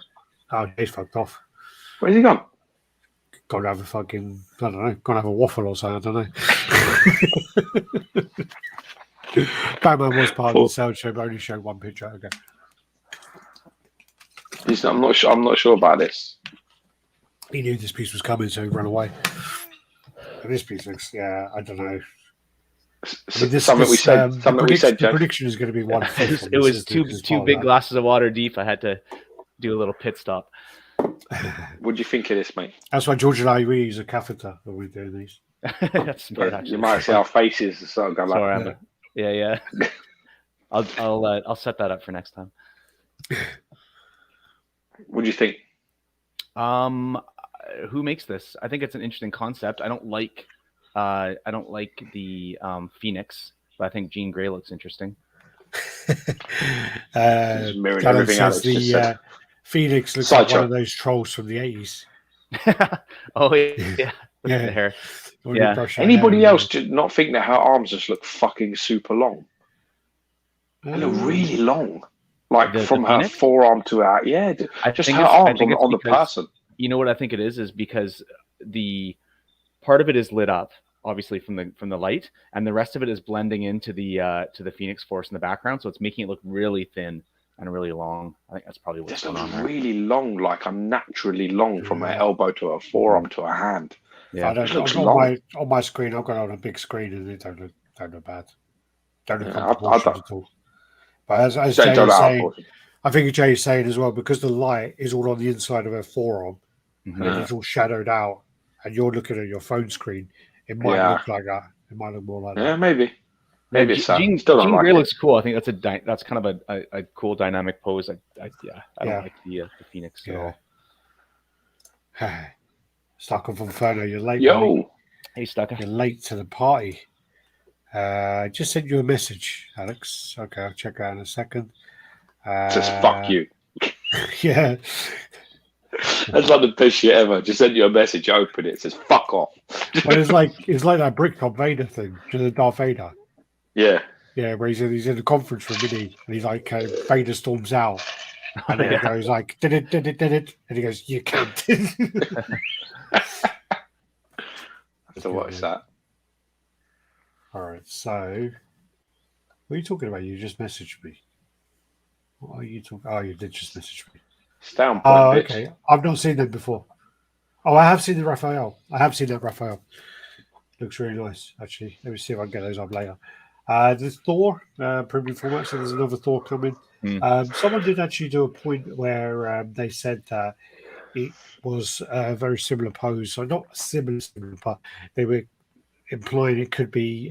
Oh, he's fucked off. Where's he gone? Gone to have a fucking, I don't know, gone to have a waffle or something, I don't know. Batman was part of the sales show, but only showed one picture. Okay. I'm not sure about this. He knew this piece was coming, so he ran away. And this piece looks, I don't know. Something we said. The prediction is going to be 1/5. It was two big glasses of water deep. I had to do a little pit stop. What do you think of this, mate? That's why George and I we use a catheter when we do these. That's smart. Actually, you might see our faces. So go like, sorry, yeah. I'll set that up for next time. What do you think? Who makes this? I think it's an interesting concept. I don't like the Phoenix, but I think Jean Grey looks interesting. The Phoenix looks like one of those trolls from the 80s. Oh yeah. Look at the hair. Yeah. Anybody else did not think that her arms just look fucking super long? They look really long. Like from her Phoenix? Forearm to her, just her arms on the person. You know what I think it is because the part of it is lit up, obviously from the light, and the rest of it is blending into the Phoenix Force in the background, so it's making it look really thin and really long. I think that's probably what's going on there. Really long, like unnaturally long from her elbow to her forearm to her hand. Yeah, on my screen, I've got it on a big screen, and it don't look bad. Don't look proportioned at all. But as Jay is saying, I think Jay is saying as well, because the light is all on the inside of her forearm, and it's all shadowed out, and you're looking at your phone screen, it might look like that. It might look more like that. Yeah, maybe. Maybe it's Jean Grey looks cool. I think that's kind of a cool dynamic pose. I don't like the Phoenix at all. Stuck from Inferno, you're late. Yo, hey Stucker, you're late to the party. I just sent you a message, Alex. Okay, I'll check that in a second. Just fuck you. Yeah. That's like the best shit ever. Just send you a message, open it, says fuck off. But it's like that brick on Vader thing, to the Darth Vader. Yeah. Yeah, where he's in the conference room, and he's like, Vader storms out. And then he goes like, did it, and he goes, you can't. So what is that? All right, so what are you talking about? You just messaged me. What are you talking? Oh, you did just message me. Stay on point, bitch. Okay. I've not seen them before. Oh, I have seen the Raphael. Looks really nice, actually. Let me see if I can get those up later. There's Thor, premium format, so there's another Thor coming. Someone did actually do a point where they said that it was a very similar pose. So not similar, but they were implying it could be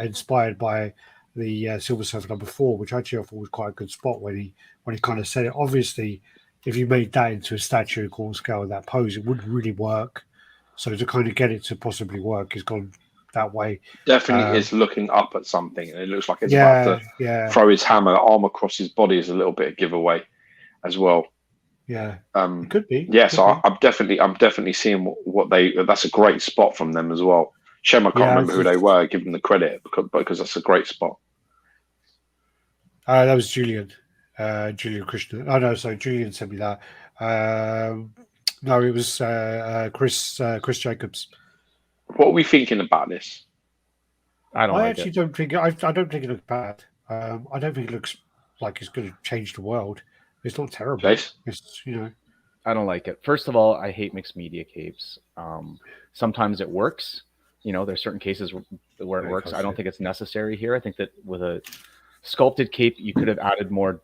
inspired by the Silver Surfer #4, which actually I thought was quite a good spot when he kind of said it. Obviously, if you made that into a statue core scale of that pose, it wouldn't really work. So to kind of get it to possibly work, has gone that way. Definitely is looking up at something, and it looks like it's about to throw his arm across his body is a little bit of giveaway as well. Yeah, it could be. Yeah, so I'm definitely seeing what they. That's a great spot from them as well. Shem, I can't remember who they were. Give them the credit because that's a great spot. That was Julian. Julian Krishna. Oh no, so Julian sent me that. No, it was Chris Jacobs. What are we thinking about this? I don't think it looks bad. I don't think it looks like it's going to change the world. It's not terrible. Jace? It's I don't like it. First of all, I hate mixed media capes. Sometimes it works. There's certain cases where it works. I don't think it's necessary here. I think that with a sculpted cape, you could have added more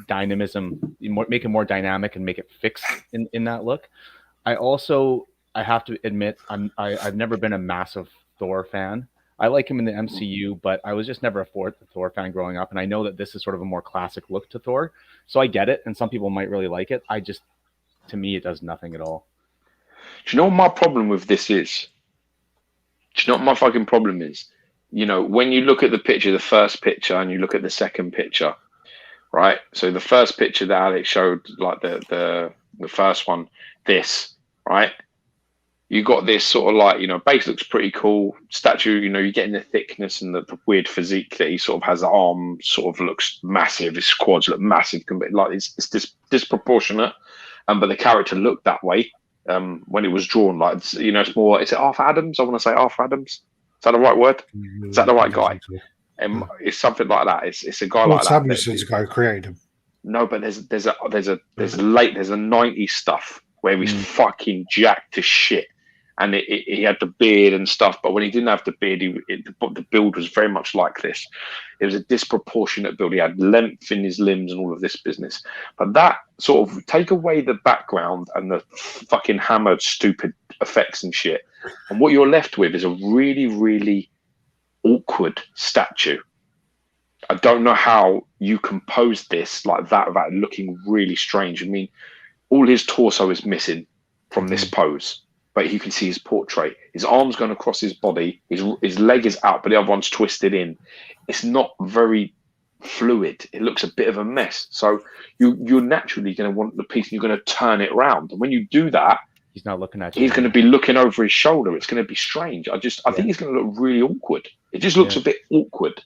dynamism, make it more dynamic, and make it fixed in that look. I have to admit, I've never been a massive Thor fan. I like him in the MCU, but I was just never a Thor fan growing up, and I know that this is sort of a more classic look to Thor, so I get it, and some people might really like it. To me, it does nothing at all. Do you know what my problem with this is? Do you know what my fucking problem is? When you look at the picture, the first picture, and you look at the second picture, right? So the first picture that Alex showed, like the first one, this, right? You got this sort of like, base looks pretty cool. Statue, you're getting the thickness and the weird physique that he sort of has. The arm sort of looks massive. His quads look massive. Like it's disproportionate. But the character looked that way when it was drawn. Like, it's more, is it Arthur Adams? I want to say Arthur Adams. Is that the right word? Is that the right guy? It's something like that. It's a guy like that. Samuelson's the guy who created him. No, but there's a 90s stuff where he's fucking jacked to shit. and he had the beard and stuff. But when he didn't have the beard, the build was very much like this. It was a disproportionate build. He had length in his limbs and all of this business. But that sort of take away the background and the fucking hammered, stupid effects and shit, and what you're left with is a really, really awkward statue. I don't know how you compose this like that without looking really strange. I mean, all his torso is missing from this pose, but you can see his portrait. His arm's going across his body. His leg is out, but the other one's twisted in. It's not very fluid. It looks a bit of a mess. So you're naturally going to want the piece, and you're going to turn it around. And when you do that, he's not looking at you. He's going to be looking over his shoulder. It's going to be strange. I think it's going to look really awkward. It just looks a bit awkward.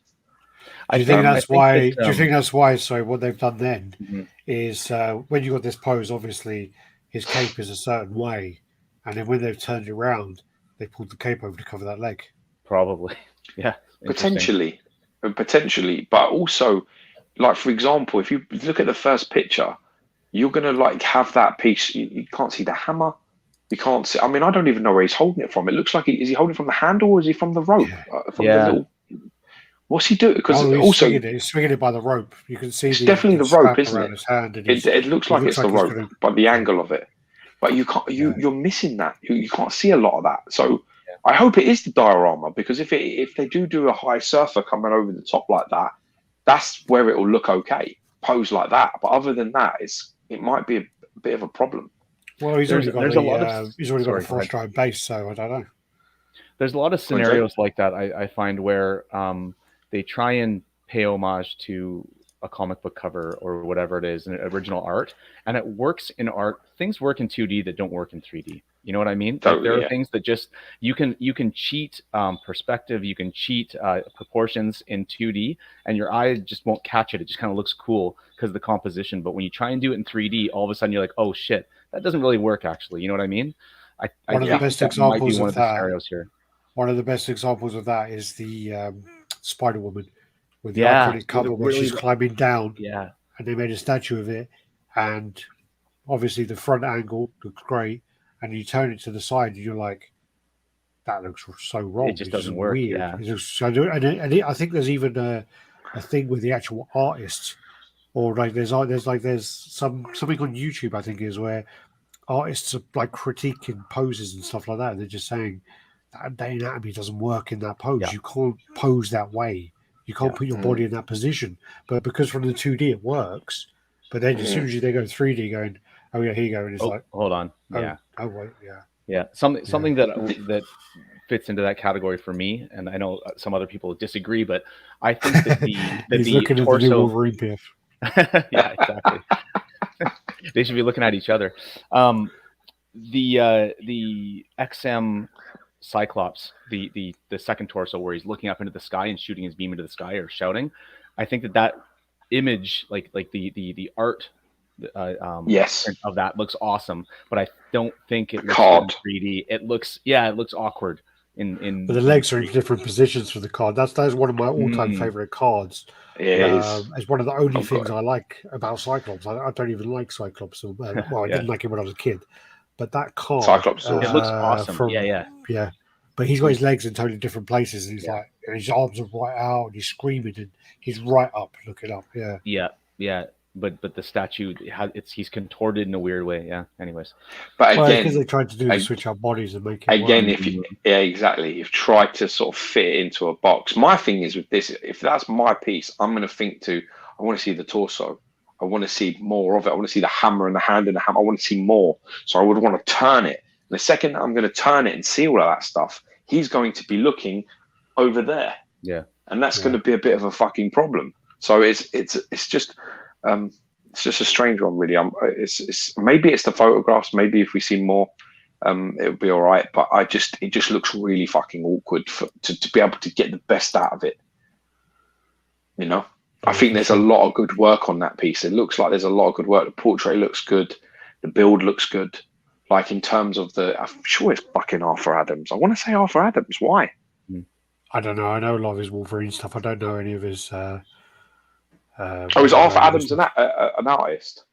Do you think that's why? Do you think that's why? So what they've done then is when you got this pose, obviously his cape is a certain way, and then when they've turned it around, they pulled the cape over to cover that leg. Probably, yeah, potentially, but also, like for example, if you look at the first picture, you're going to like have that piece. You can't see the hammer. You can't see. I mean, I don't even know where he's holding it from. It looks like is he holding it from the handle or is he from the rope? The little, what's he doing? Because also he's swinging it by the rope. You can see it's definitely the rope, isn't it? His hand, it looks like it's the rope, by the angle of it. But you can't. You're missing that. You can't see a lot of that. So I hope it is the diorama, because if they do a high surfer coming over the top like that, that's where it will look okay, pose like that. But other than that, it might be a bit of a problem. Well, he's already got a frost-dried base, so I don't know. There's a lot of scenarios like that I find where they try and pay homage to a comic book cover or whatever it is, an original art, and it works in art. Things work in 2D that don't work in 3D. You know what I mean? Totally, there are things that just you can cheat perspective, you can cheat proportions in 2D, and your eye just won't catch it. It just kind of looks cool because of the composition. But when you try and do it in 3D, all of a sudden you're like, oh shit, that doesn't really work. Actually, you know what I mean? One of the best examples of that. One of the best examples of that is the Spider-Woman with the iconic cover where she's climbing down. Yeah, and they made a statue of it, and obviously the front angle looks great, and you turn it to the side, and you're like, that looks so wrong. It just doesn't work. Weird. Yeah, I think there's even a thing with the actual artists, or like there's something on YouTube I think is where artists are like critiquing poses and stuff like that. And they're just saying that the anatomy doesn't work in that pose. You can't pose that way. You can't put your body in that position. But because from the 2D it works, but then as soon as they go 3D, going, oh yeah, here you go, and it's like, hold on, something that fits into that category for me, and I know some other people disagree, but I think that he's looking torso, at the new Wolverine piff. Yeah, exactly. They should be looking at each other. The XM Cyclops, the second torso where he's looking up into the sky and shooting his beam into the sky or shouting, I think that image, like the art of that looks awesome, but I don't think it looks in 3D. It looks awkward but the legs are in different positions for the card. That's one of my all-time favorite cards. It's one of the only things I like about Cyclops. I don't even like Cyclops. Well, I didn't like him when I was a kid, but that card, Cyclops, it looks awesome. Yeah. But he's got his legs in totally different places, and he's like, and his arms are right out, and he's screaming, and he's right up, looking up. Yeah. But the statue, he's contorted in a weird way. Yeah. Anyways, but again, because they tried to do is switch our bodies and make it again. Exactly. You've tried to sort of fit it into a box. My thing is with this, if that's my piece, I'm going to think I want to see the torso. I want to see more of it. I want to see the hammer and the hand and the hammer. I want to see more. So I would want to turn it. And the second I'm going to turn it and see all of that stuff, he's going to be looking over there. Yeah. And that's going to be a bit of a fucking problem. So it's just a strange one, really. It's maybe it's the photographs. Maybe if we see more, it'll be all right. But it just looks really fucking awkward to be able to get the best out of it. You know, I think there's a lot of good work on that piece. It looks like there's a lot of good work. The portrait looks good. The build looks good. Like in terms of I'm sure it's fucking Arthur Adams. I want to say Arthur Adams. Why? I don't know. I know a lot of his Wolverine stuff. I don't know any of his. Is Arthur Adams an artist?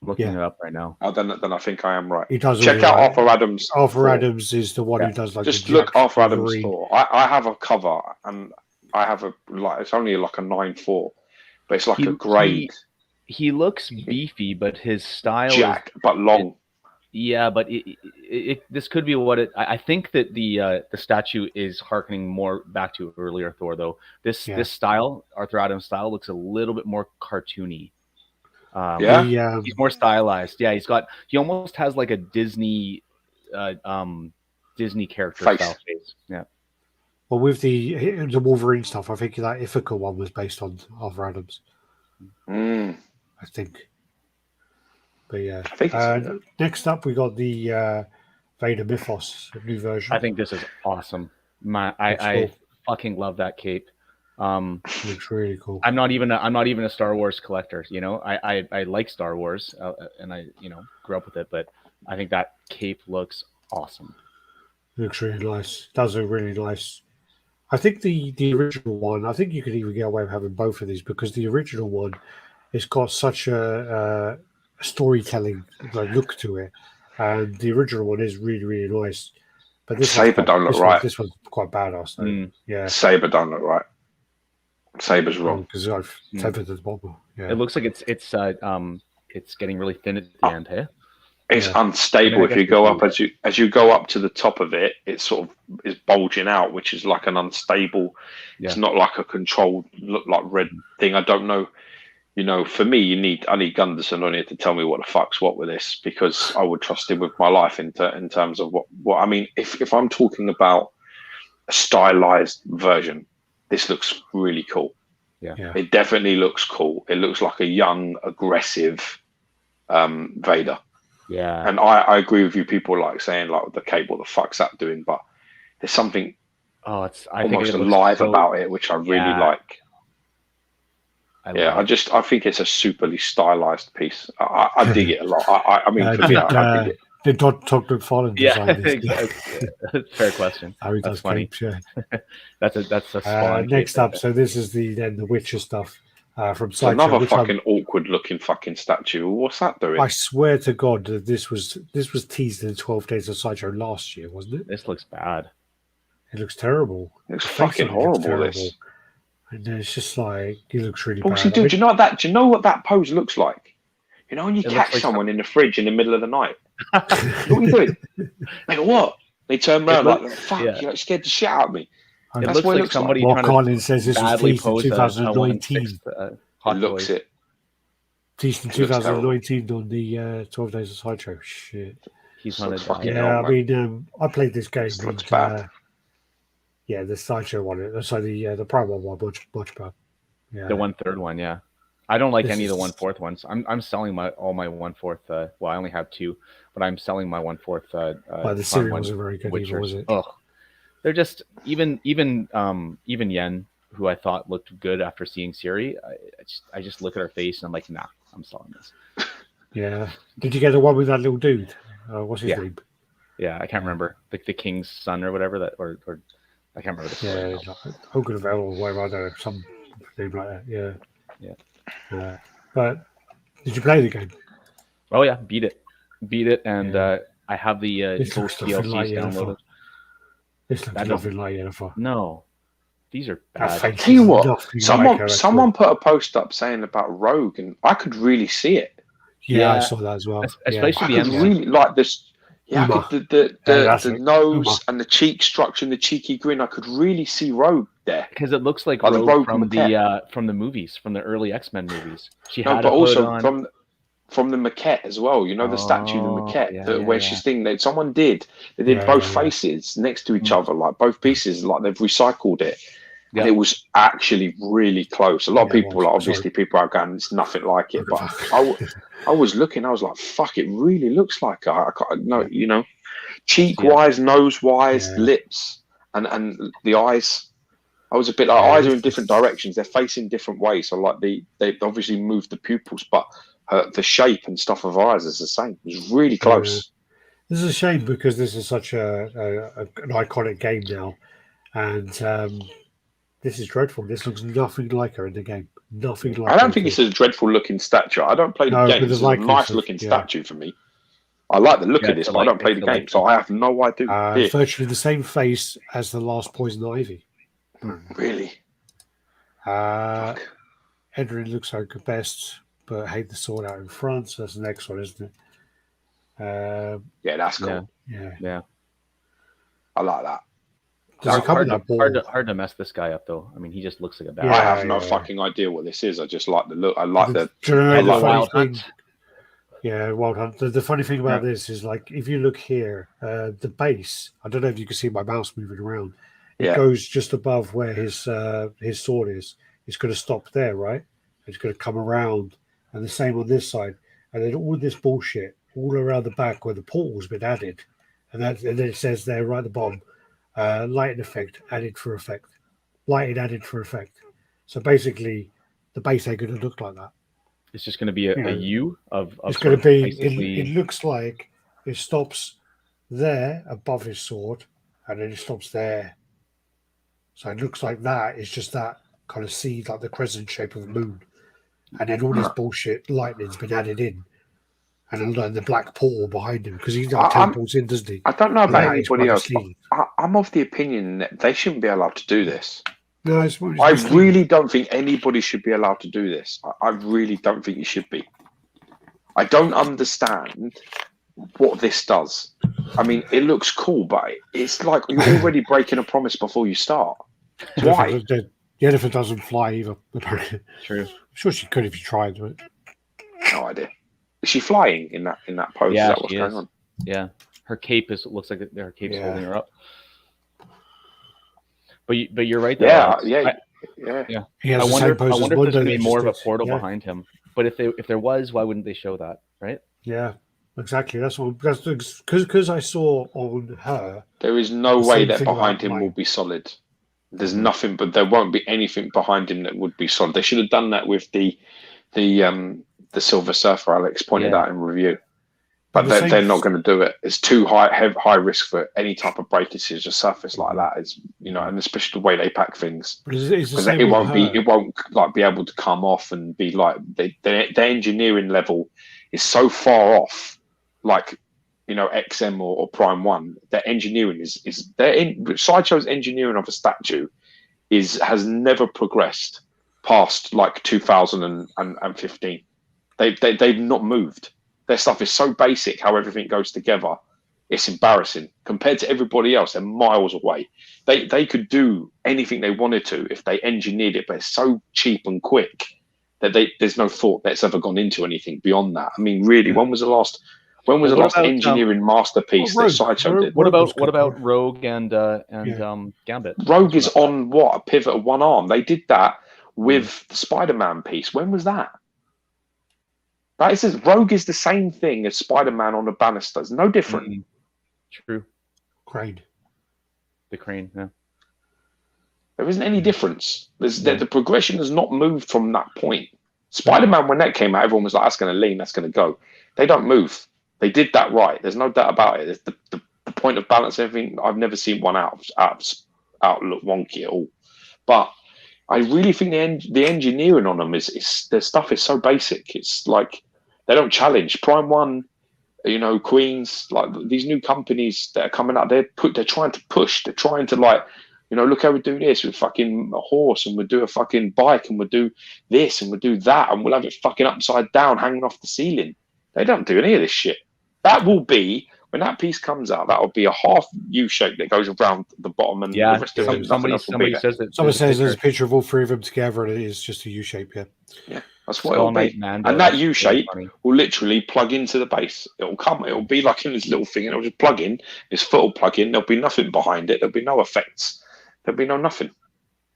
Looking it up right now. Oh, then I think I am right. He does. Check out Arthur Adams. Arthur Adams is the one Yeah. who does like Just the look Jack Arthur Adams Wolverine. store. I have a cover and I have it's only like a 9.4, but it's like a grade. He looks beefy, but his style Jack, but long. Yeah, but this could be what it. I think that the statue is harkening more back to earlier Thor, though. This style, Arthur Adams style, looks a little bit more cartoony. He's more stylized. Yeah, he almost has like a Disney character style face. Yeah. Well, with the Wolverine stuff, I think that Ithaca one was based on Arthur Adams. I think. But yeah. I think next up, we got the Vader Mythos, new version. I think this is awesome. I fucking love that cape. Looks really cool. I'm not even a Star Wars collector. You know, I like Star Wars, and I grew up with it. But I think that cape looks awesome. Looks really nice. Does look really nice. I think the original one. I think you could even get away with having both of these because the original one, it's got such a storytelling look to it, and the original one is really, really nice. But this Saber don't look right. This one's quite badass. Though. Yeah, Saber don't look right. Saber's wrong because I've tethered the bottom. Yeah, it looks like it's getting really thin at the end here. It's unstable. If you go up as you go up to the top of it, it sort of is bulging out, which is like an unstable. Yeah. It's not like a controlled look like red thing. I don't know. You know, for me, I need Gunderson on here to tell me what the fuck's what with this because I would trust him with my life in terms of what I mean. If I'm talking about a stylized version, this looks really cool. Yeah. It definitely looks cool. It looks like a young, aggressive Vader. Yeah. And I agree with you. People like saying like the cape, what the fuck's that doing? But there's something almost alive about it, which I really like. I think it's a superly stylized piece. I dig it a lot. I mean, I dig it. Did Todd McFarlane design this? Fair question. That's funny. Capes, that's a spawn. Next up, so this is the Witcher stuff from Sideshow. Another fucking awkward looking fucking statue. What's that doing? I swear to God that this was teased in 12 Days of Sideshow last year, wasn't it? This looks bad. It looks terrible. It looks fucking horrible. This. And it's just like he looks really bad. Do you know that? Do you know what that pose looks like? You know when you catch someone in the fridge in the middle of the night. What are you doing? Like what? They turn around like fuck. You're like scared the shit out of me. It looks like somebody. What Colin says this was teased in 2019. Looks it. Teased in 2019 on the 12 Days of Sideshow. Shit. He's on it. I mean, I played this game. Looks bad. Yeah, the Sideshow one. So the Prime one much better. Yeah. The 1/3 one, yeah. I don't like any of the 1/4 ones. I'm selling all my 1/4. Well, I only have 2, but I'm selling my 1/4. Well, the series wasn't very good either, was it? Ugh. They're just even Yen, who I thought looked good after seeing Siri. I just look at her face and I'm like, nah, I'm selling this. Yeah. Did you get the one with that little dude? What's his name? Yeah, I can't remember. The king's son or whatever that or I can't remember the story. Hogan of Hell or whatever, I don't know, some name like that. Yeah. But did you play the game? Oh yeah, beat it, and I have the Ghost DLCs downloaded. This looks nothing like Yennefer. No, these are bad. I tell you what, someone put a post up saying about Rogue, and I could really see it. Yeah, I saw that as well. Especially the end. Really like this. Yeah, the nose and the cheek structure and the cheeky grin. I could really see Rogue there because it looks like Rogue from the movies, from the early X-Men movies. She had, but also from the maquette as well. You know, the statue, the maquette, where she's thinking that someone did. They did both faces next to each other, like both pieces, like they've recycled it. Yeah. And it was actually really close. A lot of people, people are going, it's nothing like it. But I was looking, I was like, fuck, it really looks like her. Cheek-wise, nose-wise, lips, and the eyes. I was a bit like, eyes are in different directions. They're facing different ways. So like they obviously moved the pupils, but the shape and stuff of her eyes is the same. It was really close. This is a shame because this is such an iconic game now. And... this is dreadful. This looks nothing like her in the game. Nothing like I don't think anything. it's a dreadful looking statue. I don't play the game. It's a nice looking statue for me. I like the look of this, but I don't play the game, so I have no idea. It's virtually the same face as the last Poison Ivy. Really? Edrin looks like the best, but hate the sword out in front. So that's the next one, isn't it? Yeah, that's cool. Yeah. I like that. Does it come with that ball? Hard to mess this guy up, though. I mean, he just looks like a bad. I have no fucking idea what this is. I just like the look. I like the Wild Hunt. Yeah, Wild Hunt. The funny thing about this is, like, if you look here, the base. I don't know if you can see my mouse moving around. It goes just above where his sword is. It's going to stop there, right? It's going to come around, and the same on this side. And then all this bullshit all around the back where the portal's been added, and then it says there right at the bottom. Lighting effect added for effect. Lighting added for effect. So basically, the base ain't going to look like that. It's just going to be a U of it's going to be. It looks like it stops there above his sword, and then it stops there. So it looks like that. It's just that kind of seed, like the crescent shape of the moon, and then all this bullshit lightning's been added in. And the black portal behind him, because he's got temples in, doesn't he? I don't know about anybody else. I'm of the opinion that they shouldn't be allowed to do this. No, I really don't think anybody should be allowed to do this. I really don't think you should be. I don't understand what this does. I mean, it looks cool, but it's like you're already breaking a promise before you start. Why? The elephant doesn't fly either. True. I'm sure she could if you tried, but no idea. Is she flying in that pose? Yeah, is that what's going on? Yeah, her cape looks like her cape's holding her up. But you're right there. Yeah. I wonder if there's going to be more of a portal behind him. But if there was, why wouldn't they show that? Right? Yeah, exactly. That's because I saw on her. There is no way that behind him will be solid. There's nothing, but there won't be anything behind him that would be solid. They should have done that with the Silver Surfer. Alex pointed out in review. But they're not going to do it. It's too high risk for any type of breakage. A surface like that is, and especially the way they pack things, because it won't be able to come off and be like their engineering level is so far off, like XM or Prime One. Their engineering is Sideshow's engineering of a statue has never progressed past like 2015. They've not moved. Their stuff is so basic, how everything goes together. It's embarrassing. Compared to everybody else, they're miles away. They could do anything they wanted to if they engineered it, but it's so cheap and quick that there's no thought that's ever gone into anything beyond that. I mean, really, when was the last engineering masterpiece that Sideshow did? What about Rogue and Gambit? Rogue is on what? A pivot of one arm. They did that with the Spider-Man piece. When was that? Right, it says Rogue is the same thing as Spider-Man on the banisters. No different. True. Crane. The crane, yeah. There isn't any difference. The progression has not moved from that point. Spider-Man, when that came out, everyone was like, that's going to lean, that's going to go. They don't move. They did that right. There's no doubt about it. It's the point of balance, everything. I've never seen one out look wonky at all. But I really think the engineering on them is their stuff is so basic. It's like they don't challenge. Prime One, Queens, like these new companies that are coming out, they're trying to push. They're trying to look how we do this with fucking a horse, and we'll do a fucking bike, and we'll do this, and we'll do that, and we'll have it fucking upside down, hanging off the ceiling. They don't do any of this shit. That will be, when that piece comes out, that will be a half U shape that goes around the bottom, and the rest of it. Somebody says that. Someone says there's a picture of all three of them together, and it is just a U shape. Yeah, that's what it'll be. And that U shape will literally plug into the base. It'll be like in this little thing, and it'll just plug in. His foot will plug in. There'll be nothing behind it. There'll be no effects. There'll be no nothing.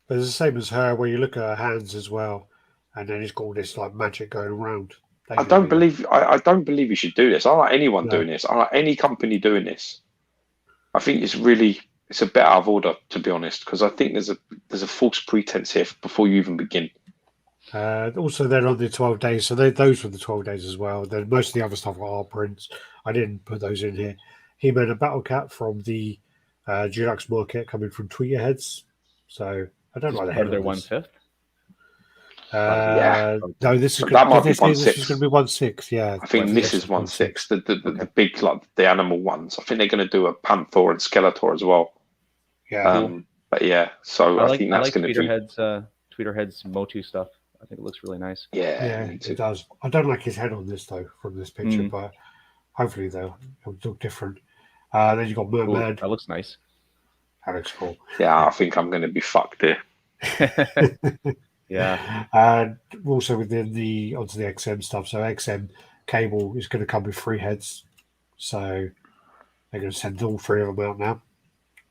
But it's the same as her, where you look at her hands as well, and then it's got all this like magic going around. I don't believe you should do this. I don't like anyone doing this. I don't like any company doing this. I think it's a bit out of order, to be honest, because I think there's a false pretense here before you even begin. Also, they're on the 12 days, so those were the 12 days as well. Then most of the other stuff are prints. I didn't put those in here. He-Man and Battle Cat from the Deluxe market coming from Tweeterheads. So I don't like the head of their 1/5. No, this is So that might be this was 1/6. going to be 1/6. Yeah, I think this is 1/6. The big, like the animal ones. I think they're going to do a Panther and Skeletor as well. Yeah. But yeah, so I think that's going to be. Tweeterhead's Motu stuff. I think it looks really nice. Yeah, it does. I don't like his head on this though, from this picture, but hopefully it'll look different. Then you got Merman. That looks nice. That looks cool. Yeah, I think I'm going to be fucked here. Yeah. And also within onto the XM stuff. So XM cable is going to come with 3 heads. So they're going to send all 3 of them out now.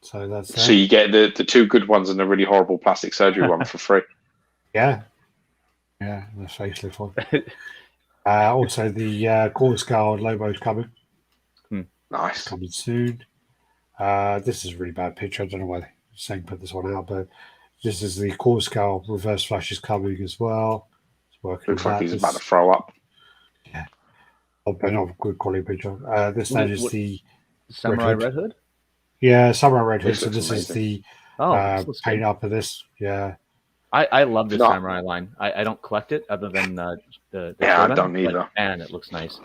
So that's that. So you get the 2 good ones and a really horrible plastic surgery one for free. Yeah. Yeah, the facelift one. Also the quarter scale Lobo's coming. Nice. Coming soon. This is a really bad picture. I don't know why they're saying put this one out, but this is the quarter scale reverse flash is coming as well. It's working. Looks like he's about to throw up. Yeah. But not a good quality picture. This then is the Samurai Red Hood? Yeah, Samurai Red Hood. This So this amazing. is the paint up of this. Yeah. I love this Samurai line. I don't collect it other than the I don't either. And it looks nice.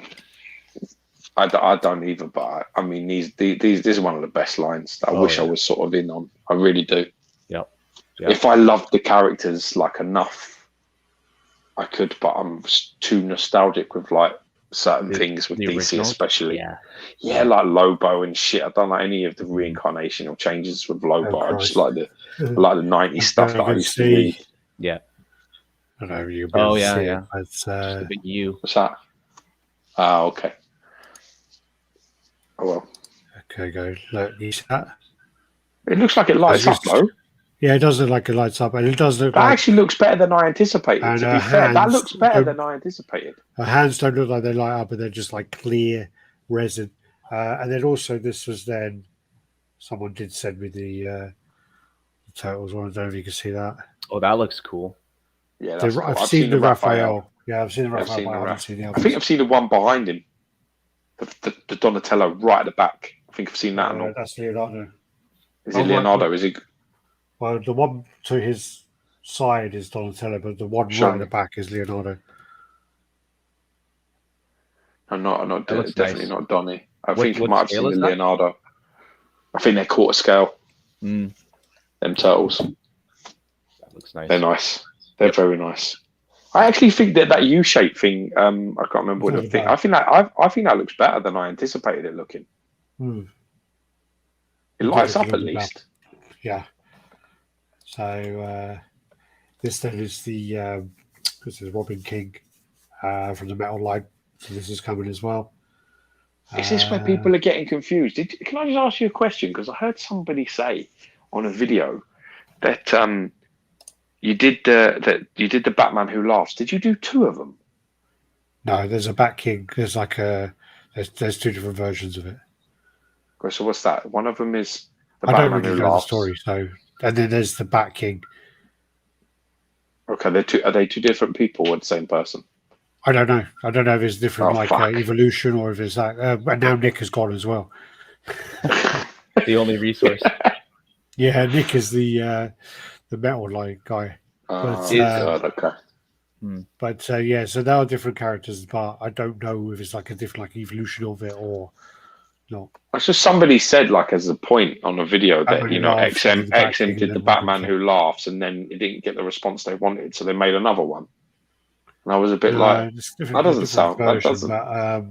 I don't either, but I mean these this is one of the best lines that I wish I was sort of in on. I really do. Yep. If I loved the characters like enough, I could, but I'm too nostalgic with like certain things with DC originals? especially. Yeah, like Lobo and shit. I don't like any of the reincarnation or changes with Lobo. I just like the 90s stuff that I used to read. Yeah. I don't know if you yeah. It's a big U. What's that? Oh, okay. Oh well. Okay, go. Look, you see that? It looks like it lights up though. Yeah, it does look like it lights up, and it does look. That actually looks better than I anticipated. And to be fair, that looks better than I anticipated. Her hands don't look like they light up, but they're just like clear resin. And then also, this was then someone did send me the turtles one. I don't know if you can see that. Oh, that looks cool. Yeah, that's cool. I've seen the Raphael. Yeah, I've seen the Raphael. I haven't seen the others. I think I've seen the one behind him, the Donatello right at the back. I think I've seen that. That's Leonardo. Is it Leonardo? Is it? Well, the one to his side is Donatello, but the one right at the back is Leonardo. I'm not definitely not Donnie. I think I what might have seen the Leonardo. I think they're quarter scale. Them turtles. That looks nice. They're nice. They're very nice. I actually think that U-shape thing. I can't remember what the thing. I think that looks better than I anticipated it looking. It lights up at least. Yeah. So this then is this is Robin King from the Metal line. So this is coming as well. Is this where people are getting confused? Can I just ask you a question? Because I heard somebody say on a video that you did the Batman Who Laughs. Did you do 2 of them? No, there's a Bat King. There's like there's 2 different versions of it. Okay, so what's that? One of them is the I Batman don't really Who know Laughs. The story. So and then there's the Bat King. Okay, are they 2 different people or the same person? I don't know. I don't know if it's different, evolution, or if it's like. And now Nick has gone as well. The only resource. Yeah, Nick is the Metal line guy. Okay. But yeah, so there are different characters, but I don't know if it's like a different evolution of it or not. It's just somebody said as a point on a video that XM did the Batman Who Laughs, and then it didn't get the response they wanted, so they made another one. And I was a bit that doesn't sound. That doesn't. But,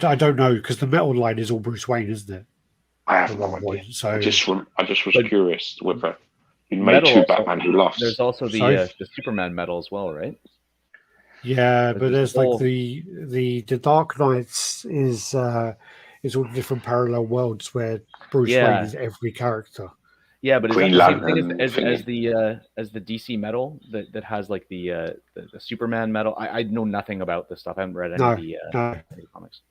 I don't know because the Metal line is all Bruce Wayne, isn't it? I have no idea. So I just was curious whether he made Metal 2 Batman Who Laughs. There's also the Superman metal as well, right? Yeah, but there's the Dark Knights is all different parallel worlds where Bruce Wayne is every character. Yeah, but is that the same thing as the DC metal that has the Superman metal? I know nothing about this stuff. I haven't read any of the comics.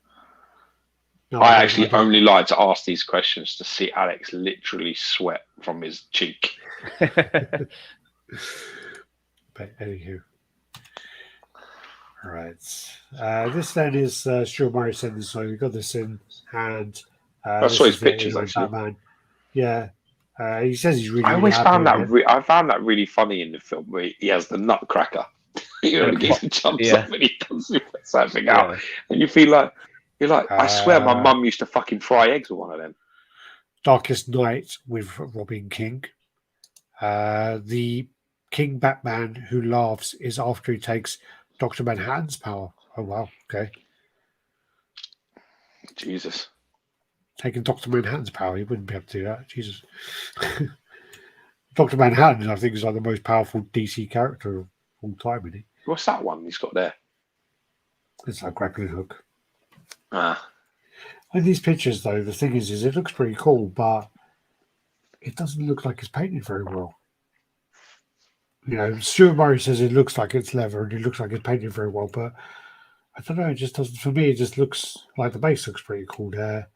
No, I actually only like to ask these questions to see Alex literally sweat from his cheek. But anywho. All right. This then is Stuart Murray sent this, so we got this in hand. I saw his pictures actually. Batman. Yeah. He says he's really, I really always happy found with that it. I found that really funny in the film where he has the nutcracker. You know, the geezer jumps up and he does something out, and you feel like I swear my mum used to fucking fry eggs with one of them. Darkest Night with Robin King. The King Batman who laughs is after he takes Dr. Manhattan's power. Oh wow, okay. Jesus. Taking Dr. Manhattan's power, he wouldn't be able to do that. Jesus. Dr. Manhattan, I think, is like the most powerful DC character of all time, isn't he? What's that one he's got there? It's like grappling hook. Ah. In these pictures, though, the thing is it looks pretty cool, but it doesn't look like it's painted very well. You know, Stuart Murray says it looks like it's leather and it looks like it's painted very well, but I don't know. It just doesn't. For me, it just looks like the base looks pretty cool there,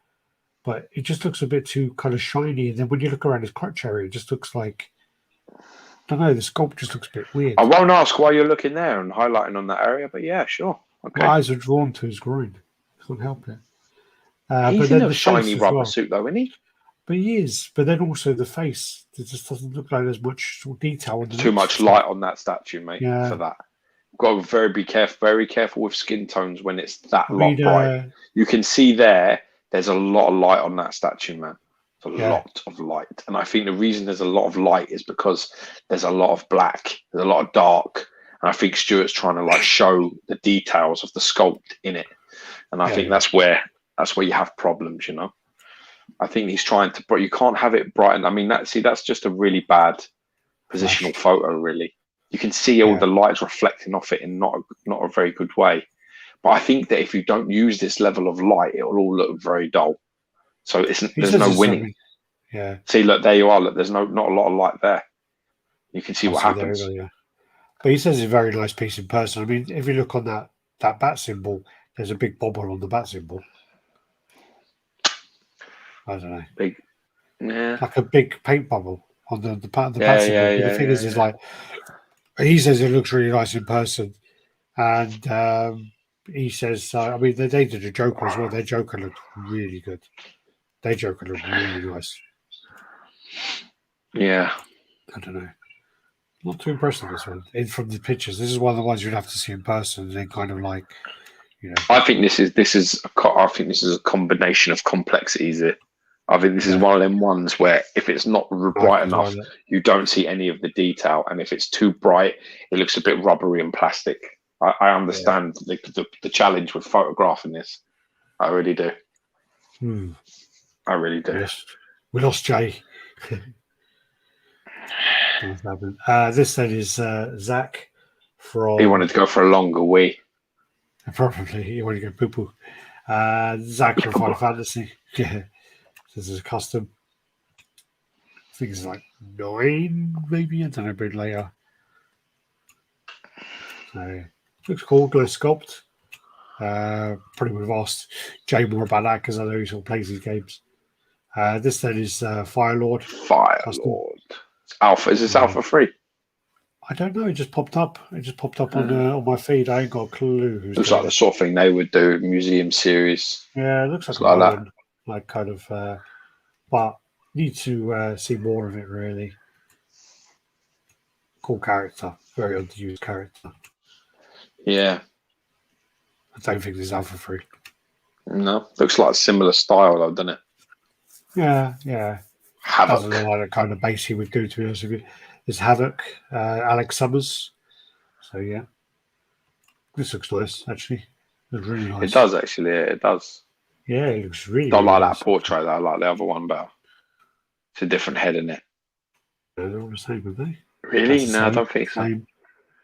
but it just looks a bit too kind of shiny. And then when you look around his crotch area, it just looks like, I don't know. The sculpt just looks a bit weird. I won't ask why you're looking there and highlighting on that area, but yeah, sure. Okay. My eyes are drawn to his groin. I can't help it. He's but then in a the shiny face rubber well. suit, though, isn't he? But he is. But then also the face, it just doesn't look like there's much sort of detail. Too much light on that statue, mate. Yeah. For that, got to be very careful with skin tones when it's that bright. You can see there's a lot of light on that statue, man. There's a lot of light, and I think the reason there's a lot of light is because there's a lot of black, there's a lot of dark, and I think Stuart's trying to like show the details of the sculpt in it, and I think that's where you have problems, you know. I think he's trying to, but you can't have it bright. I mean, that's just a really bad positional photo, really. You can see all the lights reflecting off it in not a very good way. But I think that if you don't use this level of light, it will all look very dull. So there's no winning. Yeah. See, look, there you are. Look, there's not a lot of light there. You can see what happens. But he says it's a very nice piece in person. I mean, if you look on that bat symbol, there's a big bobble on the bat symbol. I don't know. Big, yeah. Like a big paint bubble on the bat symbol. But the thing is like, he says it looks really nice in person. And he says, I mean, they did a Joker as well. Their Joker looked really good. Their Joker looked really nice. Yeah. I don't know. Not too impressed with this one. From the pictures, this is one of the ones you'd have to see in person and then kind of like, you know. I think this is a combination of complexities here. I think this is one of them ones where if it's not bright enough, you don't see any of the detail, and if it's too bright, it looks a bit rubbery and plastic. I understand the challenge with photographing this. I really do. I really do. We lost Jay. This then is Zach from. He wanted to go for a longer wee. Probably he wanted to go poo poo. Zach from Final Fantasy. Yeah, this is a custom. I think it's like 9, maybe. I don't know, a bit later. So looks cool. Glow sculpt. Probably would have asked Jay more about that because I know he sort of plays these games. This then is Firelord. Firelord. Alpha. Is this Alpha 3? I don't know. It just popped up. On my feed. I ain't got a clue. Looks like the sort of thing they would do. Museum series. Yeah, it looks like that. Like kind of. But need to see more of it. Really cool character. Very underused character. Yeah. I don't think there's Alpha 3. No, looks like a similar style though, doesn't it? Yeah. Havoc. Doesn't look like the kind of base he would do, to be honest with you. There's Havoc, Alex Summers. So yeah, this looks nice. Actually, it looks really nice. It does actually. It does. Yeah, it looks really. Don't really like nice. that portrait. I like the other one better. It's a different head in it. No, they're all the same, are they? Really? No, I don't think so.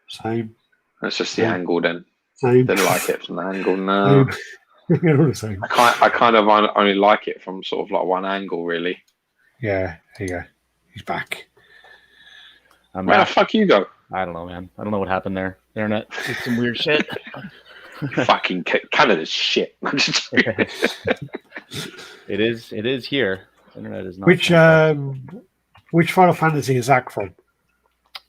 Same. That's just the angle then. Same. Didn't like it from the angle. No. They're all the same. I kind of only like it from sort of like one angle, really. Yeah, here you go. He's back. Where the fuck you go? I don't know, man. I don't know what happened there. The internet did some weird shit. Fucking Canada's shit. It is here. The internet is not. Which Final Fantasy is Zach from?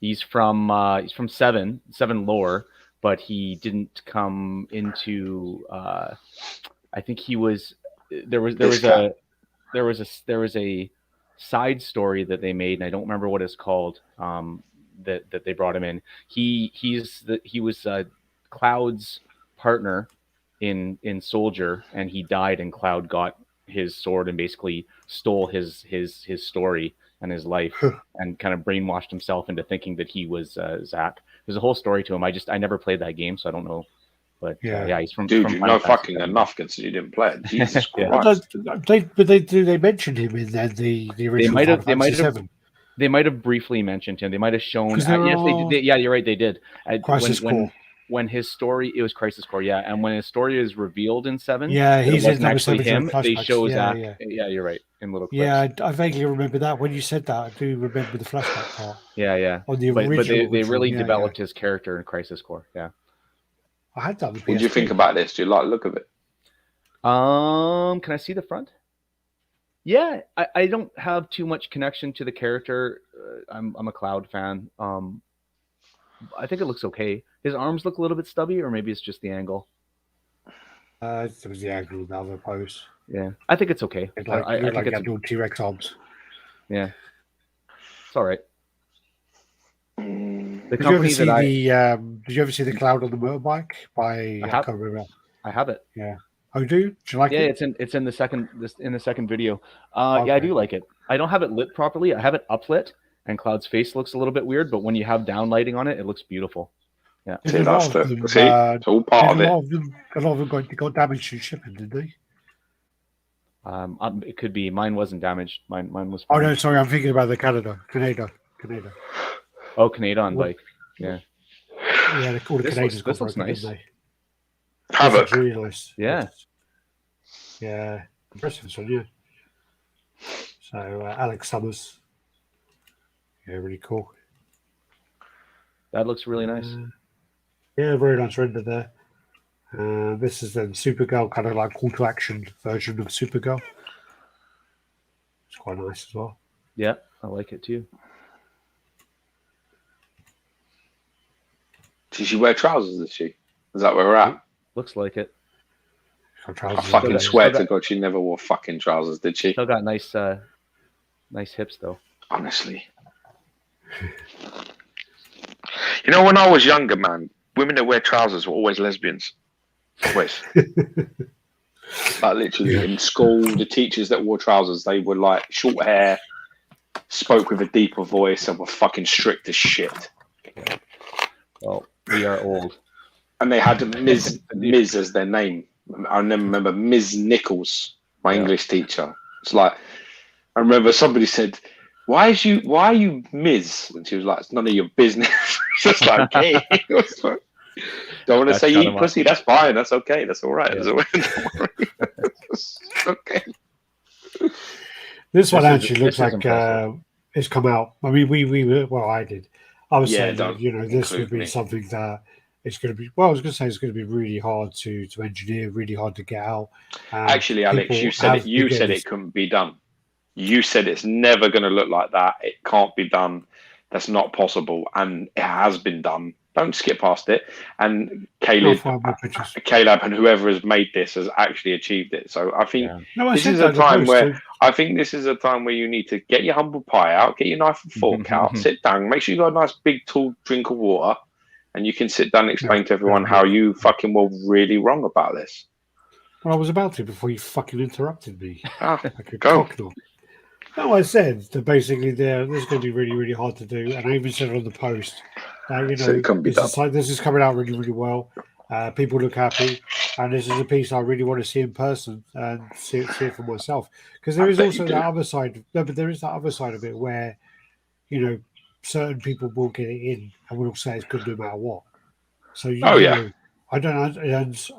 He's from 7 lore, but he didn't come into. I think he was. There was a side story that they made, and I don't remember what it's called. That they brought him in. He was Cloud's partner in Soldier, and he died, and Cloud got his sword and basically stole his story and his life, and kind of brainwashed himself into thinking that he was Zack. There's a whole story to him. I never played that game, so I don't know. But yeah, he's from. Dude, from you know fucking enough considering you didn't play it. Jesus Christ. They mentioned him in the original Final Fantasy VII? They might have briefly mentioned him. They might have shown. Yes, they did. Yeah, you're right. They did. Crisis Core. When his story, it was Crisis Core, yeah. And when his story is revealed in 7, he's it wasn't actually him. They show Zack. Yeah. Yeah, you're right. In little clips. Yeah, I vaguely remember that. When you said that, I do remember the flashback part. Yeah. On the but they really original, developed his character in Crisis Core. Yeah. I had that. What do you think about this? Do you like the look of it? Can I see the front? Yeah, I don't have too much connection to the character. I'm a Cloud fan. I think it looks okay. His arms look a little bit stubby, or maybe it's just the angle. It was the angle of the other pose. Yeah, I think it's okay. It's I think it's little T-Rex arms. Yeah, it's all right. Did you ever see the Cloud on the motorbike? I can't remember. I have it. Yeah. Oh, do you like it? Yeah, it's in the second video. Okay. Yeah, I do like it. I don't have it lit properly. I have it uplit, and Cloud's face looks a little bit weird, but when you have down lighting on it, it looks beautiful. Yeah. See, that's it's all part of it. A lot of them got damaged in shipping, did they? It could be. Mine wasn't damaged. Mine was fine. Oh no, sorry, I'm thinking about the Canada. Oh, Canada bike. Yeah. Yeah, all the Canadians got looks nice. Havoc. Really nice. Yeah. Yeah. Impressive this one, yeah. So Alex Summers. Yeah, really cool. That looks really nice. Yeah, very nice render there. This is then Supergirl, kind of like call to action version of Supergirl. It's quite nice as well. Yeah, I like it too. Did she wear trousers, did she? Is that where we're at? Looks like it. I fucking swear to God, she never wore fucking trousers, did she? Still got nice hips, though. Honestly. You know, when I was younger, man, women that wear trousers were always lesbians. Always. Like literally in school, the teachers that wore trousers, they were like short hair, spoke with a deeper voice, and were fucking strict as shit. Well, we are old. And they had Ms. as their name. I remember Ms. Nichols, my English teacher. It's like, I remember somebody said, why are you Ms? And she was like, it's none of your business. Just like, okay. Don't want to say you pussy, that's fine, that's okay, that's all right. Yeah. It's okay. This one actually looks like it's come out. I mean, I did. I was saying that, this would be something that it's going to be. Well, I was going to say it's going to be really hard to engineer, really hard to get out. Actually, Alex, you said it couldn't be done. You said it's never going to look like that. It can't be done. That's not possible, and it has been done. Don't skip past it. And Caleb and whoever has made this has actually achieved it. So I think this is a time where you need to get your humble pie out, get your knife and fork out, sit down, make sure you got a nice big tall drink of water, and you can sit down and explain to everyone how you fucking were really wrong about this. Well, I was about to before you fucking interrupted me. Go. No, I said that basically this is going to be really, really hard to do, and I even said it on the post. This is coming out really, really well. People look happy, and this is a piece I really want to see in person and see it for myself. Because there is also that other side. No, but there is that other side of it where, certain people will get it in and will say it's good no matter what. So I don't always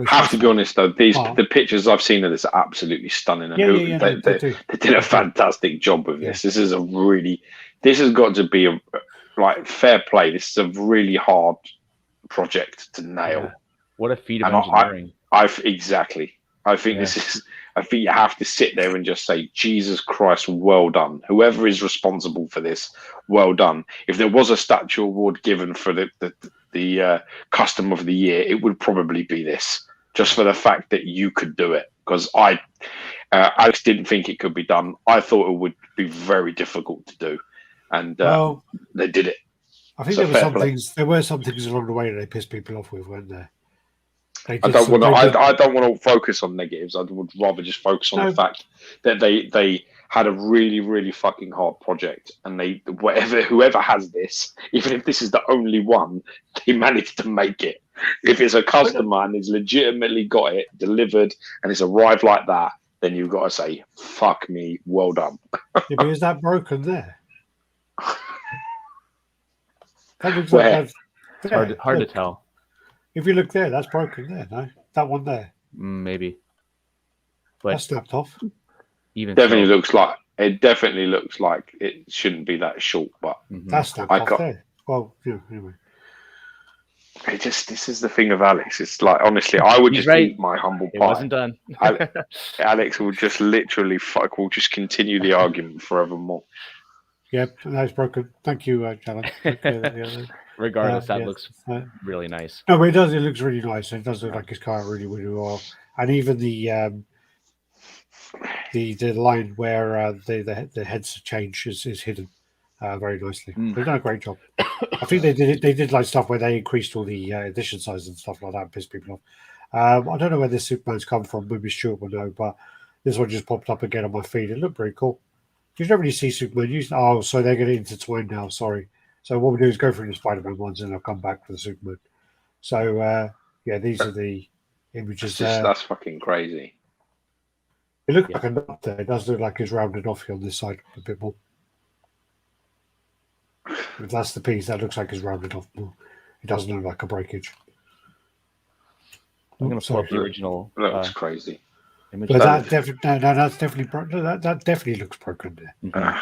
have to be honest though. The pictures I've seen of this are absolutely stunning, and they did a fantastic job with this. This has got to be fair play. This is a really hard project to nail. Yeah. What a feat of engineering! I think this is. I think you have to sit there and just say, Jesus Christ, well done. Whoever is responsible for this, well done. If there was a statue award given for the custom of the year, it would probably be this, just for the fact that you could do it. Because Alex didn't think it could be done. I thought it would be very difficult to do, and they did it. I think So there were some things along the way that they pissed people off with, weren't there? I don't want to focus on negatives. I would rather just focus on the fact that they had a really, really fucking hard project, and whoever has this, even if this is the only one, they managed to make it. If it's a customer and he's legitimately got it delivered and it's arrived like that, then you've got to say, "Fuck me, well done." Yeah, but is that broken there? That looks Where? It's hard to tell. If you look there, that's broken there. No, that one there, maybe. But that's snapped off. Definitely looks like it shouldn't be that short, but that's snapped off there. Well, yeah, anyway. This is the thing of Alex. It's like, honestly, I would just eat my humble pie. It wasn't done. Alex will just literally we'll just continue the argument forevermore. Yep, that's broken. Thank you, Alan. Regardless, that looks really nice. No, but it does. It looks really nice. It does look like his car really, really well. And even the line where the heads change is hidden very nicely. They've done a great job. I think they did like stuff where they increased all the edition size and stuff like that and pissed people off. I don't know where this Superman's come from. Maybe Stuart will know, but this one just popped up again on my feed. It looked pretty cool. You don't really see Superman used. Oh, so they're going to intertwine now. Sorry. So what we do is go through the Spider-Man ones, and I'll come back for the Superman. So these are the images. That's fucking crazy. It looks like a nut there. It does look like it's rounded off here on this side a bit more. If that's the piece, that looks like it's rounded off more. It doesn't look like a breakage. I'm going to pull up the original. That looks crazy. But that's definitely broken. That definitely looks broken there.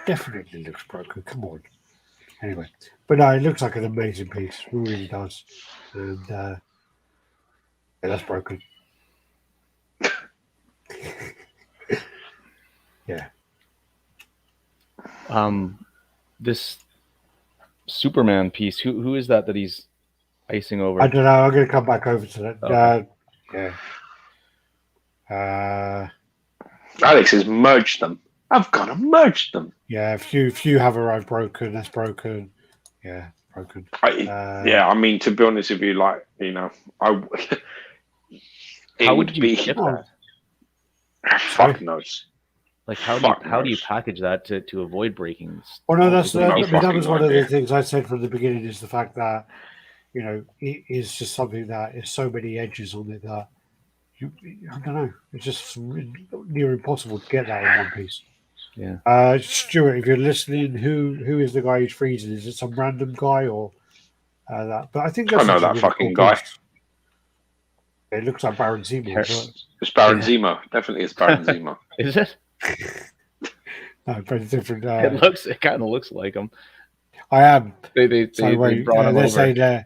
Definitely looks broken. Come on. Anyway, but no, it looks like an amazing piece. It really does. And that's broken. Yeah. This Superman piece. Who is that he's icing over? I don't know. I'm going to come back over to that. Okay. Alex has merged them. I've got to merge them. Yeah, if you have arrived broken, that's broken. Yeah, broken. I mean, to be honest with you, like, you know, how would you get that? Fuck knows. Like, how do you package that to avoid breaking? Well, no, that was one of the things I said from the beginning, is the fact that, you know, it is just something that is so many edges on it that I don't know. It's just near impossible to get that in one piece. Yeah. Stuart, if you're listening, who is the guy who's freezing? Is it some random guy or that? But I think that's I know that really fucking guy. Piece. It looks like Baron Zemo. It's Baron Zemo. Definitely, it's Baron Zemo. Is it? No, very different. It kind of looks like him. I am. They brought him over. Say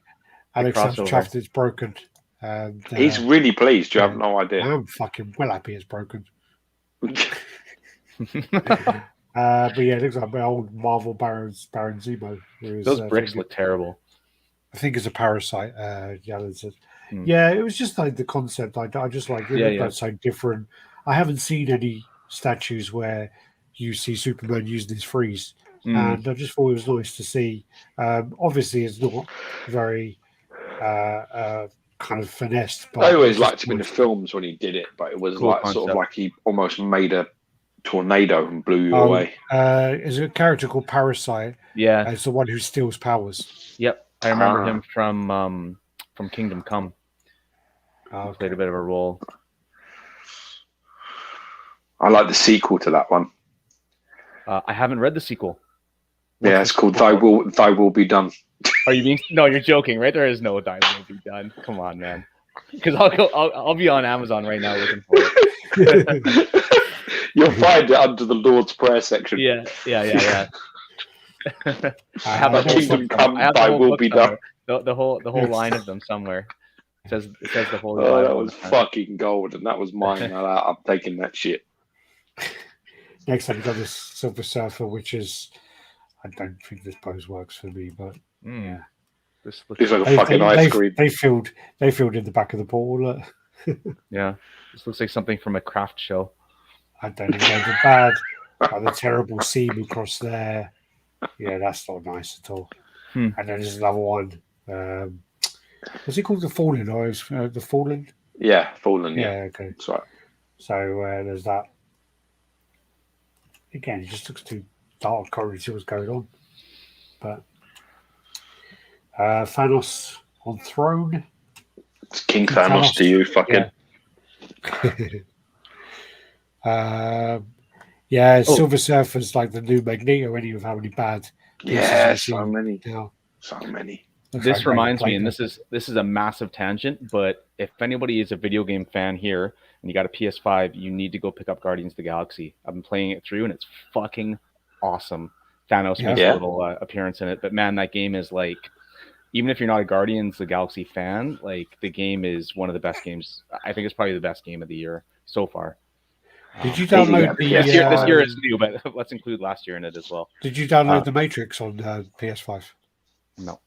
Alex Chapter is broken. And, he's really pleased. You have no idea. I'm fucking well happy it's broken. But yeah, it looks like my old Marvel Baron Zemo. Those bricks look terrible. I think it's a parasite. Alan says. Yeah, it was just like the concept. I just like it looked like so different. I haven't seen any statues where you see Superman using his freeze, and I just thought it was nice to see. Obviously, it's not very kind of finessed. But I always liked him in the films when he did it, but it was cool like sort of like he almost made a tornado and blew you away. Is a character called Parasite? Yeah, it's the one who steals powers. Yep, I remember him from Kingdom Come. Played a bit of a role. I like the sequel to that one. I haven't read the sequel. Yeah, it's called Thy Will Be Done. Are you being? No, you're joking, right? There is no Thy Will Be Done. Come on, man. Because I'll be on Amazon right now looking for it. You'll find it under the Lord's Prayer section. Yeah. I have a Kingdom Come, Thy Will Be Done. The whole line of them somewhere. It says the whole. Oh, that was fucking gold, and that was mine. I'm taking that shit. Next time, we got this Silver Surfer, which is, I don't think this pose works for me, but yeah, this looks like a fucking ice cream. They filled in the back of the ball. Yeah, this looks like something from a craft show. I don't know. The bad, the terrible seam across there. Yeah, that's not nice at all. And then there's another one. What's it called? The Fallen, or the Fallen? Yeah, Fallen. Yeah, okay. That's right. So there's that. Again, it just looks too dark. Can't really see what's going on. But Thanos on throne. It's King Thanos to you, fucking. Yeah. Silver Surfer's like the new Magneto. Any of how many bad? Yeah, so many. Now. So many. This reminds me, and this is a massive tangent, but if anybody is a video game fan here and you got a PS5, you need to go pick up Guardians of the Galaxy. I've been playing it through, and it's fucking awesome. Thanos makes a little appearance in it, but man, that game is like, even if you're not a Guardians of the Galaxy fan, like the game is one of the best games. I think it's probably the best game of the year so far. Did you download this year is new, but let's include last year in it as well. Did you download the Matrix on PS5? No.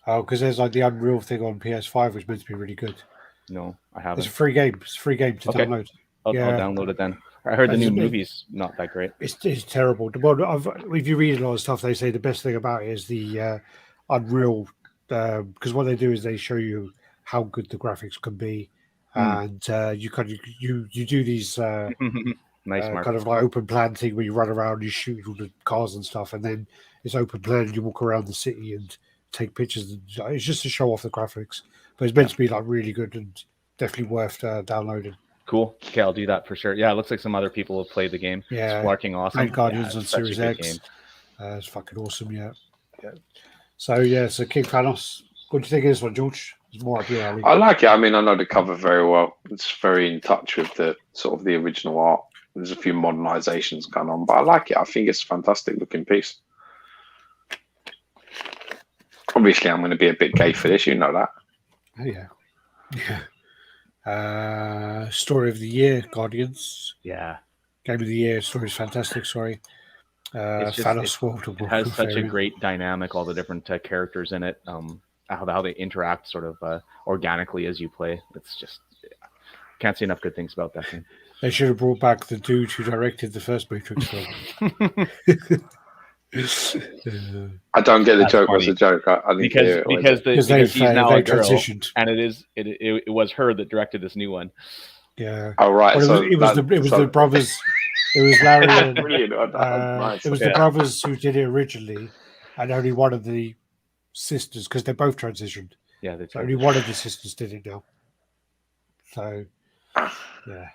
Oh, because there's like the Unreal thing on PS5, which is meant to be really good. No, I haven't. It's a free game. It's a free game to download. I'll download it then. I heard the new movie's not that great. It's terrible. Well, if you read a lot of stuff, they say the best thing about it is the Unreal, because what they do is they show you how good the graphics can be, and you do these nice kind of like open plan thing where you run around, you shoot all the cars and stuff, and then it's open plan. And you walk around the city and take pictures. It's just to show off the graphics, but it's meant to be like really good and definitely worth downloading. Cool. Okay, I'll do that for sure. Yeah, it looks like some other people have played the game. Yeah, it's fucking awesome. And Guardians on Series X. It's fucking awesome. Yeah. So King Thanos. What do you think of this one, George? It's more up your alley. I like it. I mean, I know the cover very well. It's very in touch with the sort of the original art. There's a few modernizations going on, but I like it. I think it's a fantastic looking piece. Obviously, I'm going to be a bit gay for this. You know that. Oh, yeah. Story of the year, Guardians. Yeah. Game of the year. Story's fantastic. Sorry. Thanos World of Warcraft. It has such a great dynamic. All the different characters in it. How they interact sort of organically as you play. It's just can't say enough good things about that game. They should have brought back the dude who directed the first Matrix film. I don't get the joke. What's the joke? I need to hear it. Because he's now a girl, and it was her that directed this new one. Yeah. Oh right. Well, it was the brothers. It was Larry. And, nice. It was the brothers who did it originally, and only one of the sisters, because they both transitioned. Yeah, so only one of the sisters did it now. So, yeah,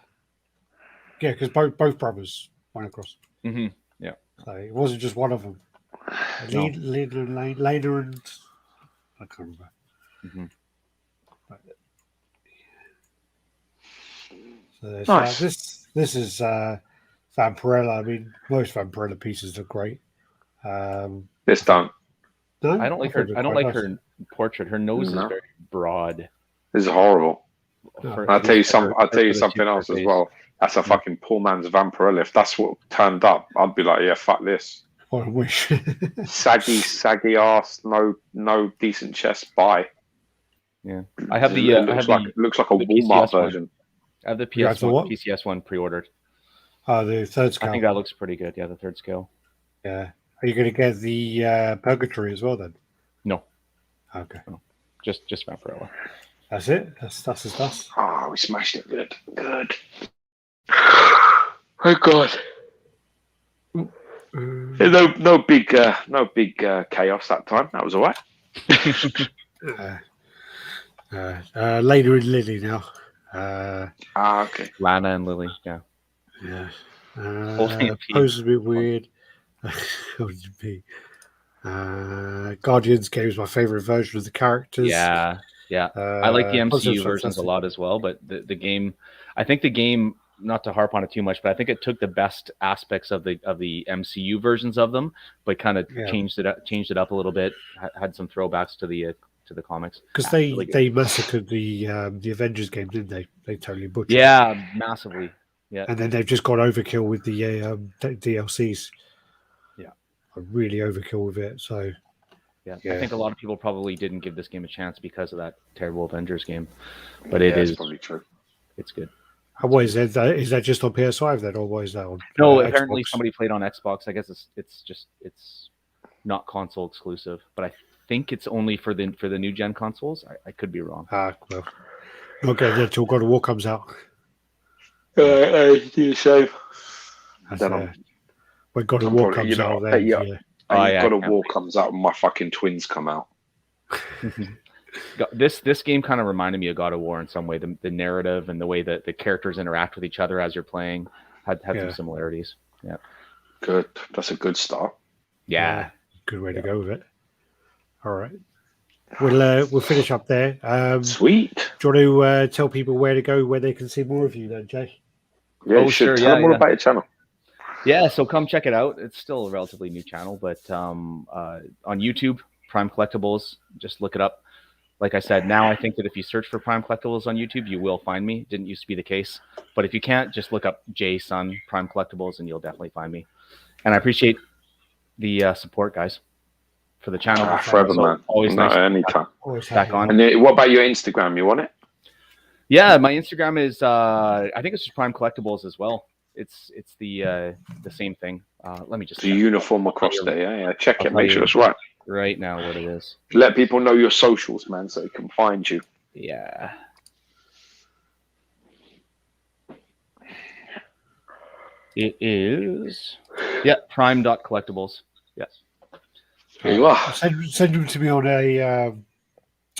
because both brothers went across. Mm-hmm. Yeah. So it wasn't just one of them. Later, and I can't remember. Mm-hmm. So nice. This is Vampirella. I mean, most Vampirella pieces are great. This don't. No, I don't like her. I don't like her portrait. Her nose is very broad. This is horrible. No. I'll tell you something else as well. That's a fucking poor man's Vampirella. If that's what turned up, I'd be like, yeah, fuck this. What a wish. saggy ass, no decent chest. Bye. Yeah, I have the. Looks like a Walmart version. I have the PCS one pre-ordered. Oh, the third scale. I think that looks pretty good. Yeah, the third scale. Yeah. Are you going to get the Purgatory as well then? No. Okay. No. Just Vampirella. That's it. That's his dust. Oh, we smashed it. Good. Oh God. No big chaos that time. That was all right. Later in Lily now. Okay. Lana and Lily. Yeah. Pose is a bit weird. Guardians game is my favorite version of the characters. Yeah. I like the MCU versions a lot as well, but the game, I think the game, not to harp on it too much, but I think it took the best aspects of the MCU versions of them, but kind of changed it up a little bit. Had some throwbacks to the comics because they massacred the Avengers game, didn't they? They totally butchered. Yeah, massively. Yeah, and then they've just gone overkill with the DLCs. Yeah, really overkill with it. So Yeah. Yeah. I think a lot of people probably didn't give this game a chance because of that terrible Avengers game, but It's probably true. It's good. And what is that? Is that just on PS5 then, or what is that on? No, apparently Xbox? somebody played on Xbox. I guess it's not console exclusive, but I think it's only for the new gen consoles. I could be wrong. Well, okay, then till God of War comes out. You say. When God of War comes out, then God of War comes out, and my fucking twins come out. This game kind of reminded me of God of War in some way. The narrative and the way that the characters interact with each other as you're playing had some similarities. Yeah. Good. That's a good start. Yeah. Good way to go with it. All right. We'll finish up there. Sweet. Do you want to tell people where to go, where they can see more of you then, Jay? Yeah, you should tell them all about your channel. Yeah, so come check it out. It's still a relatively new channel, but on YouTube, Prime Collectibles, just look it up. Like I said, now I think that if you search for Prime Collectibles on YouTube, you will find me. It didn't used to be the case. But if you can't, just look up Jay Sun Prime Collectibles and you'll definitely find me. And I appreciate the support, guys, for the channel. Forever, man. Always nice. Anytime. Back on. And then, what about your Instagram? You want it? Yeah, my Instagram is, I think it's just Prime Collectibles as well. It's the same thing. Let me just... The uniform across there, yeah. Check it, make sure it's right. Right now what it is. Let people know your socials, man, so they can find you. Yeah. It is prime.collectibles. Yes. There you are. Send them to me on a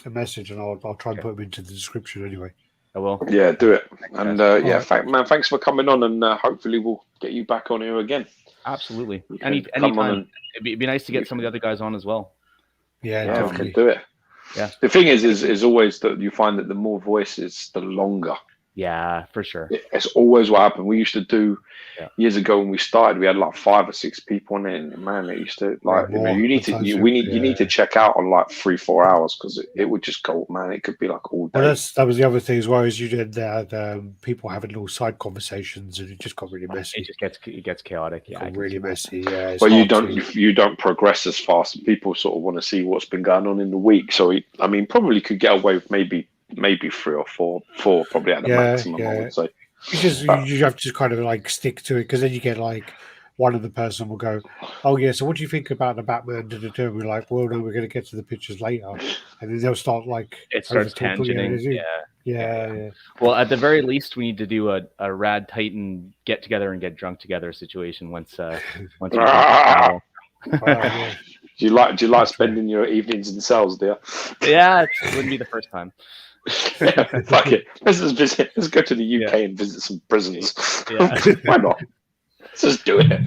message and I'll try and put them into the description anyway. I will. Yeah, do it. And thanks for coming on, and hopefully we'll get you back on here again. Absolutely. Anytime. It'd be nice to get some of the other guys on as well. Yeah, we definitely. can do it. Yeah. The thing is always that you find that the more voices, the longer. Yeah, for sure. It's always what happened. We used to do years ago when we started. We had like 5 or 6 people in it, and man, it used to like you need to check out on like 3-4 hours because it would just go. Man, it could be like all day. Well, that was the other thing as well. Is you did that people having little side conversations, and it just got really messy. It gets chaotic. Yeah, really messy. Yeah. Well, you don't progress as fast. People sort of want to see what's been going on in the week. So probably could get away with maybe 3 or 4 probably at the maximum. I would say. You have to kind of like stick to it because then you get like one of the person will go, oh yeah, so what do you think about the Batman? We're like, well, no, we're going to get to the pictures later, and then they'll start like it starts tangenting. Yeah. Well, at the very least, we need to do a RaddTitan get together and get drunk together situation once we travel. Do you like spending your evenings in cells, dear? Yeah, it wouldn't be the first time. Fuck it. Let's go to the UK and visit some prisons. Yeah. Why not? Let's just do it.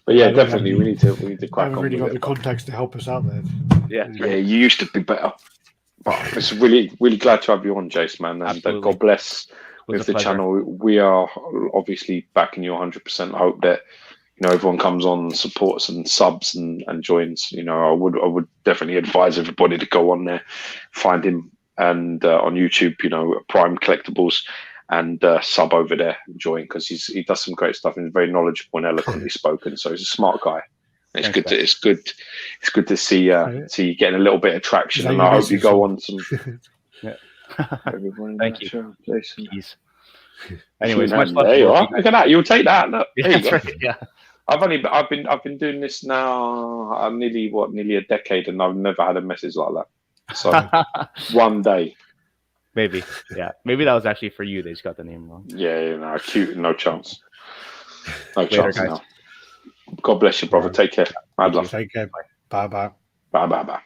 But yeah, definitely we need to crack on. Haven't really got the contacts to help us out there. Yeah, you used to be better. But it's really glad to have you on, Jace, man. And God bless with the channel. We are obviously backing you 100%. I hope that everyone comes on, supports and subs and joins. I would definitely advise everybody to go on there, find him, and on YouTube, Prime Collectibles, and sub over there and join because he does some great stuff and he's very knowledgeable and eloquently spoken. So he's a smart guy. It's good to see you getting a little bit of traction, and I hope you go on some. Thank you. Peace. Anyways, much love. There you are. Look at that. You'll take that. Look, there you go. Right, yeah. I've been doing this now nearly a decade, and I've never had a message like that. So one day, maybe that was actually for you. They just got the name wrong. Yeah, cute. No chance. Later, guys. God bless you, brother. Take care. Mad love. Take care. Bye. Bye.